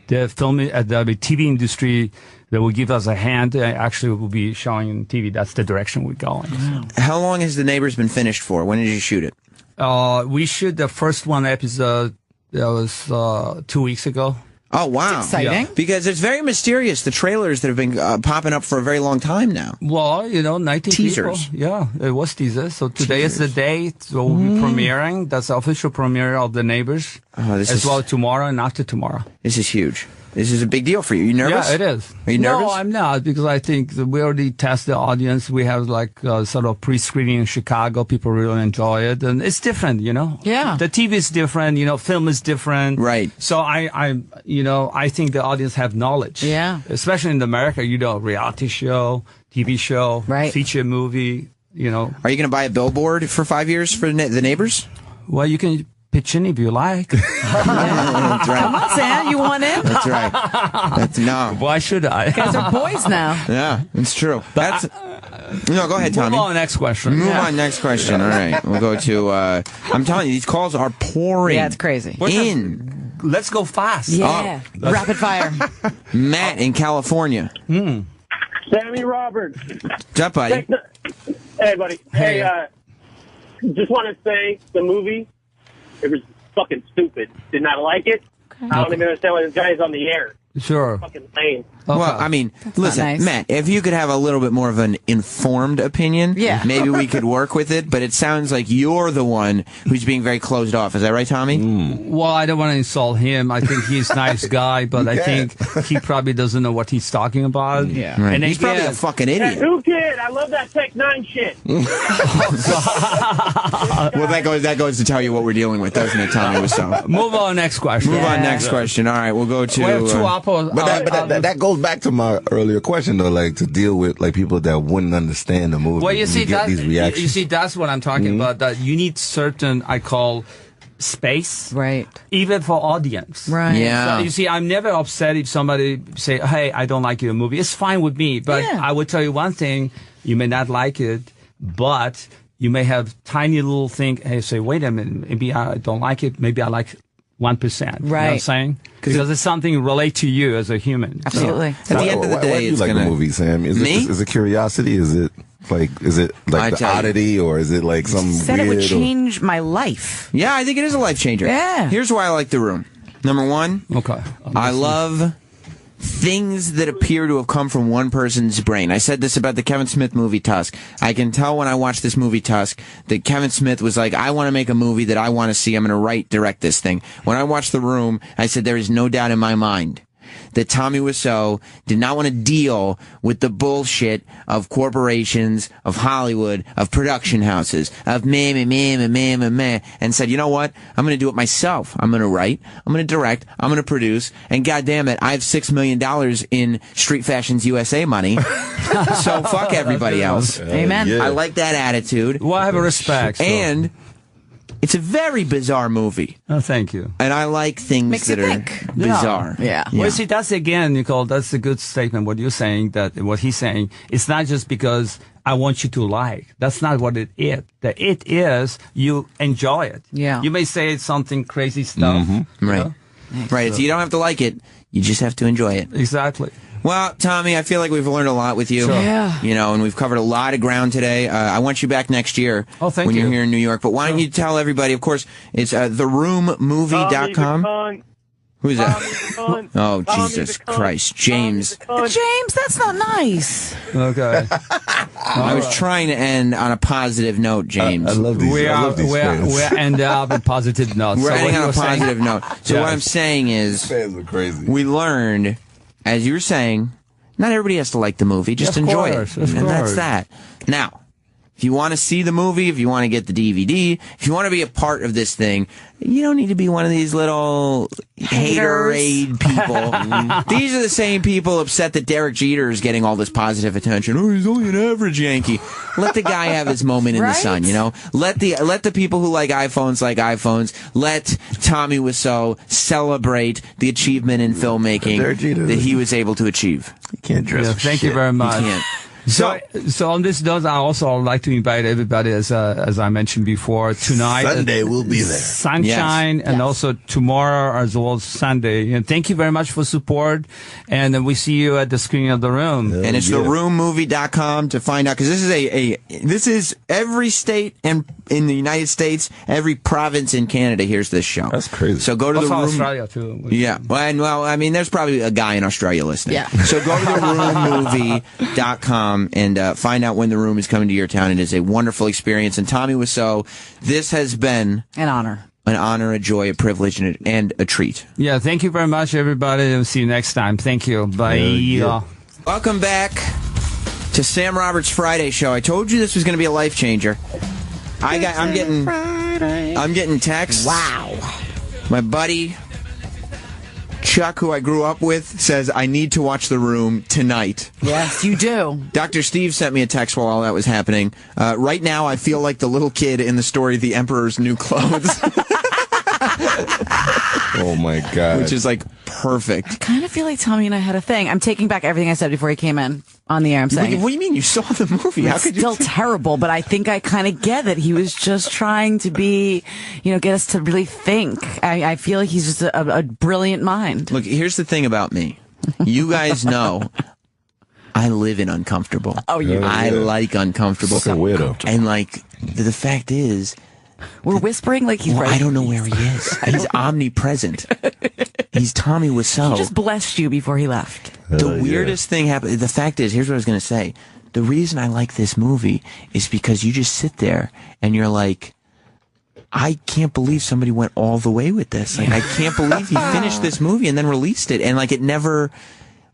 the TV industry that will give us a hand actually will be showing in TV. That's the direction we're going. Wow. How long has The Neighbors been finished for? When did you shoot it? We shoot the first episode, that was 2 weeks ago. Oh, wow. That's exciting. Yeah. Because it's very mysterious, the trailers that have been popping up for a very long time now. Well, 19 teasers. People. Yeah, it was teasers. So today is the day. So we'll be premiering. That's the official premiere of The Neighbors. As well tomorrow and after tomorrow. This is huge. This is a big deal for you. You nervous? Yeah, it is. Are you nervous? No, I'm not, because I think that we already test the audience. We have sort of pre-screening in Chicago. People really enjoy it. And it's different, Yeah. The TV is different, film is different. Right. So I think the audience have knowledge. Yeah. Especially in America, reality show, TV show, feature movie, Are you going to buy a billboard for 5 years for The Neighbors? Well, you can pitch in if you like. That's right. Come on, Sam, you want in? That's right. No. Why should I? You guys are boys now. Yeah, it's true. No, go ahead, Tommy. Move on, next question. Move on, next question. All right. We'll go to, I'm telling you, these calls are pouring. Yeah, it's crazy. Let's go fast. Yeah. Rapid fire. Matt in California. Sammy Roberts. What's up, buddy? Hey, buddy. Hey, just want to say the movie, it was fucking stupid. Did not like it. I don't even understand why this guy is on the air. Sure. Fucking lame. Well, I mean, listen, nice. Matt, if you could have a little bit more of an informed opinion, Yeah. maybe we could work with it, but it sounds like you're the one who's being very closed off. Is that right, Tommy? Well, I don't want to insult him. I think he's a nice guy, but I think he probably doesn't know what he's talking about. Yeah. Right. And He's probably a fucking idiot. Who kid? I love that Tech 9 shit. Well, that goes to tell you what we're dealing with, doesn't it, Tommy Wiseau? Move on, next question. Move on, next question. All right, we'll go to... We have two apples. But that goes back to my earlier question, though, like to deal with like people that wouldn't understand the movie. Well, you see, get these reactions. you see, that's what I'm talking about. That you need certain, I call, space, right? Even for audience, right? Yeah. So, you see, I'm never upset if somebody say, "Hey, I don't like your movie." It's fine with me, but I will tell you one thing: you may not like it, but you may have tiny little thing. Hey, say, wait a minute, maybe I don't like it. Maybe I like 1%. Right. You know what I'm saying? Because it's something relate to you as a human. Absolutely. At the end of the day, why do you it's like gonna... the movie, Sam? Is it curiosity? Is it like the oddity, or is it like some Said weird? it would change my life. Yeah, I think it is a life changer. Yeah. Here's why I like The Room. Number one, I love things that appear to have come from one person's brain. I said this about the Kevin Smith movie Tusk. I can tell when I watch this movie Tusk that Kevin Smith was like, I want to make a movie that I want to see. I'm going to direct this thing. When I watched The Room, I said there is no doubt in my mind that Tommy Wiseau did not want to deal with the bullshit of corporations, of Hollywood, of production houses, of meh, and said, you know what? I'm going to do it myself. I'm going to write, I'm going to direct, I'm going to produce, and goddamn it, I have $6 million in Street Fashions USA money, so fuck everybody else. Amen. I like that attitude. Well, I have a respect. So. And it's a very bizarre movie. Oh, thank you. And I like things that are bizarre. Yeah. Well, see, that's again, Nicole, that's a good statement. What you're saying, what he's saying, it's not just because I want you to like. That's not what it is. It is, you enjoy it. Yeah. You may say it's something crazy stuff. Right. know? Right. So you don't have to like it. You just have to enjoy it. Exactly. Well, Tommy, I feel like we've learned a lot with you. Sure. Yeah. You know, and we've covered a lot of ground today. I want you back next year. Oh, thank when you. you're here in New York. But why don't you tell everybody, of course, it's theroommmovie.com. Who's that? Oh, Jesus Christ. James. James, that's not nice. Okay. I was trying to end on a positive note, James. I love these. We're end up in positive notes. We're So ending what on a you were saying- positive note. So what I'm saying is, Fans are crazy. we learned, as you were saying, not everybody has to like the movie. Just Of enjoy course, it. of And that's course. that. Now, if you want to see the movie, if you want to get the DVD, if you want to be a part of this thing, you don't need to be one of these little haterade people. These are the same people upset that Derek Jeter is getting all this positive attention. Oh, he's only an average Yankee. Let the guy have his moment in the sun, you know? Let the people who like iPhones like iPhones. Let Tommy Wiseau celebrate the achievement in filmmaking that he was able to achieve. You can't dress. Yeah, for thank shit. you very much. You can't. So on this note, I also would like to invite everybody, as I mentioned before, tonight. Sunday we'll be there. Sunshine, and also tomorrow as well as Sunday. And thank you very much for support. And then we see you at the screening of The Room. And it's theroommmovie.com to find out, because this is this is every state in the United States, every province in Canada hears this show. That's crazy. So go to Also the room. Australia too. Yeah. Well, I mean, there's probably a guy in Australia listening. Yeah. So go to theroommmovie.com and find out when The Room is coming to your town. It is a wonderful experience. And Tommy Wiseau, this has been An honor. an honor, a joy, a privilege, and a treat. Yeah, thank you very much, everybody. We'll see you next time. Thank you. Bye. Welcome back to Sam Roberts Friday Show. I told you this was going to be a life changer. I'm getting texts. Wow. My buddy Chuck, who I grew up with, says I need to watch The Room tonight. Yes, you do. Dr. Steve sent me a text while all that was happening. Right now, I feel like the little kid in the story, The Emperor's New Clothes. Oh my God. Which is like perfect. I kind of feel like Tommy and I had a thing. I'm taking back everything I said before he came in on the air. I'm saying. What do you mean? You saw the movie? How It's could you? still terrible, but I think I kind of get it. He was just trying to be, get us to really think. I feel like he's just a brilliant mind. Look, here's the thing about me. You guys know I live in uncomfortable. Oh, you? I like uncomfortable. Fucking weirdo. And like the fact is, we're whispering like he's right. I don't know where he is. He's omnipresent. He's Tommy Wiseau. He just blessed you before he left. The weirdest thing happened. The fact is, here's what I was going to say. The reason I like this movie is because you just sit there and you're like, I can't believe somebody went all the way with this. Like, I can't believe he finished this movie and then released it. And like, it never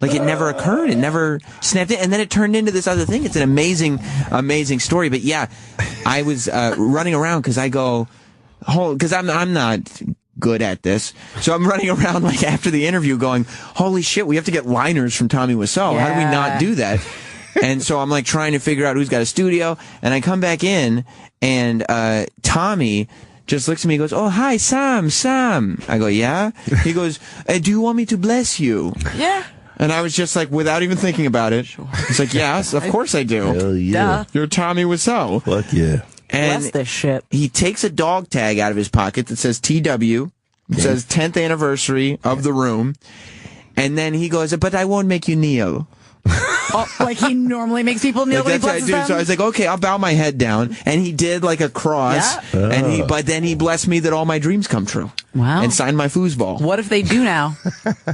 occurred. It never snapped in. And then it turned into this other thing. It's an amazing, amazing story. But yeah, I was running around because because I'm not good at this. So I'm running around like after the interview going, holy shit, we have to get liners from Tommy Wiseau. Yeah. How do we not do that? And so I'm like trying to figure out who's got a studio. And I come back in and Tommy just looks at me and goes, oh, hi, Sam. I go, yeah? He goes, do you want me to bless you? Yeah. And I was just like, without even thinking about it, he's like, yes, of course I do. Hell yeah. Duh. You're Tommy Wiseau. Fuck yeah. And Bless this shit. he takes a dog tag out of his pocket that says TW. It says 10th anniversary of the room. And then he goes, but I won't make you kneel. Like he normally makes people kneel Like, when he that's what I blesses do. them? So I was like, okay, I'll bow my head down. And he did like a cross. Yeah. But then he blessed me that all my dreams come true. Wow. And signed my foosball. What if they do now?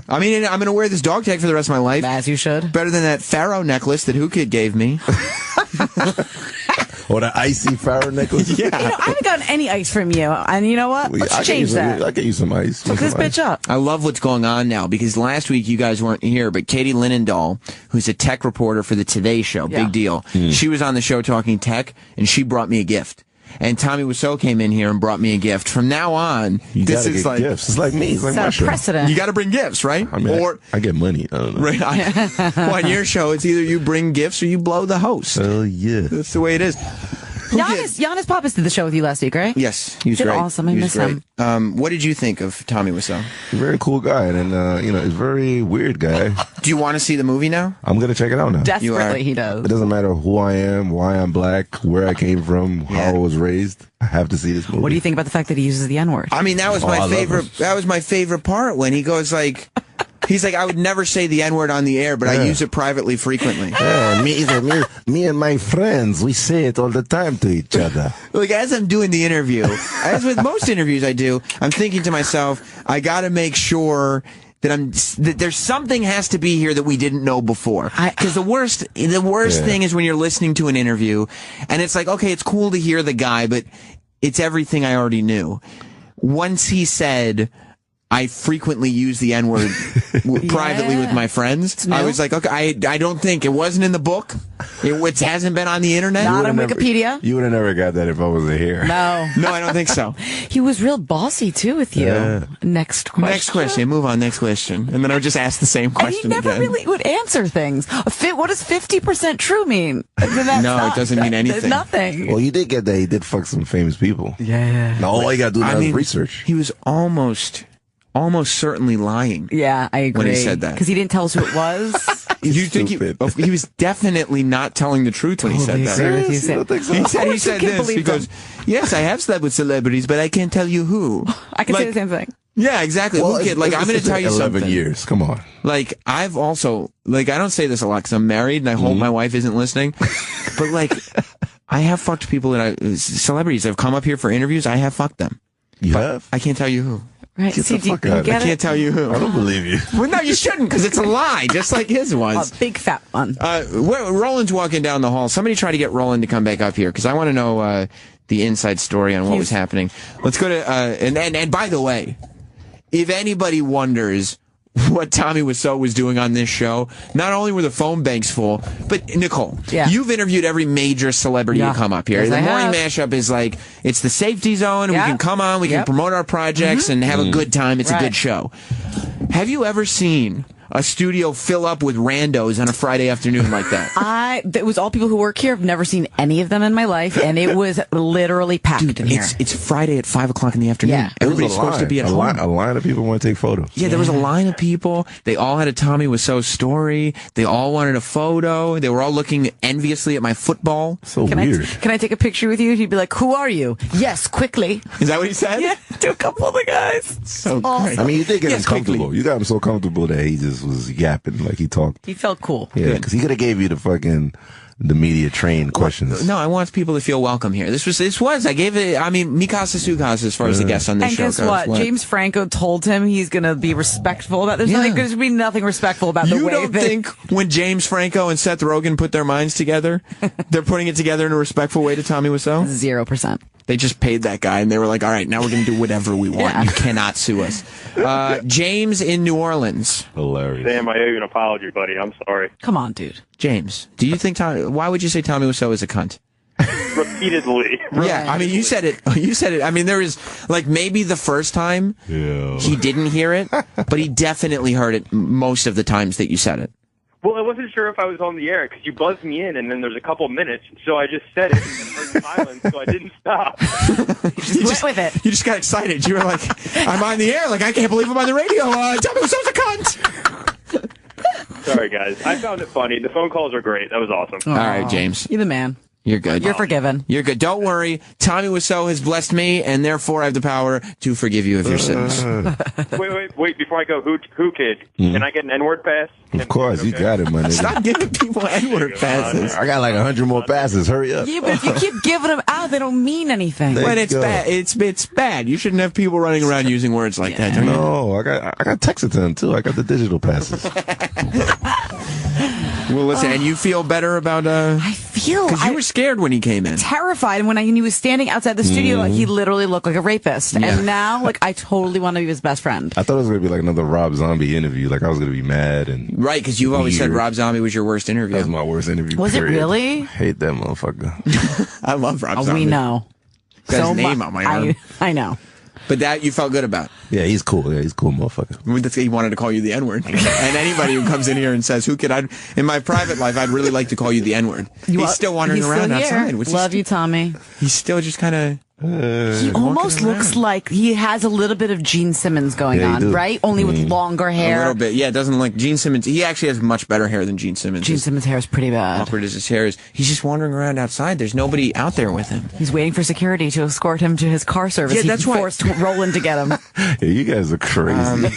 I mean, I'm going to wear this dog tag for the rest of my life. As you should. Better than that pharaoh necklace that Who Kid gave me. Or the icy Pharaoh necklace. Yeah. I haven't gotten any ice from you. And you know what? Let's change that. I get you some ice. Look this bitch up. I love what's going on now because last week you guys weren't here, but Katie Linendahl, who's a tech reporter for the Today Show, big deal. She was on the show talking tech, and she brought me a gift. And Tommy Wiseau came in here and brought me a gift. From now on, this is like gifts. It's like me. It's like my show. Precedent. You got to bring gifts, right? I mean, I get money. I don't know. Right. On your show, it's either you bring gifts or you blow the host. Hell yeah. That's the way it is. Giannis Pappas did the show with you last week, right? Yes, he was did great. Awesome. I miss him. What did you think of Tommy Wiseau? Very cool guy, and he's a very weird guy. Do you want to see the movie now? I'm gonna check it out now. Desperately, he does. It doesn't matter who I am, why I'm black, where I came from, how I was raised. I have to see this movie. What do you think about the fact that he uses the N-word? I mean, that was my favorite. That was my favorite part when he goes like. He's like, I would never say the N-word on the air, but I use it privately frequently. Yeah, me and my friends, we say it all the time to each other. Like, as I'm doing the interview, as with most interviews I do, I'm thinking to myself, I got to make sure that there's something has to be here that we didn't know before. Because the worst thing is when you're listening to an interview, and it's like, okay, it's cool to hear the guy, but it's everything I already knew. Once he said, I frequently use the N-word privately with my friends. I was like, okay, I don't think it wasn't in the book. It hasn't been on the internet. Not on Wikipedia. You would have never got that if I wasn't here. No. No, I don't think so. He was real bossy, too, with you. Yeah. Next question. Next question. Move on. Next question. And then I would just ask the same question And he never again. really would answer things. What does 50% true mean? No, it doesn't mean anything. Nothing. Well, you did get that. He did fuck some famous people. Yeah. Now all you got to do now is research. He was almost certainly lying. Yeah, I agree. When he said that. Because he didn't tell us who it was. You think he was definitely not telling the truth when he said that. He said this. He goes, yes, I have slept with celebrities, but I can't tell you who. I can say the same thing. Yeah, exactly. Well, I'm going to tell you 11 something. 11 years. Come on. Like, I've also, I don't say this a lot because I'm married and I hope my wife isn't listening. But, I have fucked people celebrities that have come up here for interviews. I have fucked them. You have? I can't tell you who. Right. Get the fuck out. I can't tell you who. I don't believe you. Well, no, you shouldn't, because it's a lie, just like his was. A big fat one. Roland's walking down the hall. Somebody try to get Roland to come back up here, because I want to know the inside story on what was happening. Let's go to, and by the way, if anybody wonders what Tommy Wiseau was doing on this show, not only were the phone banks full, but Nicole, you've interviewed every major celebrity to come up here. Yes, the I morning have. mashup is like, it's the safety zone, and we can come on, we can promote our projects and have a good time. It's a good show. Have you ever seen a studio fill up with randos on a Friday afternoon like that? It was all people who work here. I've never seen any of them in my life, and it was literally packed in here. It's Friday at 5 o'clock in the afternoon. Yeah. Everybody's supposed to be at home. A line of people want to take photos. Yeah, there was a line of people. They all had a Tommy Wiseau story. They all wanted a photo. They were all looking enviously at my football. So Can I take a picture with you? He'd be like, "Who are you?" "Yes, quickly." Is that what he said? Yeah, to a couple of the guys. So awesome. I mean, you did get him quickly. comfortable. You got him so comfortable that he just was yapping like he talked. He felt cool. Yeah, because he could have gave you the media trained questions. No, I want people to feel welcome here. This was. I gave it. I mean, Mikasa Sukasa as far as the guests on this And show guess goes. what? James Franco told him he's going to be respectful about. There's going to be nothing respectful about the You way. don't think when James Franco and Seth Rogen put their minds together, they're putting it together in a respectful way to Tommy Wiseau? 0%. They just paid that guy, and they were like, all right, now we're going to do whatever we want. Yeah. You cannot sue us. James in New Orleans. Hilarious. Sam, I owe you an apology, buddy. I'm sorry. Come on, dude. James, do you think why would you say Tommy Wiseau is a cunt? Repeatedly. Yeah, I mean, you said it. You said it. I mean, there is, like, maybe the first time he didn't hear it, but he definitely heard it most of the times that you said it. Well, I wasn't sure if I was on the air because you buzzed me in, and then there's a couple minutes, so I just said it and heard silence, so I didn't stop. You just went with it. You just got excited. You were like, I'm on the air. Like, I can't believe I'm on the radio. Tommy Wiseau's a cunt. Sorry, guys. I found it funny. The phone calls are great. That was awesome. All right, James. You're the man. You're good. You're forgiven. You're good. Don't worry. Tommy Wiseau has blessed me, and therefore I have the power to forgive you of your sins. Wait. Before I go, who kid? Can I get an N-word pass? Of course, you got it, my nigga. Stop giving people N-word passes. I got like 100 more passes. Hurry up. Yeah, but if you keep giving them out, they don't mean anything. But it's bad. It's bad. You shouldn't have people running around using words like that. Don't you? No, I got texted to them too. I got the digital passes. Well, listen, and you feel better about I feel because you were scared when he came in. Terrified, and when he was standing outside the studio, like, he literally looked like a rapist. Yeah. And now, like, I totally want to be his best friend. I thought it was gonna be like another Rob Zombie interview. Like I was gonna be mad and Right, because you've always said Rob Zombie was your worst interview. That was my worst interview. Was period. it really? I hate that motherfucker. I love Rob Zombie. We know. Got his So name mu- on my arm. I know. But that you felt good about. Yeah, he's cool. Yeah, he's a cool motherfucker. He wanted to call you the N-word. And anybody who comes in here and says, in my private life, I'd really like to call you the N-word. He's still wandering around outside. Love you, Tommy. He's still just kind of... He almost looks like he has a little bit of Gene Simmons going on, right? Only with longer hair. A little bit. Yeah, it doesn't look... Gene Simmons, he actually has much better hair than Gene Simmons. Gene Simmons' hair is pretty bad. Awkward as his hair is. He's just wandering around outside. There's nobody out there with him. He's waiting for security to escort him to his car service. Yeah, that's he why- forced Roland to get him. Yeah, you guys are crazy.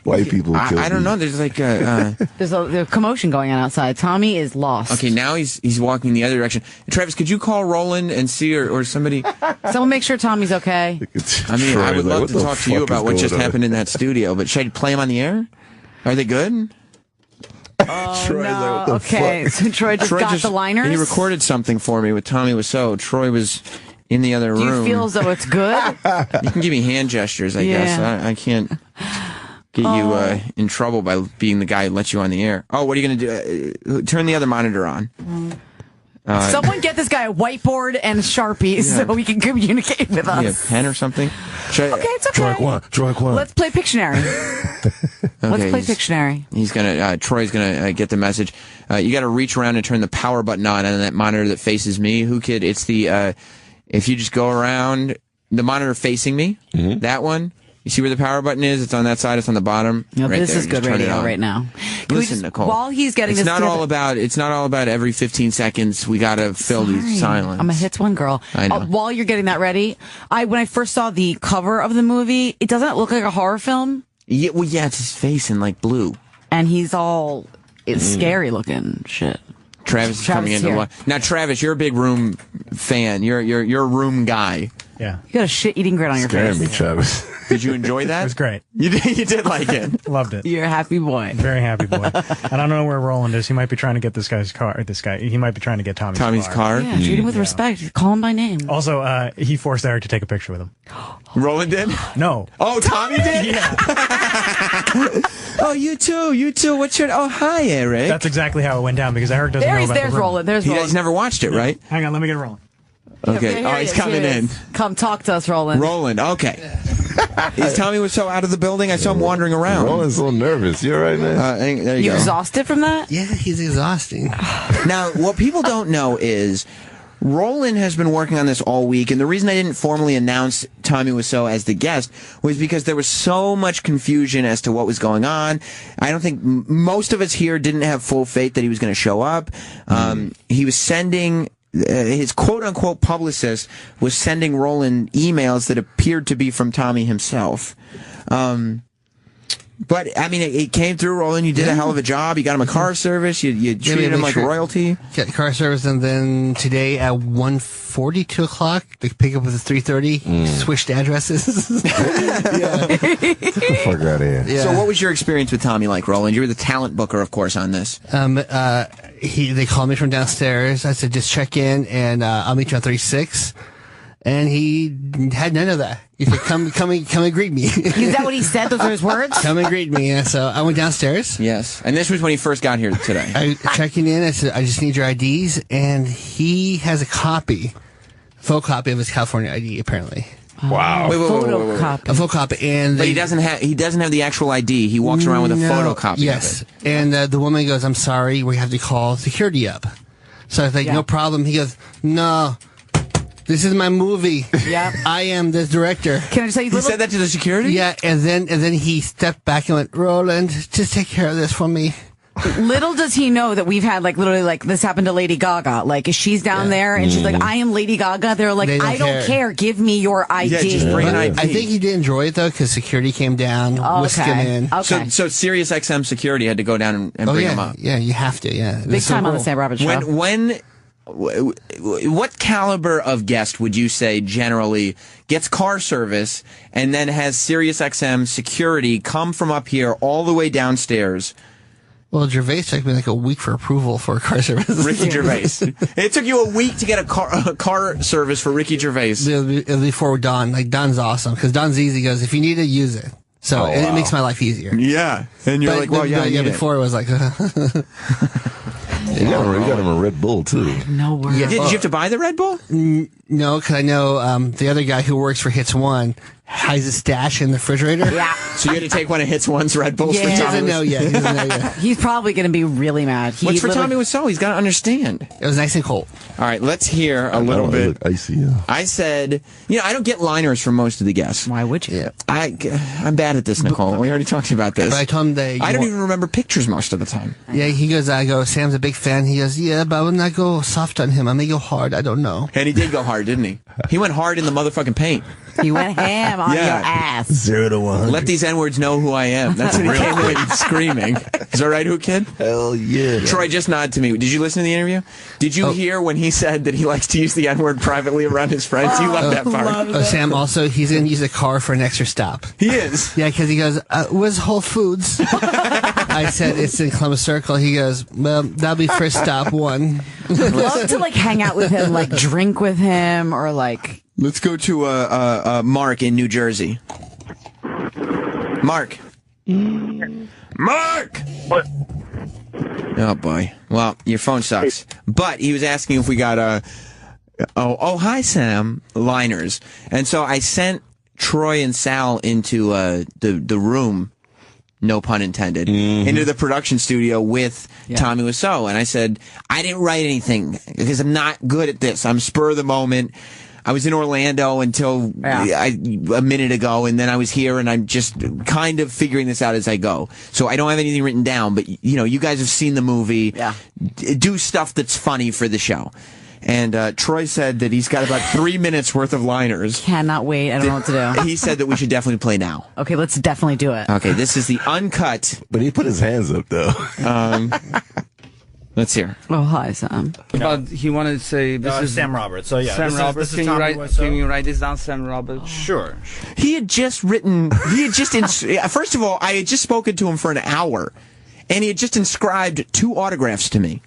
White people kill I don't know. There's like There's a commotion going on outside. Tommy is lost. Okay, now he's walking the other direction. Travis, could you call Roland and see or somebody? Someone make sure Tommy's okay. I mean, I would love what to the talk to you fuck about is what just going on? happened in that studio, but should I play him on the air? Are they good? Oh, Troy's no. like, what the Okay, fuck? so Troy just got the liners? He recorded something for me with Tommy Wiseau. Troy was in the other Do room. you feel as though it's good? You can give me hand gestures, I Yeah. guess. I can't get you in trouble by being the guy who lets you on the air. Oh, what are you going to do? Turn the other monitor on. Someone get this guy a whiteboard and Sharpies so he can communicate with us. Yeah, pen or something? Should I- Okay, it's okay. Troy Kwan. Let's play Pictionary. Let's play Pictionary. He's gonna. Troy's gonna get the message. You got to reach around and turn the power button on that monitor that faces me. Who kid? It's the. If you just go around the monitor facing me, that one. You see where the power button is? It's on that side. It's on the bottom. No, right this there. is You just good turn it radio on. right now. Can we Listen, just- Nicole. while he's getting it's this not together- all about. It's not all about every 15 seconds. We got to fill these silence. I'm a hits one girl. I know. While you're getting that ready, when I first saw the cover of the movie, it doesn't look like a horror film, Yeah, well, yeah, it's his face in like blue. and he's all it's scary looking shit. Travis is coming into here. the now. Travis, you're a big Room fan. You're a Room guy. Yeah. You got a shit eating grin on your Scaring face. me, Travis. Did you enjoy that? It was great. You did like it. Loved it. You're a happy boy. Very happy boy. And I don't know where Roland is. He might be trying to get this guy's car. He might be trying to get Tommy's car. Yeah, treat him with respect. Call him by name. Also, he forced Eric to take a picture with him. Roland did? No. Oh, Tommy did? Yeah. Oh, you too. What's your? Oh, hi, Eric. That's exactly how it went down because Eric doesn't know about There's the room. Roland. There's You Roland. guys never watched it, right? Hang on, let me get Roland. Okay. Here Oh, he he's is, coming here he in. is. Come talk to us, Roland. Roland. Okay. Is Tommy Wiseau out of the building? I saw him wandering around. Roland's so nervous. You all right, man? There you go. Exhausted from that? Yeah, he's exhausting. Now, what people don't know is Roland has been working on this all week, and the reason I didn't formally announce Tommy Wiseau as the guest was because there was so much confusion as to what was going on. I don't think most of us here didn't have full faith that he was going to show up. He was sending... his quote-unquote publicist was sending Roland emails that appeared to be from Tommy himself. But, I mean, it came through, Roland. You did a hell of a job. You got him a car service. You treated him like royalty. Got car service, and then today at 1:40, 2 o'clock, they pick up with a 3:30. Switched addresses. Get the fuck out of here. Yeah. So what was your experience with Tommy like, Roland? You were the talent booker, of course, on this. They called me from downstairs. I said, just check in, and I'll meet you on 36. And he had none of that. He said, come and greet me. Is that what he said? Those are his words? Come and greet me. And so I went downstairs. Yes. And this was when he first got here today. I checking in. I said, I just need your IDs. And he has a photocopy of his California ID, apparently. Wow. Wait. A photocopy. And but he doesn't have the actual ID. He walks around with a photocopy yes. of it. And the woman goes, I'm sorry, we have to call security up. So I was like, no problem. He goes, no. This is my movie. Yeah, I am the director. Can I just say he said that to the security? Yeah, and then he stepped back and went, Roland, just take care of this for me. Little does he know that we've had literally this happened to Lady Gaga. She's down there and she's like, I am Lady Gaga. They're like, I don't care. Give me your ID. Yeah, just bring an ID. I think he did enjoy it though, because security came down, whisked him in. Okay. So Sirius XM security had to go down and bring him up. Yeah, you have to. Yeah, big time on the Sam Roberts show. What caliber of guest would you say generally gets car service and then has Sirius XM security come from up here all the way downstairs? Well, Gervais took me a week for approval for car service. Ricky Gervais. It took you a week to get a car service for Ricky Gervais. Before Don. Don's awesome, because Don's easy. He goes, if you need it, use it. So it makes my life easier. Yeah. And you're before it was like... You got him a Red Bull, too. No worries. Did you have to buy the Red Bull? No, because I know the other guy who works for Hits One hides a stash in the refrigerator. Yeah. So you had to take one of Hits One's Red Bulls for Tommy? He doesn't know yet. He's probably going to be really mad. What's for Tommy Wiseau? He's got to understand. It was nice and cold. All right, let's hear a little bit. Look icy, yeah. I said, I don't get liners from most of the guests. Why would you? Yeah. I'm bad at this, Nicole. We already talked about this. But I told him that I don't even remember pictures most of the time. Yeah, I go, Sam's a big fan. He goes, yeah, but I would not go soft on him. I may go hard. I don't know. And he did go hard, didn't he? He went hard in the motherfucking paint. He went ham on your ass. 0 to 100. Let these N-words know who I am. That's what he came in screaming. Is that right, kid? Hell yeah. Troy, just nod to me. Did you listen to the interview? Did you hear when he said that he likes to use the N-word privately around his friends? You loved that part. Sam, also, he's going to use a car for an extra stop. He is? Yeah, because he goes, where's Whole Foods? I said, it's in Columbus Circle. He goes, well, that'll be first stop one. I'd love to hang out with him, drink with him, or Let's go to Mark in New Jersey. Mark. Mark! What? Oh, boy. Well, your phone sucks. But he was asking if we got hi, Sam, liners. And so I sent Troy and Sal into the room, no pun intended, into the production studio with Tommy Wiseau. And I said, I didn't write anything because I'm not good at this. I'm spur of the moment. I was in Orlando until a minute ago, and then I was here, and I'm just kind of figuring this out as I go. So I don't have anything written down, but, you guys have seen the movie. Yeah. Do stuff that's funny for the show. And Troy said that he's got about 3 minutes worth of liners. Cannot wait. I don't know what to do. He said that we should definitely play now. Okay, let's definitely do it. Okay, this is the uncut. But he put his hands up, though. Let's hear. Oh, hi, Sam. But he wanted to say this is Sam Roberts. So yeah, Sam Roberts. Can you write this down, Sam Roberts? Sure. He had just first of all, I had just spoken to him for an hour, and he had just inscribed 2 autographs to me.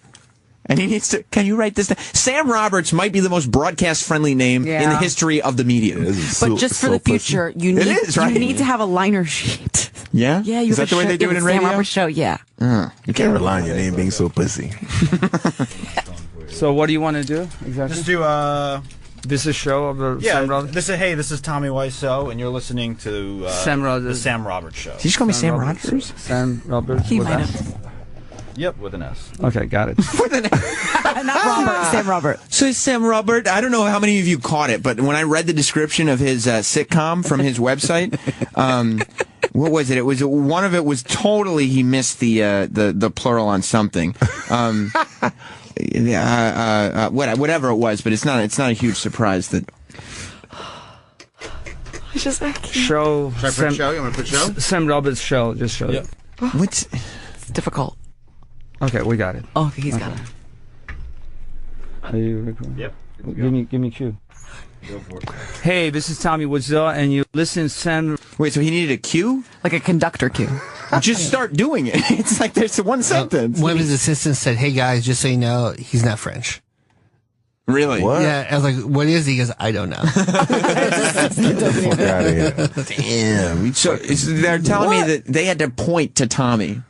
And he needs to. Can you write this down? Sam Roberts might be the most broadcast-friendly name in the history of the media. But just for the future, you need to have a liner sheet. Yeah? Yeah, you is that the way they do it in radio? Sam Roberts show, yeah. You can't rely on your name being so pussy. So what do you want to do exactly? Just do This is a show of the Yeah, Sam Roberts? this is Tommy Wiseau, and you're listening to the Sam Roberts Show. Did you just call me Sam Rogers? Sam Roberts. He with might S? have. Yep, with an S. Okay, got it. Not Robert, Sam Robert. So Sam Robert, I don't know how many of you caught it, but when I read the description of his sitcom from his website, what was it? It was one of it was totally he missed the plural on something. Whatever it was, but it's not a huge surprise that. It's just like Show. Should I put show? You want to put show? Sam Roberts show. Just show. Yep. What's it's difficult. Okay, we got it. Oh, he's got it. Are you recording? Yep. Give me cue. Go for it. Hey, this is Tommy Wiseau, and you listen Sam. Wait, so he needed a cue? Like a conductor cue. Just start doing it. It's like there's one sentence. One of his assistants said, "Hey guys, just so you know, he's not French." Really? What? Yeah, I was like, "What is he?" He goes, "I don't know." Fuck out of here. Damn. So they're telling me that they had to point to Tommy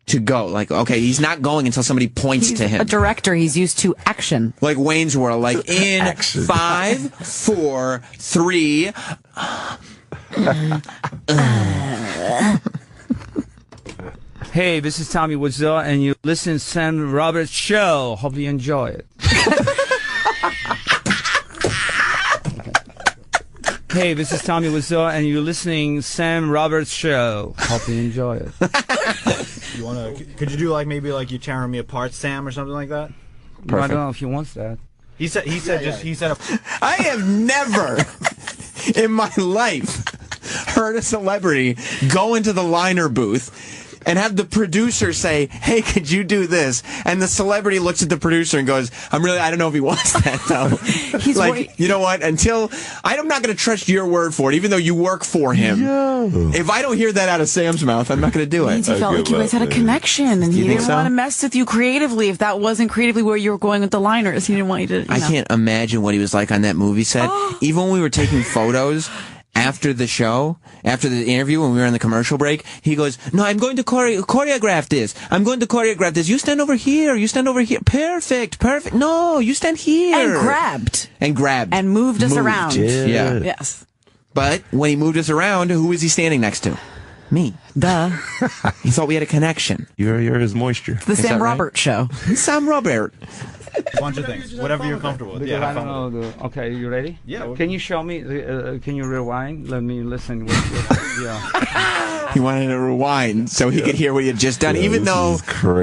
to go. Like, okay, he's not going until somebody points He's to him. a director. He's used to action. Like Wayne's World. Like in Action. 5, 4, 3. Hey, this is Tommy Wiseau, and you listen Sam Roberts show. Hope you enjoy it. Hey, this is Tommy Wiseau, and you're listening Sam Roberts show. Hope you enjoy it. You want to? Could you do like maybe like you tearing me apart, Sam, or something like that? I don't know if he wants that. He said. I have never in my life heard a celebrity go into the liner booth and have the producer say, "Hey, could you do this?" And the celebrity looks at the producer and goes, I don't know if he wants that, though. He's like, you know what? I'm not going to trust your word for it, even though you work for him. Yeah. If I don't hear that out of Sam's mouth, I'm not going to do it. Means he felt like you guys had a connection, and he didn't want to mess with you creatively. If that wasn't creatively where you were going with the liners, he didn't want you to. I can't imagine what he was like on that movie set. Even when we were taking photos after the show, after the interview, when we were on the commercial break, he goes, "No, I'm going to choreograph this. I'm going to choreograph this. You stand over here. You stand over here. Perfect. No, you stand here." And grabbed. And moved us around. Yeah. Yes. But when he moved us around, who was he standing next to? Me. Duh. He thought we had a connection. You're his moisture. The Sam Robert show. Sam Robert. A bunch of things. Whatever you're comfortable with. Yeah, I don't know. Okay, you ready? Yeah. Can you show me? Can you rewind? Let me listen. Yeah. He wanted to rewind so he could hear what he had just done, even though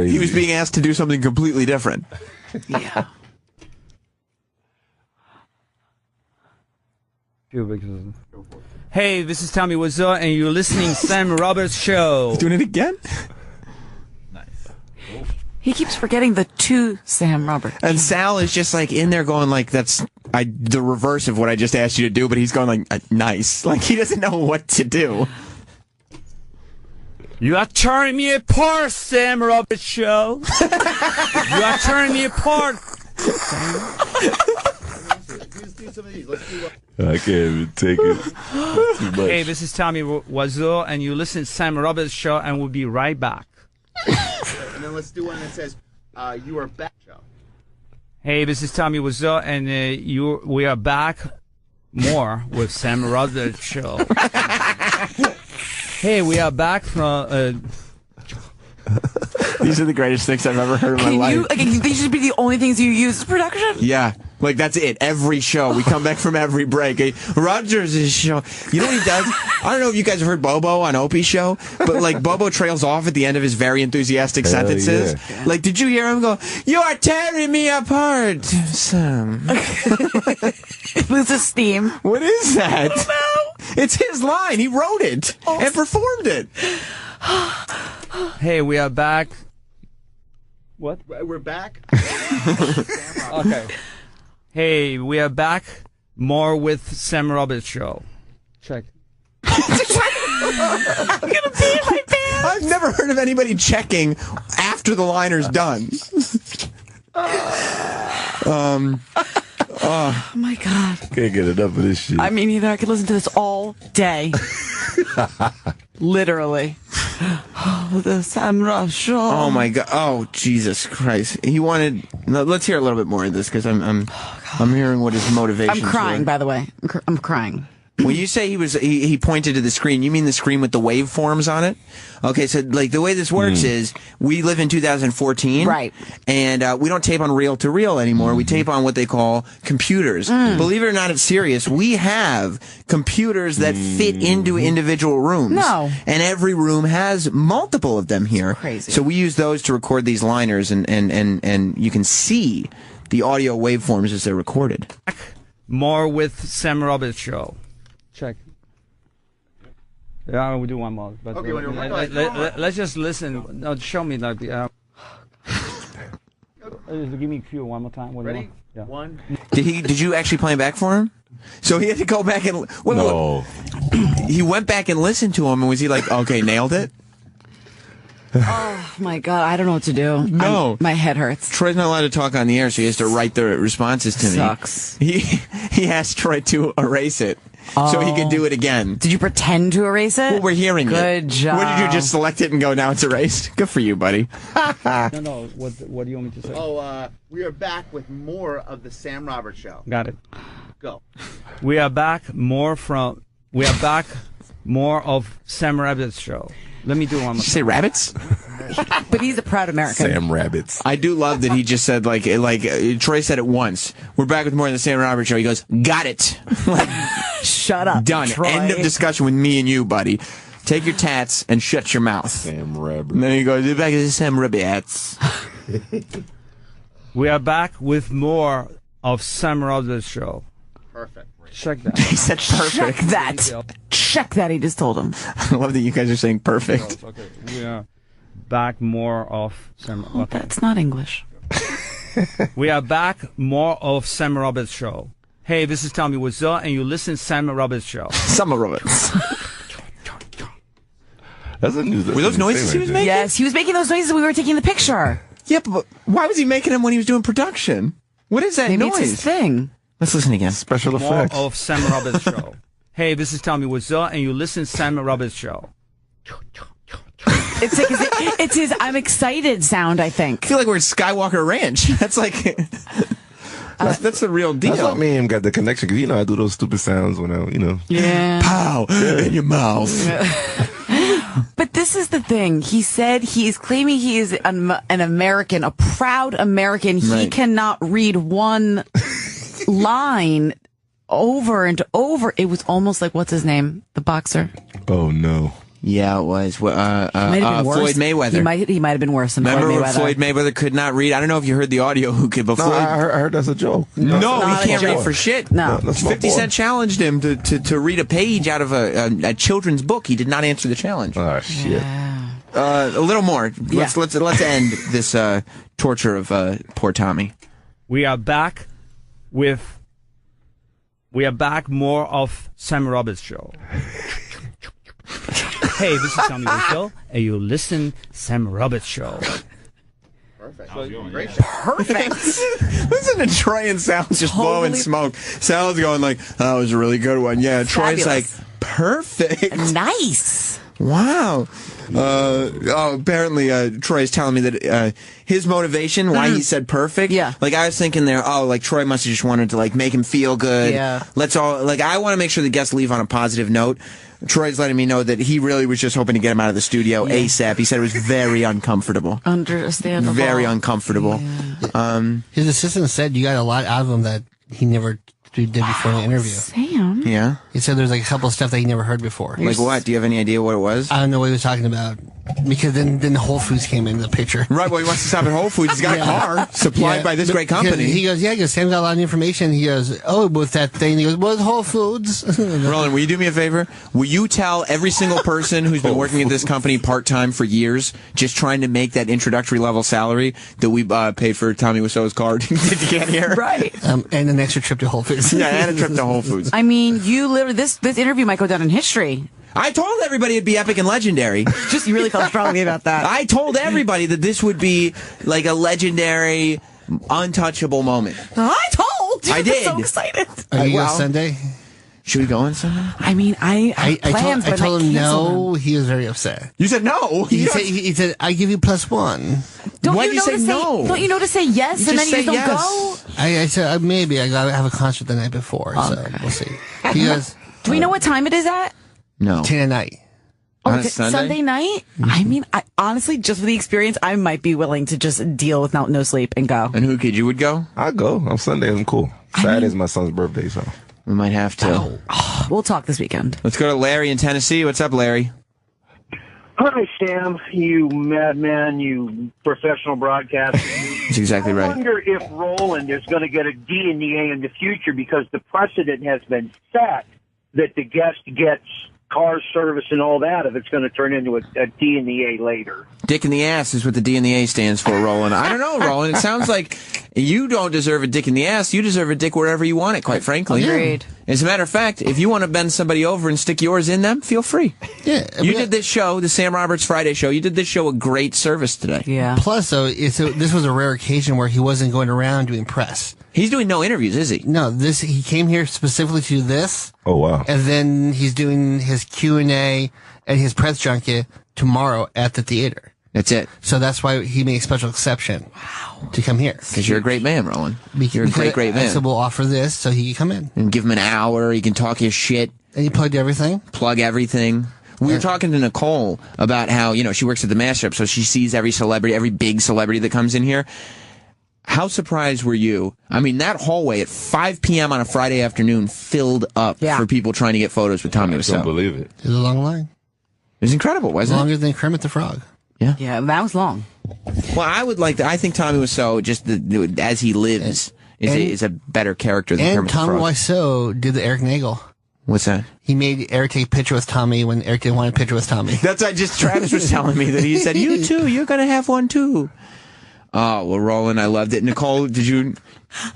he was being asked to do something completely different. Yeah. Hey, this is Tommy Wiseau, and you're listening Sam Roberts show. Doing it again? He keeps forgetting the two Sam Roberts. And Sal is just like in there going like, that's the reverse of what I just asked you to do, but he's going like, nice. Like he doesn't know what to do. You are tearing me apart, Sam Roberts show. You are tearing me apart. I can't even take it. Too much. Hey, this is Tommy Wiseau, and you listen to Sam Roberts show, and we'll be right back. And then let's do one that says, "You are back." Hey, this is Tommy Wiseau, and we are back more with Sam Roberts show. Hey, we are back from. These are the greatest things I've ever heard in my life. These should be the only things you use in production? Yeah. Like, that's it. Every show. We come back from every break. Rogers' show. You know what he does? I don't know if you guys have heard Bobo on Opie's show, but, like, Bobo trails off at the end of his very enthusiastic sentences. Yeah. Like, did you hear him go, "You are tearing me apart, Sam"? Loses steam. What is that? I don't know. It's his line. He wrote it and performed it. Hey, we are back. What? We're back. Okay. Hey, we are back more with Sam Roberts show. Check. I'm gonna pee in my pants. I've never heard of anybody checking after the liner's done. Oh my God. Can't get enough of this shit. I mean, either I could listen to this all day. Literally. The Sam Robb show. Oh my God! Oh Jesus Christ! He wanted. Let's hear a little bit more of this because I'm hearing what his motivation. I'm crying. By the way, I'm crying. When you say he pointed to the screen, you mean the screen with the waveforms on it? Okay, so like the way this works is we live in 2014, right? And we don't tape on reel to reel anymore. We tape on what they call computers. Believe it or not, it's serious. We have computers that fit into individual rooms. No, and every room has multiple of them here. Crazy. So we use those to record these liners, and you can see the audio waveforms as they're recorded. More with Sam Roberts show. Check. Yeah, we'll do one more. But Okay, let's just listen. No, show me like the. Give me cue one more time. Ready? Yeah. One. Did you actually play him back for him? So he had to go back and. No. He went back and listened to him, and was he like, okay, nailed it? Oh my God, I don't know what to do. No, my head hurts. Troy's not allowed to talk on the air, so he has to write the responses to me. Sucks. He asked Troy to erase it. So he could do it again. Did you pretend to erase it? Well, we're hearing it. Good job. What did you just select it and go, now it's erased? Good for you, buddy. No. What do you want me to say? Oh, we are back with more of the Sam Roberts show. Got it. Go. We are back more of Sam Rabbit's show. Let me do one more. Did you say rabbits? But he's a proud American. Sam Rabbits. I do love that he just said, like Troy said it once. We're back with more of the Sam Roberts show. He goes, got it. Shut up, done. Troy. End of discussion with me and you, buddy. Take your tats and shut your mouth. Sam Rabbits. And then he goes, back to the Sam Rabbits. We are back with more of Sam Roberts show. Perfect. Check that. He said perfect. Check that. Check that, he just told him. I love that you guys are saying perfect. Okay. We are back more of Sam. Oh, Okay. that's not English. We are back more of Sam Roberts show. Hey, this is Tommy Wiseau, and you listen to Sam Roberts show. Sam Roberts. That's a new. Were those noises he was making? Yes, he was making those noises when we were taking the picture. Yeah, but why was he making them when he was doing production? What is that Maybe noise? it's his thing. Let's listen again. Special effects. More of Sam Roberts show. Hey, this is Tommy Wiseau, and you listen to Sam Roberts show. It's his I'm excited sound, I think. I feel like we're at Skywalker Ranch. That's like... That's the real deal. That's what me and him got the connection, because, I do those stupid sounds when I, Yeah. Pow! In your mouth. But this is the thing. He said he's claiming he is an American, a proud American. He Right. cannot read one line over and over. It was almost like, what's his name? The boxer. Oh, no. Yeah, it was. Might have been worse. Floyd Mayweather. He might have been worse than Remember Floyd when Mayweather. Floyd Mayweather could not read? I don't know if you heard the audio. Who could? But No, Floyd, I heard that's a joke. no, not he can't a joke. read for shit. No. That's my 50 boy. Cent challenged him to read a page out of a children's book. He did not answer the challenge. Oh, shit. A little more. Let's end this torture of poor Tommy. We are back more of Sam Roberts show. Hey, this is Tommy Wiseau, and you listen Sam Roberts show. Perfect. Great. Perfect. Listen to Troy and Sal's just blowing smoke. Sal's going like, that was a really good one. Yeah, Troy's like, perfect. Nice. Wow. Apparently, Troy's telling me that his motivation, why he said perfect. Yeah. Like, I was thinking there, like, Troy must have just wanted to, like, make him feel good. Yeah. Let's all, like, I want to make sure the guests leave on a positive note. Troy's letting me know that he really was just hoping to get him out of the studio ASAP. He said it was very uncomfortable. Understandable. Very uncomfortable. Yeah. His assistant said you got a lot out of him that he never did before the interview. Sam. Yeah. He said there's like a couple of stuff that he never heard before. Like what? Do you have any idea what it was? I don't know what he was talking about. Because then Whole Foods came into the picture. Right, well, he wants to stop at Whole Foods. He's got a car supplied by this great company. He goes, Sam's got a lot of information. He goes, with that thing. He goes, well, Whole Foods. Roland, will you do me a favor? Will you tell every single person who's been working at this company part-time for years, just trying to make that introductory level salary that we paid for Tommy Wiseau's car to get here? Right. And an extra trip to Whole Foods. Yeah, and a trip to Whole Foods. I mean, you literally, this interview might go down in history. I told everybody it'd be epic and legendary. Just, you really felt strongly about that. I told everybody that this would be like a legendary, untouchable moment. I told. I did. I'm so excited. Are you going Sunday? Should we go on Sunday? I mean, I have plans, I but told I him cancel no. them. He was very upset. You said no. He said, I give you +1. Don't Why'd you you know say to no? Don't you know to say yes You and just then you say just don't yes. go? I said, maybe. I got to have a concert the night before, so we'll see. He goes, Do we know what time it is at? No. 10 at night. On a Okay, Sunday? Sunday night? I mean, honestly, just for the experience, I might be willing to just deal with no sleep and go. And who could you would go? I'll go. On Sunday, I'm cool. Saturday's my son's birthday, so. We might have to. We'll talk this weekend. Let's go to Larry in Tennessee. What's up, Larry? Hi, Sam, you madman, you professional broadcaster. That's exactly I right. wonder if Roland is going to get a D in the A in the future because the precedent has been set that the guest gets car service and all that if it's going to turn into a D in the A later. Dick in the ass is what the D in the A stands for, Roland. I don't know, Roland. It sounds like you don't deserve a dick in the ass. You deserve a dick wherever you want it, quite frankly. Agreed. As a matter of fact, if you want to bend somebody over and stick yours in them, feel free. Yeah. You did this show, the Sam Roberts Friday show. You did this show a great service today. Yeah. Plus, though, this was a rare occasion where he wasn't going around doing press. He's doing no interviews, is he? No, he came here specifically to do this. Oh, wow. And then he's doing his Q&A and his press junket tomorrow at the theater. That's it. So that's why he made a special exception to come here. Because you're a great man, Roland. You're a great I man. said we'll offer this so he can come in. And give him an hour. He can talk his shit. And he plugged everything? Plug everything. We were talking to Nicole about how, she works at the Mashup, so she sees every celebrity, every big celebrity that comes in here. How surprised were you? I mean, that hallway at 5 p.m. on a Friday afternoon filled up for people trying to get photos with Tommy Wiseau. I don't believe it. It was a long line. It was incredible, wasn't it? Longer than Kermit the Frog. Yeah. Yeah, that was long. Well, I think Tommy Wiseau, just as he lives, is a better character than Kermit the Tommy Frog. Wiseau did the Eric Nagel. What's that? He made Eric take a picture with Tommy when Eric didn't want a picture with Tommy. That's Travis was telling me that he said, you too, you're going to have one too. Oh, well, Roland, I loved it. Nicole, did you...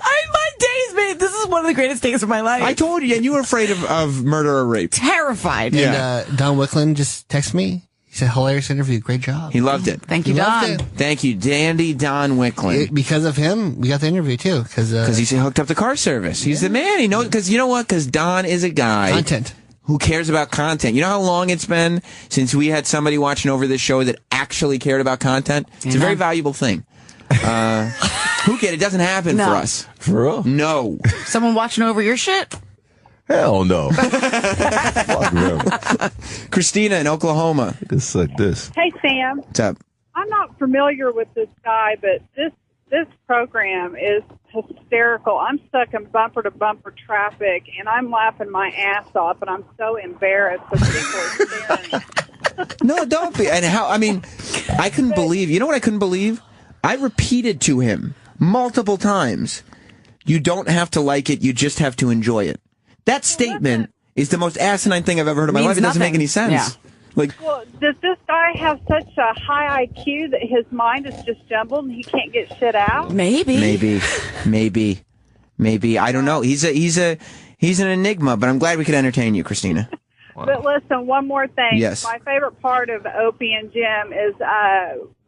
My days, mate. This is one of the greatest days of my life. I told you, and you were afraid of murder or rape. Terrified. And Don Wicklund just texted me. He said, hilarious interview. Great job. He loved it. Thank you, He loved Don. it. Thank you, Dandy Don Wicklund. Because of him, we got the interview, too. Because he's hooked up to car service. He's the man. He knows, because you know what? Because Don is a guy. Content. Who cares about content. You know how long it's been since we had somebody watching over this show that actually cared about content? It's a very valuable thing. Who cares? It doesn't happen for us. For real? No. Someone watching over your shit? Hell no. Christina in Oklahoma. It's like this. Hey, Sam. What's up? I'm not familiar with this guy, but this program is hysterical. I'm stuck in bumper-to-bumper traffic, and I'm laughing my ass off, and I'm so embarrassed because people are staring. No, don't be. And I couldn't believe. You know what I couldn't believe? I repeated to him multiple times, you don't have to like it, you just have to enjoy it. That statement is the most asinine thing I've ever heard in my life. It doesn't make any sense. Yeah. Well, does this guy have such a high IQ that his mind is just jumbled and he can't get shit out? Maybe. I don't know. He's an enigma, but I'm glad we could entertain you, Christina. But listen, one more thing. Yes. My favorite part of Opie and Jim is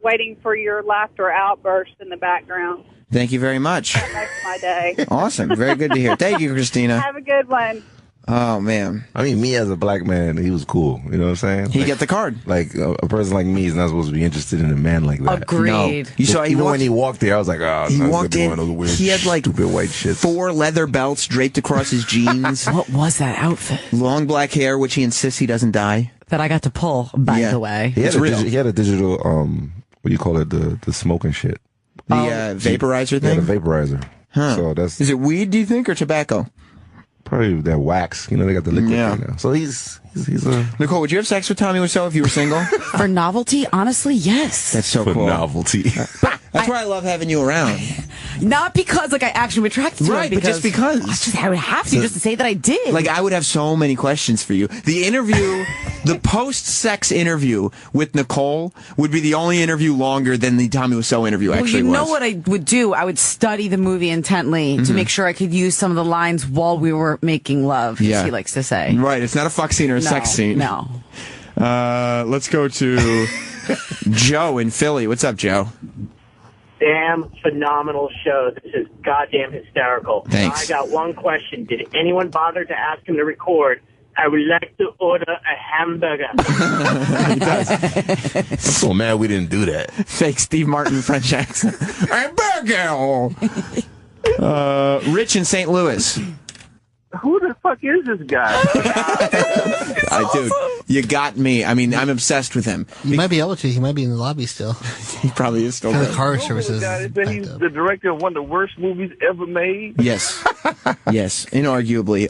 waiting for your laughter outburst in the background. Thank you very much. That makes my day. Awesome. Very good to hear. Thank you, Christina. Have a good one. Oh, man. I mean, me as a black man, he was cool. You know what I'm saying? He get the card. Like, a person like me is not supposed to be interested in a man like that. Agreed. No. You saw Even when he walked there, I was like, he walked in. One of those weird, He had like stupid white shit. 4 leather belts draped across his jeans. What was that outfit? Long black hair, which he insists he doesn't dye. That I got to pull, by the way. He had a digital, what do you call it? The smoking shit. The vaporizer thing? Yeah, the vaporizer. Huh. So that's. Is it weed, do you think, or tobacco? Probably that wax. You know, they got the liquid thing now. So he's a... Nicole, would you have sex with Tommy Wiseau if you were single? For novelty? Honestly, yes. That's so cool. novelty. That's why I love having you around. Not because I'm actually attracted to Right, him. but just because. I would have to just to say that I did. Like, I would have so many questions for you. The interview, the post-sex interview with Nicole would be the only interview longer than the Tommy Wiseau interview actually you was. know what I would do? I would study the movie intently to make sure I could use some of the lines while we were making love, as he likes to say. Right, it's not a fuck scene or a sex scene. No. Let's go to Joe in Philly. What's up, Joe? damn phenomenal show. This is goddamn hysterical. Thanks. I got one question. Did anyone bother to ask him to record? I would like to order a hamburger. He does. I'm so mad we didn't do that. Fake Steve Martin French accent. Hamburger. Rich in St. Louis. Who the fuck is this guy? Dude, you got me. I mean, I'm obsessed with him. You might be able to. He might be in the lobby still. He probably is still For the there. car services. He's the director of one of the worst movies ever made. Yes. Yes, inarguably.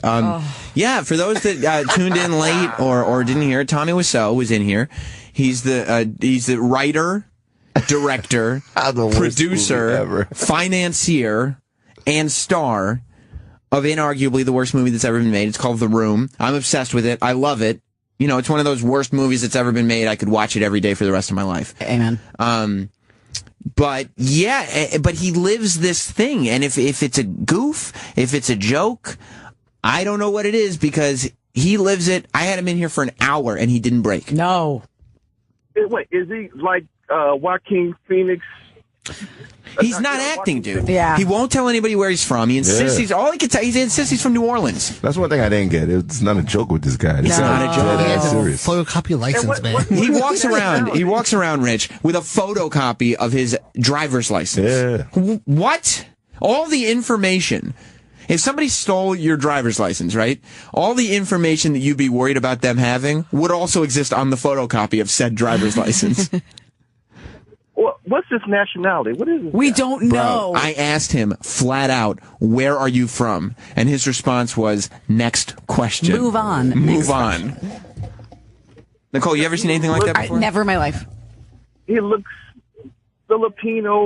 Yeah, for those that tuned in late or didn't hear, Tommy Wiseau was in here. He's the writer, director, producer, financier, and star of inarguably the worst movie that's ever been made. It's called The Room. I'm obsessed with it. I love it. You know, it's one of those worst movies that's ever been made. I could watch it every day for the rest of my life. Amen. But yeah, but he lives this thing. And if it's a goof, if it's a joke, I don't know what it is because he lives it. I had him in here for an hour and he didn't break. No. Wait, is he like Joaquin Phoenix? He's not acting, dude. Yeah. He won't tell anybody where he's from. He insists Yeah. all he can tell. He insists he's from New Orleans. That's one thing I didn't get. It's not a joke with this guy. It's not a joke. dead ass serious. Photocopy license, man. He walks around. He walks around, Rich, with a photocopy of his driver's license. Yeah. What? All the information. If somebody stole your driver's license, right? All the information that you'd be worried about them having would also exist on the photocopy of said driver's license. What's his nationality? What is it? We don't know. I asked him flat out, where are you from? And his response was, next question. Move on. Move on. Nicole, you ever seen anything like that before? Never in my life. He looks Filipino,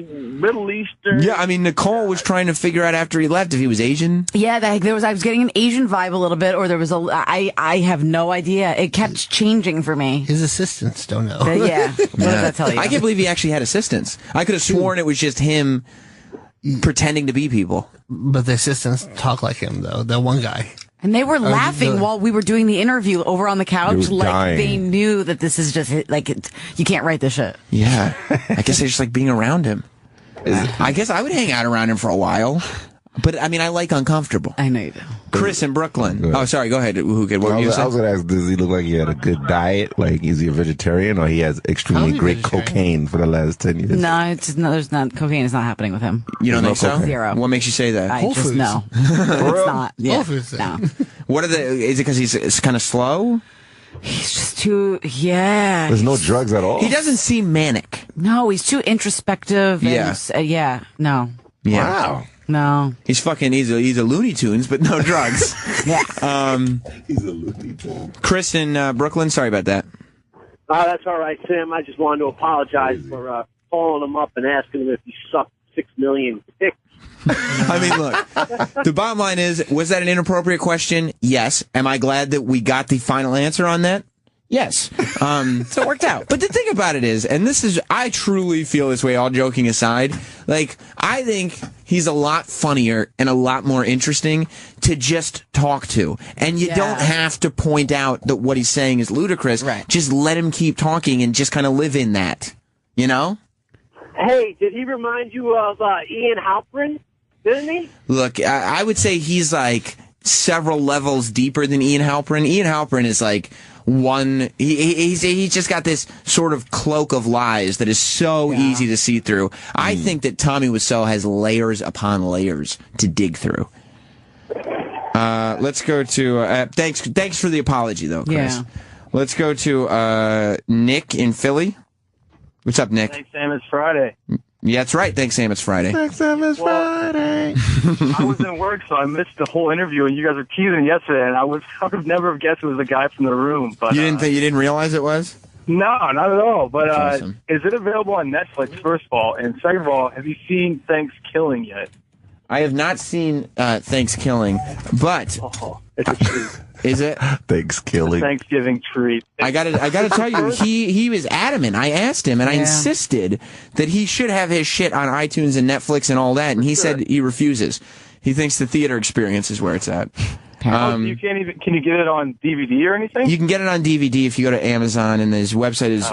Middle Eastern. Yeah, I mean, Nicole was trying to figure out after he left if he was Asian. Yeah, I was getting an Asian vibe a little bit, or there was I have no idea. It kept changing for me. His assistants don't know. Yeah. What does that tell you? I can't believe he actually had assistants. I could have sworn it was just him pretending to be people. But the assistants talk like him, though. That one guy. And they were laughing while we were doing the interview over on the couch, like dying. they knew that this is just you can't write this shit. Yeah. I guess they just like being around him. I guess I would hang out around him for a while. But, I mean, I like uncomfortable. I know you do. Chris in Brooklyn. Oh, sorry. Go ahead. What were you I going was to say? going to ask, does he look like he had a good diet? Like, is he a vegetarian or he has extremely great cocaine for the last 10 years? No, there's not cocaine is not happening with him. You don't think so? cocaine. Zero. What makes you say that? I just know. It's not. Yeah. No. What are is it because he's kind of slow? He's just too, yeah. There's no drugs at all. He doesn't seem manic. No, he's too introspective. Yeah. And, yeah. No. Yeah. Wow. No. He's a Looney Tunes, but no drugs. Yeah. He's a Looney Tune. Chris in Brooklyn, sorry about that. That's all right, Sam. I just wanted to apologize for calling him up and asking him if he sucked 6 million dicks. I mean, look, the bottom line is, was that an inappropriate question? Yes. Am I glad that we got the final answer on that? Yes. So it worked out. But the thing about it is, and I truly feel this way, all joking aside, like, I think he's a lot funnier and a lot more interesting to just talk to. And you don't have to point out that what he's saying is ludicrous. Right. Just let him keep talking and just kind of live in that. You know? Hey, did he remind you of Ian Halperin? Didn't he? Look, I would say he's like several levels deeper than Ian Halperin. Ian Halperin is like he's just got this sort of cloak of lies that is so easy to see through. I think that Tommy Wiseau has layers upon layers to dig through. Let's go to thanks for the apology though, Chris. Yeah. Let's go to Nick in Philly. What's up, Nick? Thanks, Sam. It's Friday. Yeah, that's right. Thanks, Sam. It's Friday. Thanks, Sam. It's Friday. I was in work, so I missed the whole interview, and you guys were teasing yesterday, and I would never have guessed it was the guy from the room. But you didn't realize it was? No, not at all. But awesome. Is it available on Netflix, first of all? And second of all, have you seen Thanksgiving yet? I have not seen Thanksgiving, but it's a treat. Is it Thanksgiving treat? I gotta tell you, he was adamant. I asked him, and I insisted that he should have his shit on iTunes and Netflix and all that, and he said he refuses. He thinks the theater experience is where it's at. You can't even. Can you get it on DVD or anything? You can get it on DVD if you go to Amazon, and his website is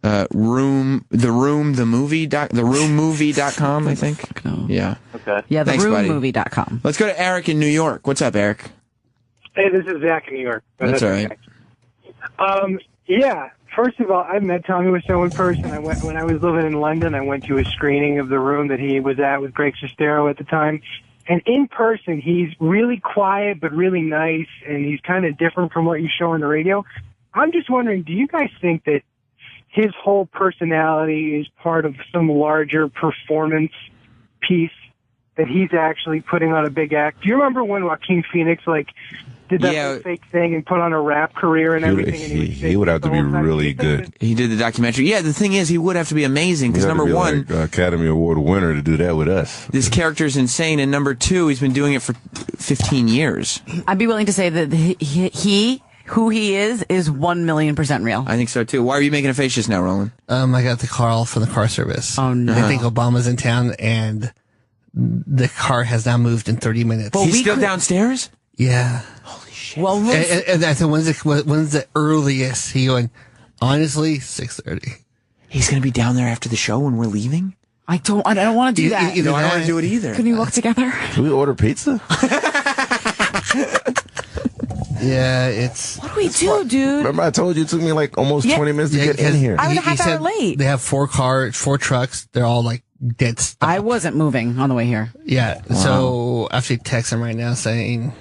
the roommovie.com, I think. No. Yeah. Okay. Yeah, Thanks, buddy. theroommovie.com. Let's go to Eric in New York. What's up, Eric? Hey, this is Zach in New York. That's all right. Yeah. First of all, I met Tommy Wiseau in person. When I was living in London. I went to a screening of The Room that he was at with Greg Sestero at the time. And in person, he's really quiet but really nice, and he's kind of different from what you show on the radio. I'm just wondering, do you guys think that his whole personality is part of some larger performance piece that he's actually putting on a big act? Do you remember when Joaquin Phoenix did that whole fake thing and put on a rap career and everything? He would have to be really good. He did the documentary. Yeah, the thing is, he would have to be amazing because number one, Academy Award winner to do that with us. This character's insane, and number two, he's been doing it for 15 years. I'd be willing to say that who he is 1,000,000% real. I think so too. Why are you making a face just now, Roland? I got the call from the car service. Oh no! I think Obama's in town, and the car has now moved in 30 minutes. Well, he's still downstairs? Yeah. Holy shit! Well, and I said, when's the earliest? He going, honestly, 6:30. He's going to be down there after the show when we're leaving. I don't want to do that. No, I don't want to do it either. Can we walk together? Can we order pizza? Yeah, it's... What do we do, dude? Remember I told you it took me almost 20 minutes to get in here. I was a half hour late. They have 4 trucks. They're all dead stop. I wasn't moving on the way here. Yeah, Wow. so I have to text him right now saying...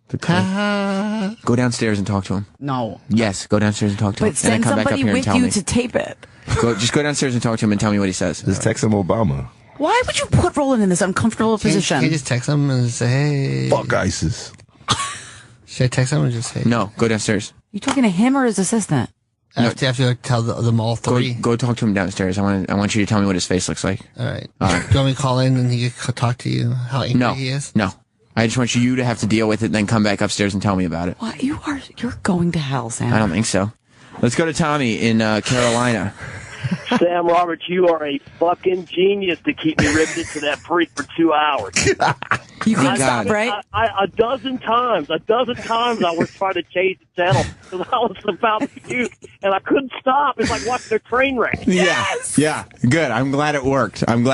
Go downstairs and talk to him. No. Yes, go downstairs and talk to him. But send and then come back up somebody here and with tell you me. to tape it. Just go downstairs and talk to him and tell me what he says. Just text him Obama. Why would you put Roland in this uncomfortable position? Can you just text him and say, hey... Fuck ISIS. Should I text him and just say... No, go downstairs. You talking to him or his assistant? I have to tell them all 3. Go talk to him downstairs. I want you to tell me what his face looks like. All right. All right. Do you want me to call in and he can talk to you how angry he is? No. I just want you to have to deal with it and then come back upstairs and tell me about it. What? You're going to hell, Sam. I don't think so. Let's go to Tommy in Carolina. Sam Roberts, you are a fucking genius to keep me riveted to that freak for 2 hours. You couldn't stop, right? A dozen times I was trying to change the channel because I was about to puke, and I couldn't stop. It's like watching a train wreck. Yes! Yeah, good. I'm glad it worked. You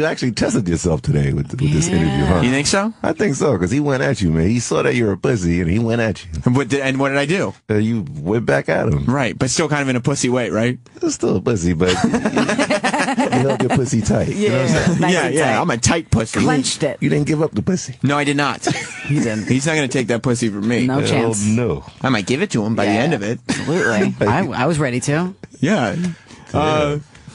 actually tested yourself today with this interview, huh? You think so? I think so, because he went at you, man. He saw that you're a pussy, and he went at you. And what did I do? You went back at him. Right, but still kind of in a pussy way, right? It's still a pussy, but you held your pussy tight. You know what I'm saying? Nice Yeah, I'm a tight pussy. Clenched it. You didn't give up the pussy. No, I did not. He didn't. He's not going to take that pussy from me. No chance. No. I might give it to him by the end of it. Absolutely. I was ready to. Yeah.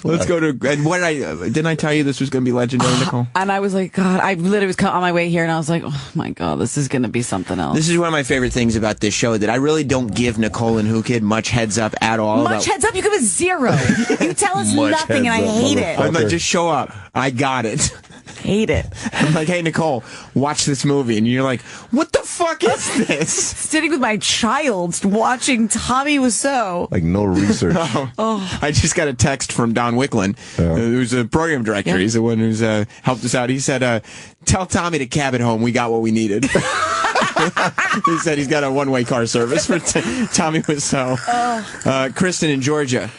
Let's go to. And what didn't I tell you this was going to be legendary, Nicole? And I was like, God, I literally was on my way here, and I was like, oh my God, this is going to be something else. This is one of my favorite things about this show, that I really don't give Nicole and Who Kid much heads up at all. Much heads up? You give us 0. You tell us nothing, and I hate it. I'm like, just show up. I got it. Hate it. I'm like, hey, Nicole, watch this movie. And you're like, what the fuck is this? Sitting with my child watching Tommy Wiseau. Like no research. I just got a text from Don Wicklin, who's a program director. He's the one who's helped us out. He said, tell Tommy to cab it home. We got what we needed. He said he's got a one-way car service for Tommy Wiseau. Kristen in Georgia.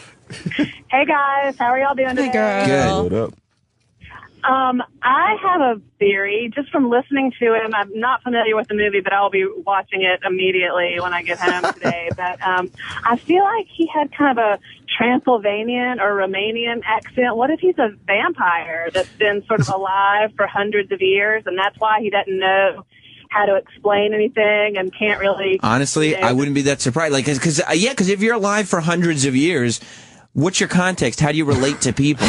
Hey guys, how are y'all doing today? Good. What up? I have a theory just from listening to him. I'm not familiar with the movie, but I'll be watching it immediately when I get home today. But I feel like he had kind of a Transylvanian or Romanian accent. What if he's a vampire that's been sort of alive for hundreds of years, and that's why he doesn't know how to explain anything and can't really... Honestly, I wouldn't be that surprised. Like, because if you're alive for hundreds of years, what's your context? How do you relate to people?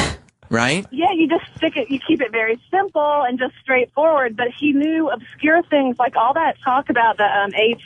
Right? Yeah, you just stick it, you keep it very simple and just straightforward, but he knew obscure things like all that talk about the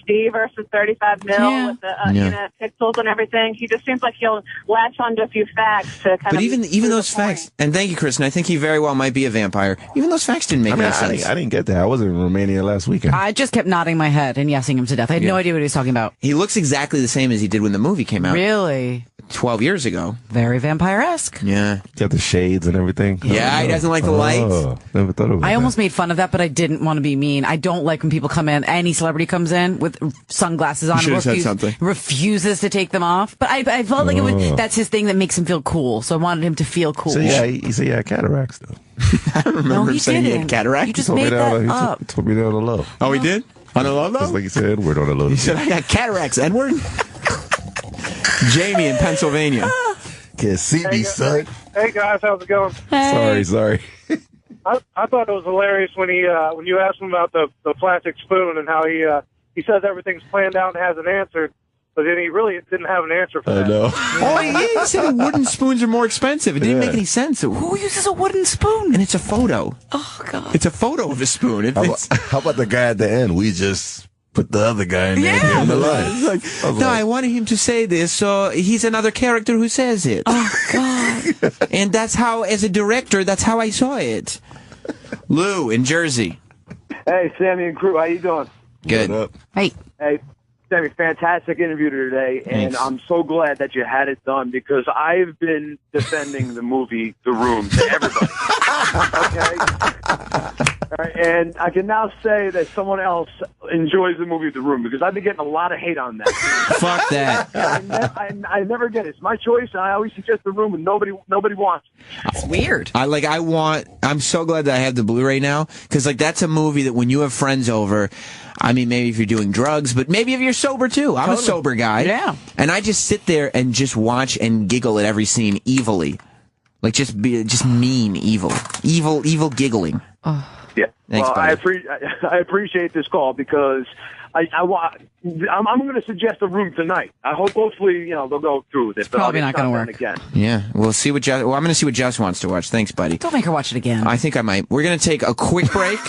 HD versus 35 mil with the pixels and everything. He just seems like he'll latch onto a few facts to kind of... But even those facts, and thank you, Kristen, I think he very well might be a vampire. Even those facts didn't make any sense. I didn't get that. I was in Romania last weekend. I just kept nodding my head and yesing him to death. I had no idea what he was talking about. He looks exactly the same as he did when the movie came out. Really? 12 years ago. Very vampire-esque. Yeah. Got the shades shades and everything. Yeah, he doesn't like the lights. Never thought of it. I almost made fun of that, but I didn't want to be mean. I don't like when people come in, any celebrity comes in with sunglasses on You should have said something. refuses to take them off. But I felt like that's his thing that makes him feel cool. So I wanted him to feel cool. So yeah, he said he had cataracts though. I don't remember him saying he had cataracts. You just made that up. He told me that on the low. Oh, he did? On the low, though? Just like he said Edward on the low. He said, I got cataracts, Edward. Jamie in Pennsylvania. Can't see me, son. Hey guys, how's it going? Sorry. I thought it was hilarious when he when you asked him about the plastic spoon and how he says everything's planned out and has an answer, but then he really didn't have an answer for that. I know. Oh, he said wooden spoons are more expensive. It didn't make any sense. Who uses a wooden spoon? And it's a photo. Oh, God. It's a photo of a spoon. How about the guy at the end? We just put the other guy in there on the line. It's like, I wanted him to say this, so he's another character who says it. Oh, God. And that's how, as a director, that's how I saw it. Lou in Jersey. Hey, Sammy and crew, how you doing? Good. Hey. Hey, Sammy, fantastic interview today, and Thanks. I'm so glad that you had it done because I've been defending the movie The Room to everybody. Okay? All right, and I can now say that someone else enjoys the movie The Room because I've been getting a lot of hate on that. Fuck that. I never get it. It's my choice, and I always suggest The Room, and nobody wants it. It's weird. I'm so glad that I have the Blu-ray now, because like that's a movie that when you have friends over, I mean, maybe if you're doing drugs, but maybe if you're sober too. I'm a sober guy. Yeah. And I just sit there and just watch and giggle at every scene evilly. Like just mean evil giggling. Yeah. Thanks, well, buddy. I appreciate this call because I'm going to suggest a room tonight. Hopefully, they'll go through with it. But probably I'll not get going to done work. again. Yeah, we'll see what Jess. Well, I'm going to see what Jess wants to watch. Thanks, buddy. Don't make her watch it again. I think I might. We're going to take a quick break.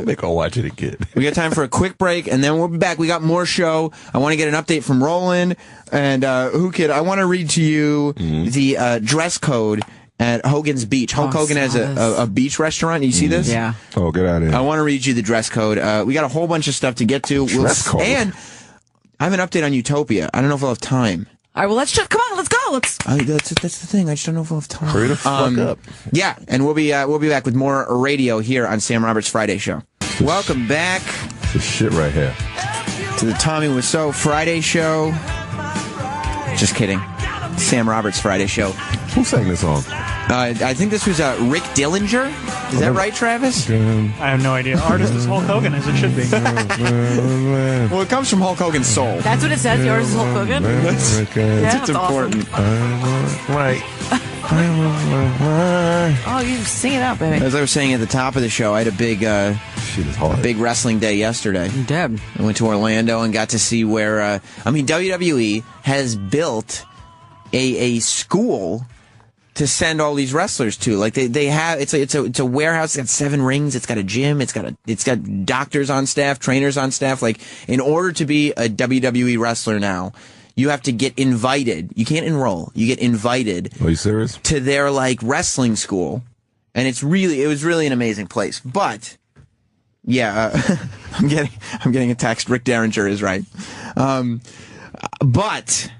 Make her watch it again. We got time for a quick break, and then we'll be back. We got more show. I want to get an update from Roland and Who Kid. I want to read to you the dress code at Hogan's Beach. Hulk Hogan has a beach restaurant. You see this? Yeah. Oh, get out of here. I want to read you the dress code. We got a whole bunch of stuff to get to. Dress code. And I have an update on Utopia. I don't know if we'll have time. All right, well, come on, let's go. That's the thing. I just don't know if we'll have time. Hurry the fuck up. Yeah, and we'll be back with more radio here on Sam Roberts Friday Show. Welcome back. This shit right here. To the Tommy Wiseau Friday Show. Just kidding. Sam Roberts Friday Show. Who sang this song? I think this was Rick Dillinger. Is that right, Travis? I have no idea. Artist is Hulk Hogan, as it should be. Well, it comes from Hulk Hogan's soul. That's what it says. The artist is Hulk Hogan. That's important. Right. Oh, you sing it out, baby. As I was saying at the top of the show, I had a big wrestling day yesterday. You did. I went to Orlando and got to see where WWE has built a school to send all these wrestlers to. Like they have it's a warehouse. It's got 7 rings. It's got a gym. It's got doctors on staff, trainers on staff. Like in order to be a WWE wrestler now, you have to get invited. You can't enroll. You get invited. Are you serious? To their like wrestling school, and it was really an amazing place. But yeah, I'm getting a text. Rick Derringer is right. But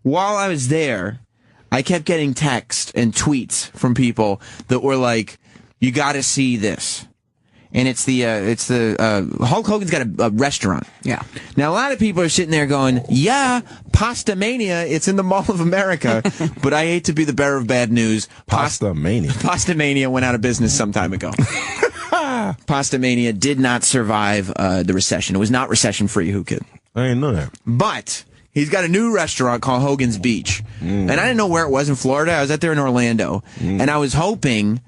while I was there, I kept getting texts and tweets from people that were like, "You got to see this," and it's the Hulk Hogan's got a restaurant. Yeah. Now a lot of people are sitting there going, "Yeah, Pasta Mania, it's in the Mall of America," but I hate to be the bearer of bad news. Pasta Mania went out of business some time ago. Pasta Mania did not survive the recession. It was not recession free. Who could? I didn't know that. But he's got a new restaurant called Hogan's Beach. And I didn't know where it was in Florida. I was out there in Orlando. And I was hoping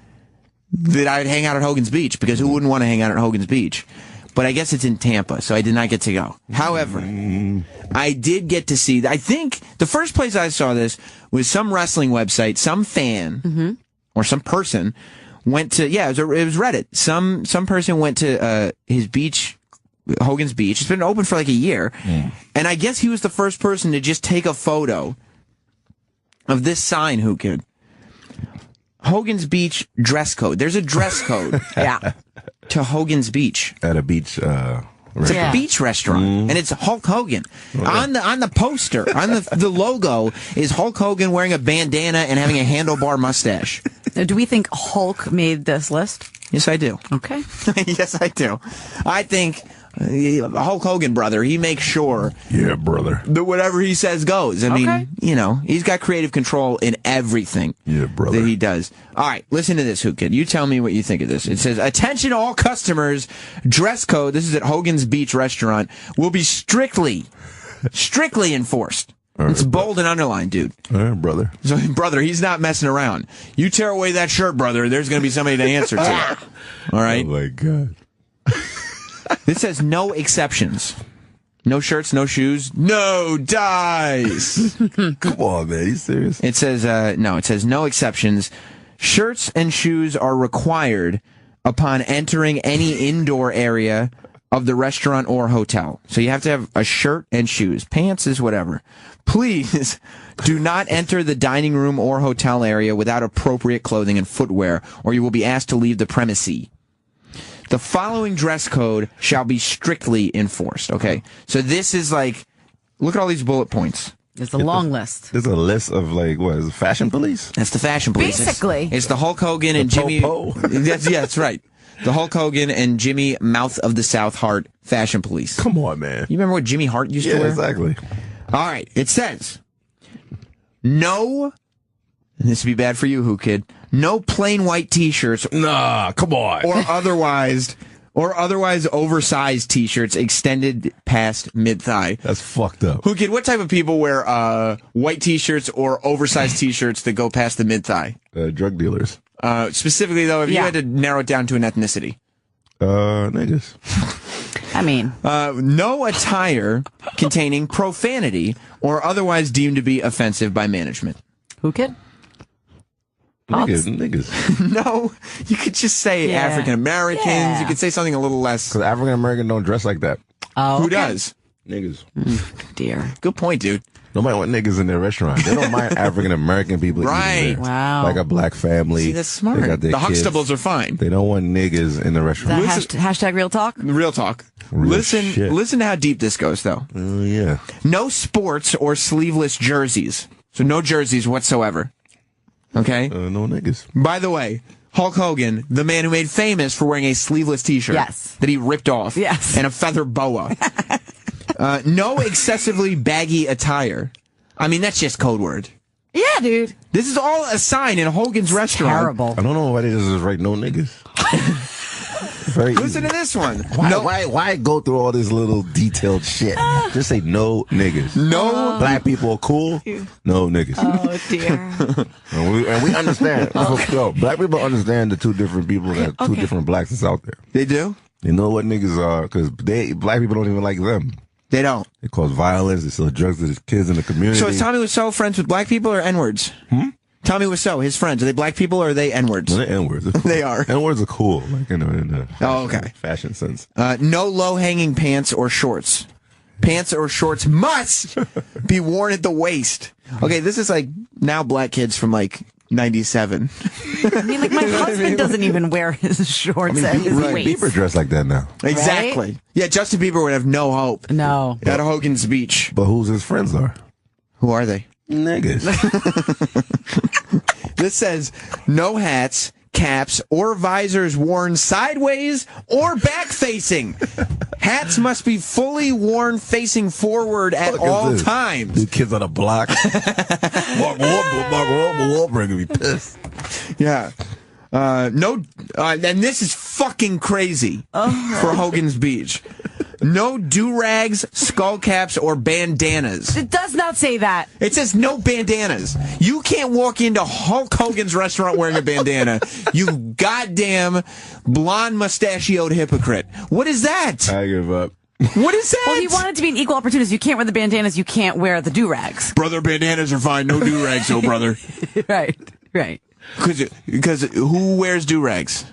that I'd hang out at Hogan's Beach, because who wouldn't want to hang out at Hogan's Beach? But I guess it's in Tampa, so I did not get to go. However, I did get to see, I think the first place I saw this was some wrestling website, some fan or some person went to, it was Reddit. Some person went to his beach, Hogan's Beach. It's been open for like a year. And I guess he was the first person to just take a photo of this sign, who could. Hogan's Beach dress code. There's a dress code. Yeah. To Hogan's Beach. At a beach It's a beach restaurant, and it's Hulk Hogan. On the poster, on the logo, is Hulk Hogan wearing a bandana and having a handlebar mustache. Do we think Hulk made this list? Yes, I do. Okay. Yes, I do. I think Hulk Hogan, brother, he makes sure brother, that whatever he says goes. I mean, he's got creative control in everything that he does. All right, listen to this, Who Kid. You tell me what you think of this. It says, attention all customers, dress code, this is at Hogan's Beach Restaurant, will be strictly enforced. It's bold and underlined, dude. All right, brother. So, brother, he's not messing around. You tear away that shirt, brother, there's going to be somebody to answer to. All right? Oh, my God. This says no exceptions. No shirts, no shoes, no dice. Come on, man. You serious? It says, no, it says no exceptions. Shirts and shoes are required upon entering any indoor area of the restaurant or hotel. So you have to have a shirt and shoes. Pants is whatever. Please do not enter the dining room or hotel area without appropriate clothing and footwear, or you will be asked to leave the premises. The following dress code shall be strictly enforced. Okay, so this is like, look at all these bullet points. It's a long list. There's a list of like, what is it, fashion police? That's the fashion police. Basically. It's the Hulk Hogan and Jimmy. That's right. The Hulk Hogan and Jimmy Mouth of the South Hart fashion police. Come on, man. You remember what Jimmy Hart used to wear? Exactly. All right. It says, no, and this would be bad for you, Who Kid, no plain white T-shirts. Nah, come on. Or otherwise oversized T-shirts extended past mid-thigh. That's fucked up. Who Kid, what type of people wear white T-shirts or oversized T-shirts that go past the mid-thigh? Drug dealers. Specifically, though, if you had to narrow it down to an ethnicity. Niggas. I mean. No attire containing profanity or otherwise deemed to be offensive by management. Who Kid? Niggas. No, you could just say African Americans. Yeah. You could say something a little less. Because African Americans don't dress like that. Oh, Who does? Niggas. Dear. Good point, dude. Nobody want niggas in their restaurant. They don't mind African American people. Right. Eating there. Wow. Like a black family. See, that's smart. They got their The kids. Huxtables are fine. They don't want niggas in the restaurant. Hashtag real talk? Real talk. Listen to how deep this goes, though. Yeah. No sports or sleeveless jerseys. So no jerseys whatsoever. Okay? No niggas. By the way, Hulk Hogan, the man who made famous for wearing a sleeveless T-shirt. Yes. That he ripped off. Yes. And a feather boa. No excessively baggy attire. I mean, that's just code word. Yeah, dude. This is all a sign in Hogan's restaurant. Terrible. I don't know why they just write no niggas. Very Listen easy. to this one. Why go through all this little detailed shit? Just say no niggas. No. Black people are cool. No niggas. Oh, dear. and we understand. Yo, black people understand the two different people, two different blacks that's out there. They do? They know what niggas are because black people don't even like them. They don't. They cause violence. They sell drugs to the kids in the community. So is Tommy Wiseau friends with black people or N-words? Tommy Wiseau, his friends, are they black people or are they N-words? No, they're N-words. They are. N-words are cool, like in a fashion sense. No low-hanging pants or shorts. Pants or shorts must be worn at the waist. Okay, this is like now black kids from like 97. I mean, like my husband doesn't even wear his shorts at his waist. Bieber dressed like that now. Exactly. Right? Yeah, Justin Bieber would have no hope. No. At Hogan's Beach. But who's his friends are? Who are they? Niggas. This says no hats, caps, or visors worn sideways or back facing. Hats must be fully worn facing forward at all times. These kids on the block. Mark Wahlberg would be pissed. Yeah. And this is fucking crazy for Hogan's Beach. No do-rags, skull caps, or bandanas. It does not say that. It says no bandanas. You can't walk into Hulk Hogan's restaurant wearing a bandana. You goddamn blonde mustachioed hypocrite. What is that? I give up. What is that? Well, he wanted to be an equal opportunist. You can't wear the bandanas. You can't wear the do-rags. Brother, bandanas are fine. No do-rags, though, brother. Right. Because who wears do-rags?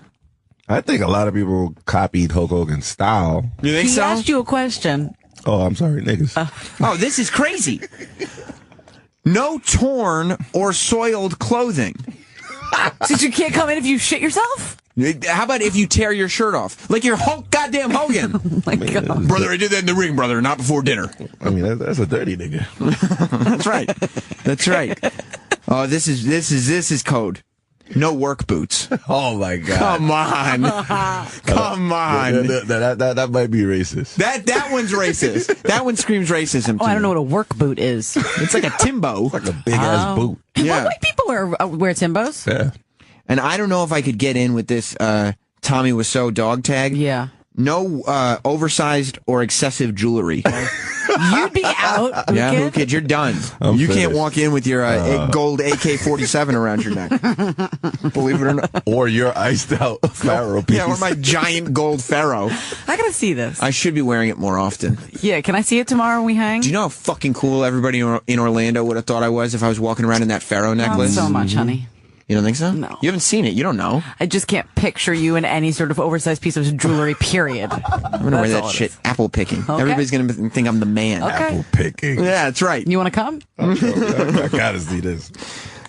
I think a lot of people copied Hulk Hogan's style. You think He asked you a question. Oh, I'm sorry, niggas. Oh, this is crazy. No torn or soiled clothing. Since you can't come in if you shit yourself? How about if you tear your shirt off? Like you're Hulk goddamn Hogan. Oh my God. Brother, I did that in the ring, brother, not before dinner. I mean, that's a dirty nigga. That's right. That's right. Oh, this is code. No work boots. Oh my God. Come on. Come on. That might be racist. That one's racist. That one screams racism to I don't me. know what a work boot is. It's like a Timbo. It's like a big ass boot. Yeah. White people wear Timbos. Yeah. And I don't know if I could get in with this Tommy Wiseau dog tag. Yeah. No oversized or excessive jewelry. You'd be out. Yeah, who kid? You're done. You can't finished. walk in with your gold AK-47 around your neck. Believe it or not. Or your iced out Pharaoh piece. Yeah, or my giant gold Pharaoh. I gotta see this. I should be wearing it more often. Yeah, can I see it tomorrow when we hang? Do you know how fucking cool everybody in Orlando would have thought I was if I was walking around in that Pharaoh necklace? Not so much, honey. You don't think so? No. You haven't seen it. You don't know. I just can't picture you in any sort of oversized piece of jewelry, period. I'm going to wear that shit apple picking. Okay. Everybody's going to think I'm the man. Okay. Apple picking. Yeah, that's right. You want to come? I gotta see this.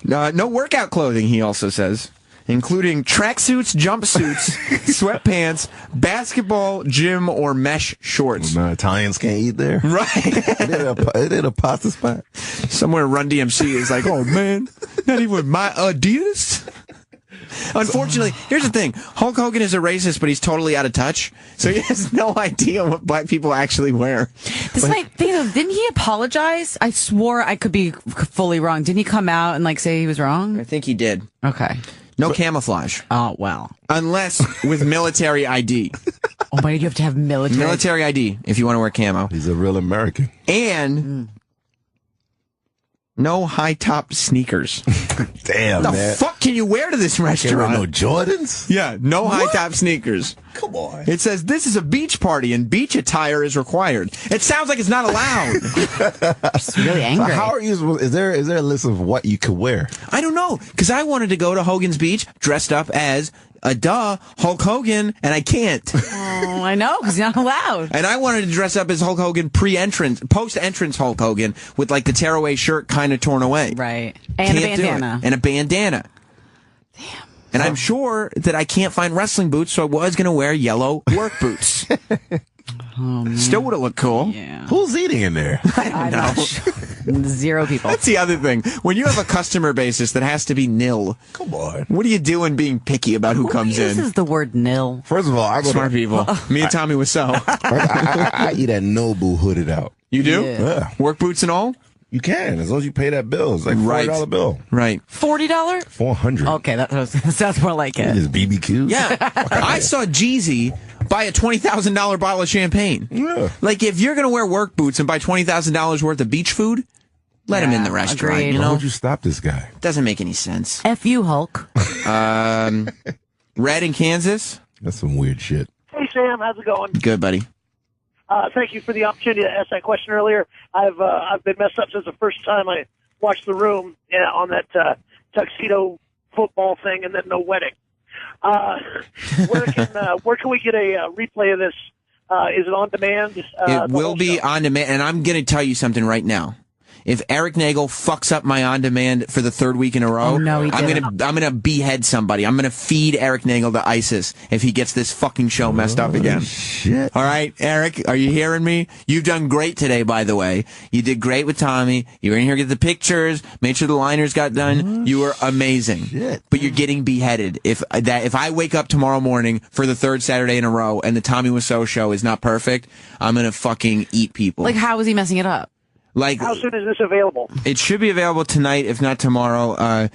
No workout clothing, he also says, including tracksuits, jumpsuits, sweatpants, basketball, gym, or mesh shorts. No, Italians can't eat there. Right. It ain't a pasta spot. Somewhere Run DMC is like, oh man, not even with my Adidas. Unfortunately, here's the thing. Hulk Hogan is a racist, but he's totally out of touch. So he has no idea what black people actually wear. This might think of, didn't he apologize? I swore I could be fully wrong. Didn't he come out and like say he was wrong? I think he did. Okay. No camouflage. Oh, well. Unless with military ID. Oh my God, you have to have military ID if you want to wear camo. He's a real American. And no high-top sneakers. Damn, the man. fuck can you wear to this Can't restaurant? wear no Jordans? Yeah, no high-top sneakers. Come on. It says, this is a beach party and beach attire is required. It sounds like it's not allowed. It's really angry. So how are you? Is there a list of what you could wear? I don't know, because I wanted to go to Hogan's Beach dressed up as Hulk Hogan, and I can't. Oh, I know, because you're not allowed. And I wanted to dress up as Hulk Hogan post-entrance Hulk Hogan with like the tearaway shirt kind of torn away. Right. And Can't a bandana. And a bandana. Damn. And I'm sure that I can't find wrestling boots, so I was going to wear yellow work boots. Oh, man. Still would have looked cool. Yeah. Who's eating in there? I don't know. 0 people. That's the other thing. When you have a customer basis that has to be nil, Come on. what are you doing being picky about who comes in? This is the word nil. First of all, I go Smart people. Me and Tommy Wiseau. I eat at Nobu hooded out. You do? Yeah. Work boots and all? You can, as long as you pay that bill. It's like $40 bill. Right. $40? $400. Okay, that sounds more like it. It's BBQ. Yeah. I saw Jeezy buy a $20,000 bottle of champagne. Yeah. Like, if you're going to wear work boots and buy $20,000 worth of beach food, let him in the restaurant. agreed. You Why know? would you stop this guy? Doesn't make any sense. F you, Hulk. Red in Kansas? That's some weird shit. Hey, Sam, how's it going? Good, buddy. Thank you for the opportunity to ask that question earlier. I've been messed up since the first time I watched The Room on that tuxedo football thing and then no wedding. Where can we get a replay of this? Is it on demand? It will be on demand, and I'm going to tell you something right now. If Eric Nagel fucks up my on demand for the third week in a row, I'm gonna behead somebody. I'm gonna feed Eric Nagel to ISIS if he gets this fucking show messed up again. Shit. All right, Eric, are you hearing me? You've done great today, by the way. You did great with Tommy. You were in here to get the pictures, made sure the liners got done. You were amazing. Shit. But you're getting beheaded. If I wake up tomorrow morning for the third Saturday in a row and the Tommy Wiseau show is not perfect, I'm gonna fucking eat people. Like, how is he messing it up? Like, how soon is this available? It should be available tonight, if not tomorrow.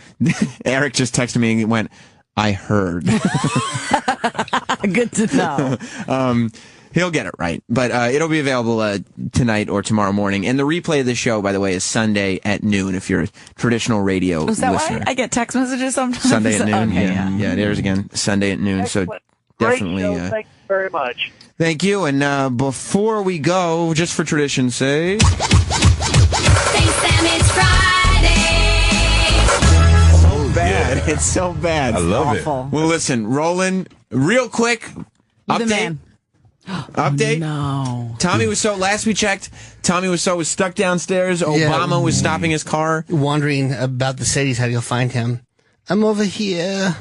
Eric just texted me and went, I heard. Good to know. He'll get it right. But it'll be available tonight or tomorrow morning. And the replay of the show, by the way, is Sunday at noon if you're a traditional radio Is that listener. why I get text messages sometimes? Sunday at noon. Okay, yeah, it airs again Sunday at noon. Excellent. So Great definitely. show. Thank you very much. Thank you. And before we go, just for tradition's sake. Say, Sam, it's Friday. So bad. Yeah. It's so bad. I love Awful. it. Well, listen, Roland, real quick. The Update. man. Update. No. Tommy Wiseau, last we checked, Tommy Wiseau was stuck downstairs. Obama was stopping his car. Wondering about the cities, how you'll find him. I'm over here.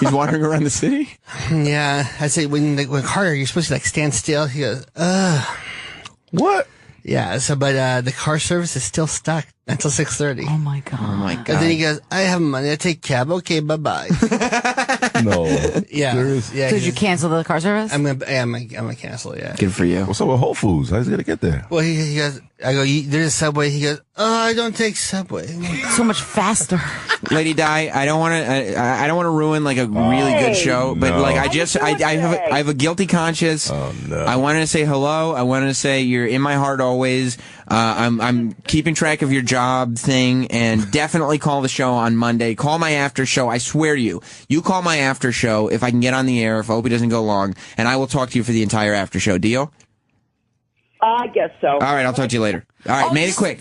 He's wandering around the city? Yeah. I say, when Carter, you're supposed to like stand still. He goes, What? Yeah, so, but the car service is still stuck until 6:30. Oh, my God. Oh, my God. And then he goes, I have money. I take cab. Okay, bye-bye. No. Yeah. Serious? Yeah. So did you cancel the car service? I'm gonna cancel, yeah. Good for you. What's up with Whole Foods? How's he gonna get there? Well, he goes, I go, there's a Subway. He goes, I don't take Subway. So much faster. Lady Di, I don't want to. I don't want to ruin like a really good show, but No. like I have a guilty conscience. Oh no! I wanted to say hello. I wanted to say you're in my heart always. I'm keeping track of your job thing, and definitely call the show on Monday. Call my after show. I swear to you, you call my after show if I can get on the air. If Opie doesn't go long, and I will talk to you for the entire after show. Deal? I guess so. All right, I'll talk to you later. All right, made it quick.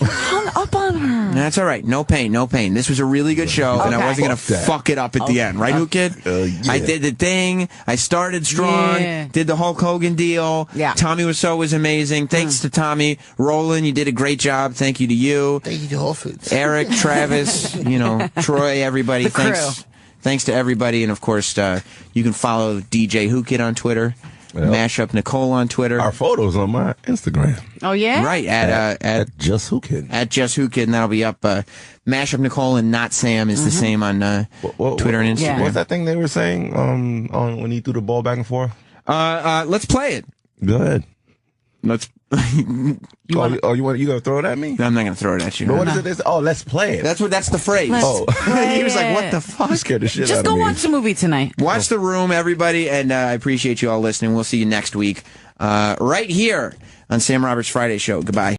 Hung up on her. That's all right. No pain, no pain. This was a really good show, and I Okay. wasn't going to fuck it up at the end. Right, Who Kid? Yeah. I did the thing. I started strong. Yeah. Did the Hulk Hogan deal. Yeah. Tommy Wiseau was amazing. Thanks to Tommy. Roland, you did a great job. Thank you to you. Thank you to Whole Foods. Eric, Travis, Troy, everybody. The crew. Thanks to everybody. And, of course, you can follow DJ Who Kid on Twitter. Yep. Mashup Nicole on Twitter. Our photos on my Instagram. Oh, yeah? Right, at Just Who Kid. At Just Who Kid, and that'll be up. Mashup Nicole and Not Sam is the same on Twitter and Instagram. Yeah. What's that thing they were saying on when he threw the ball back and forth? Let's play it. Go ahead. Let's. You gonna throw it at me? I'm not gonna throw it at you. But what is it? Oh, let's play it. That's the phrase. Let's He was like, play "What it. the fuck?" You scared the shit Just out go of me. watch the movie tonight. Watch The Room, everybody, and I appreciate you all listening. We'll see you next week, right here on Sam Roberts Friday Show. Goodbye.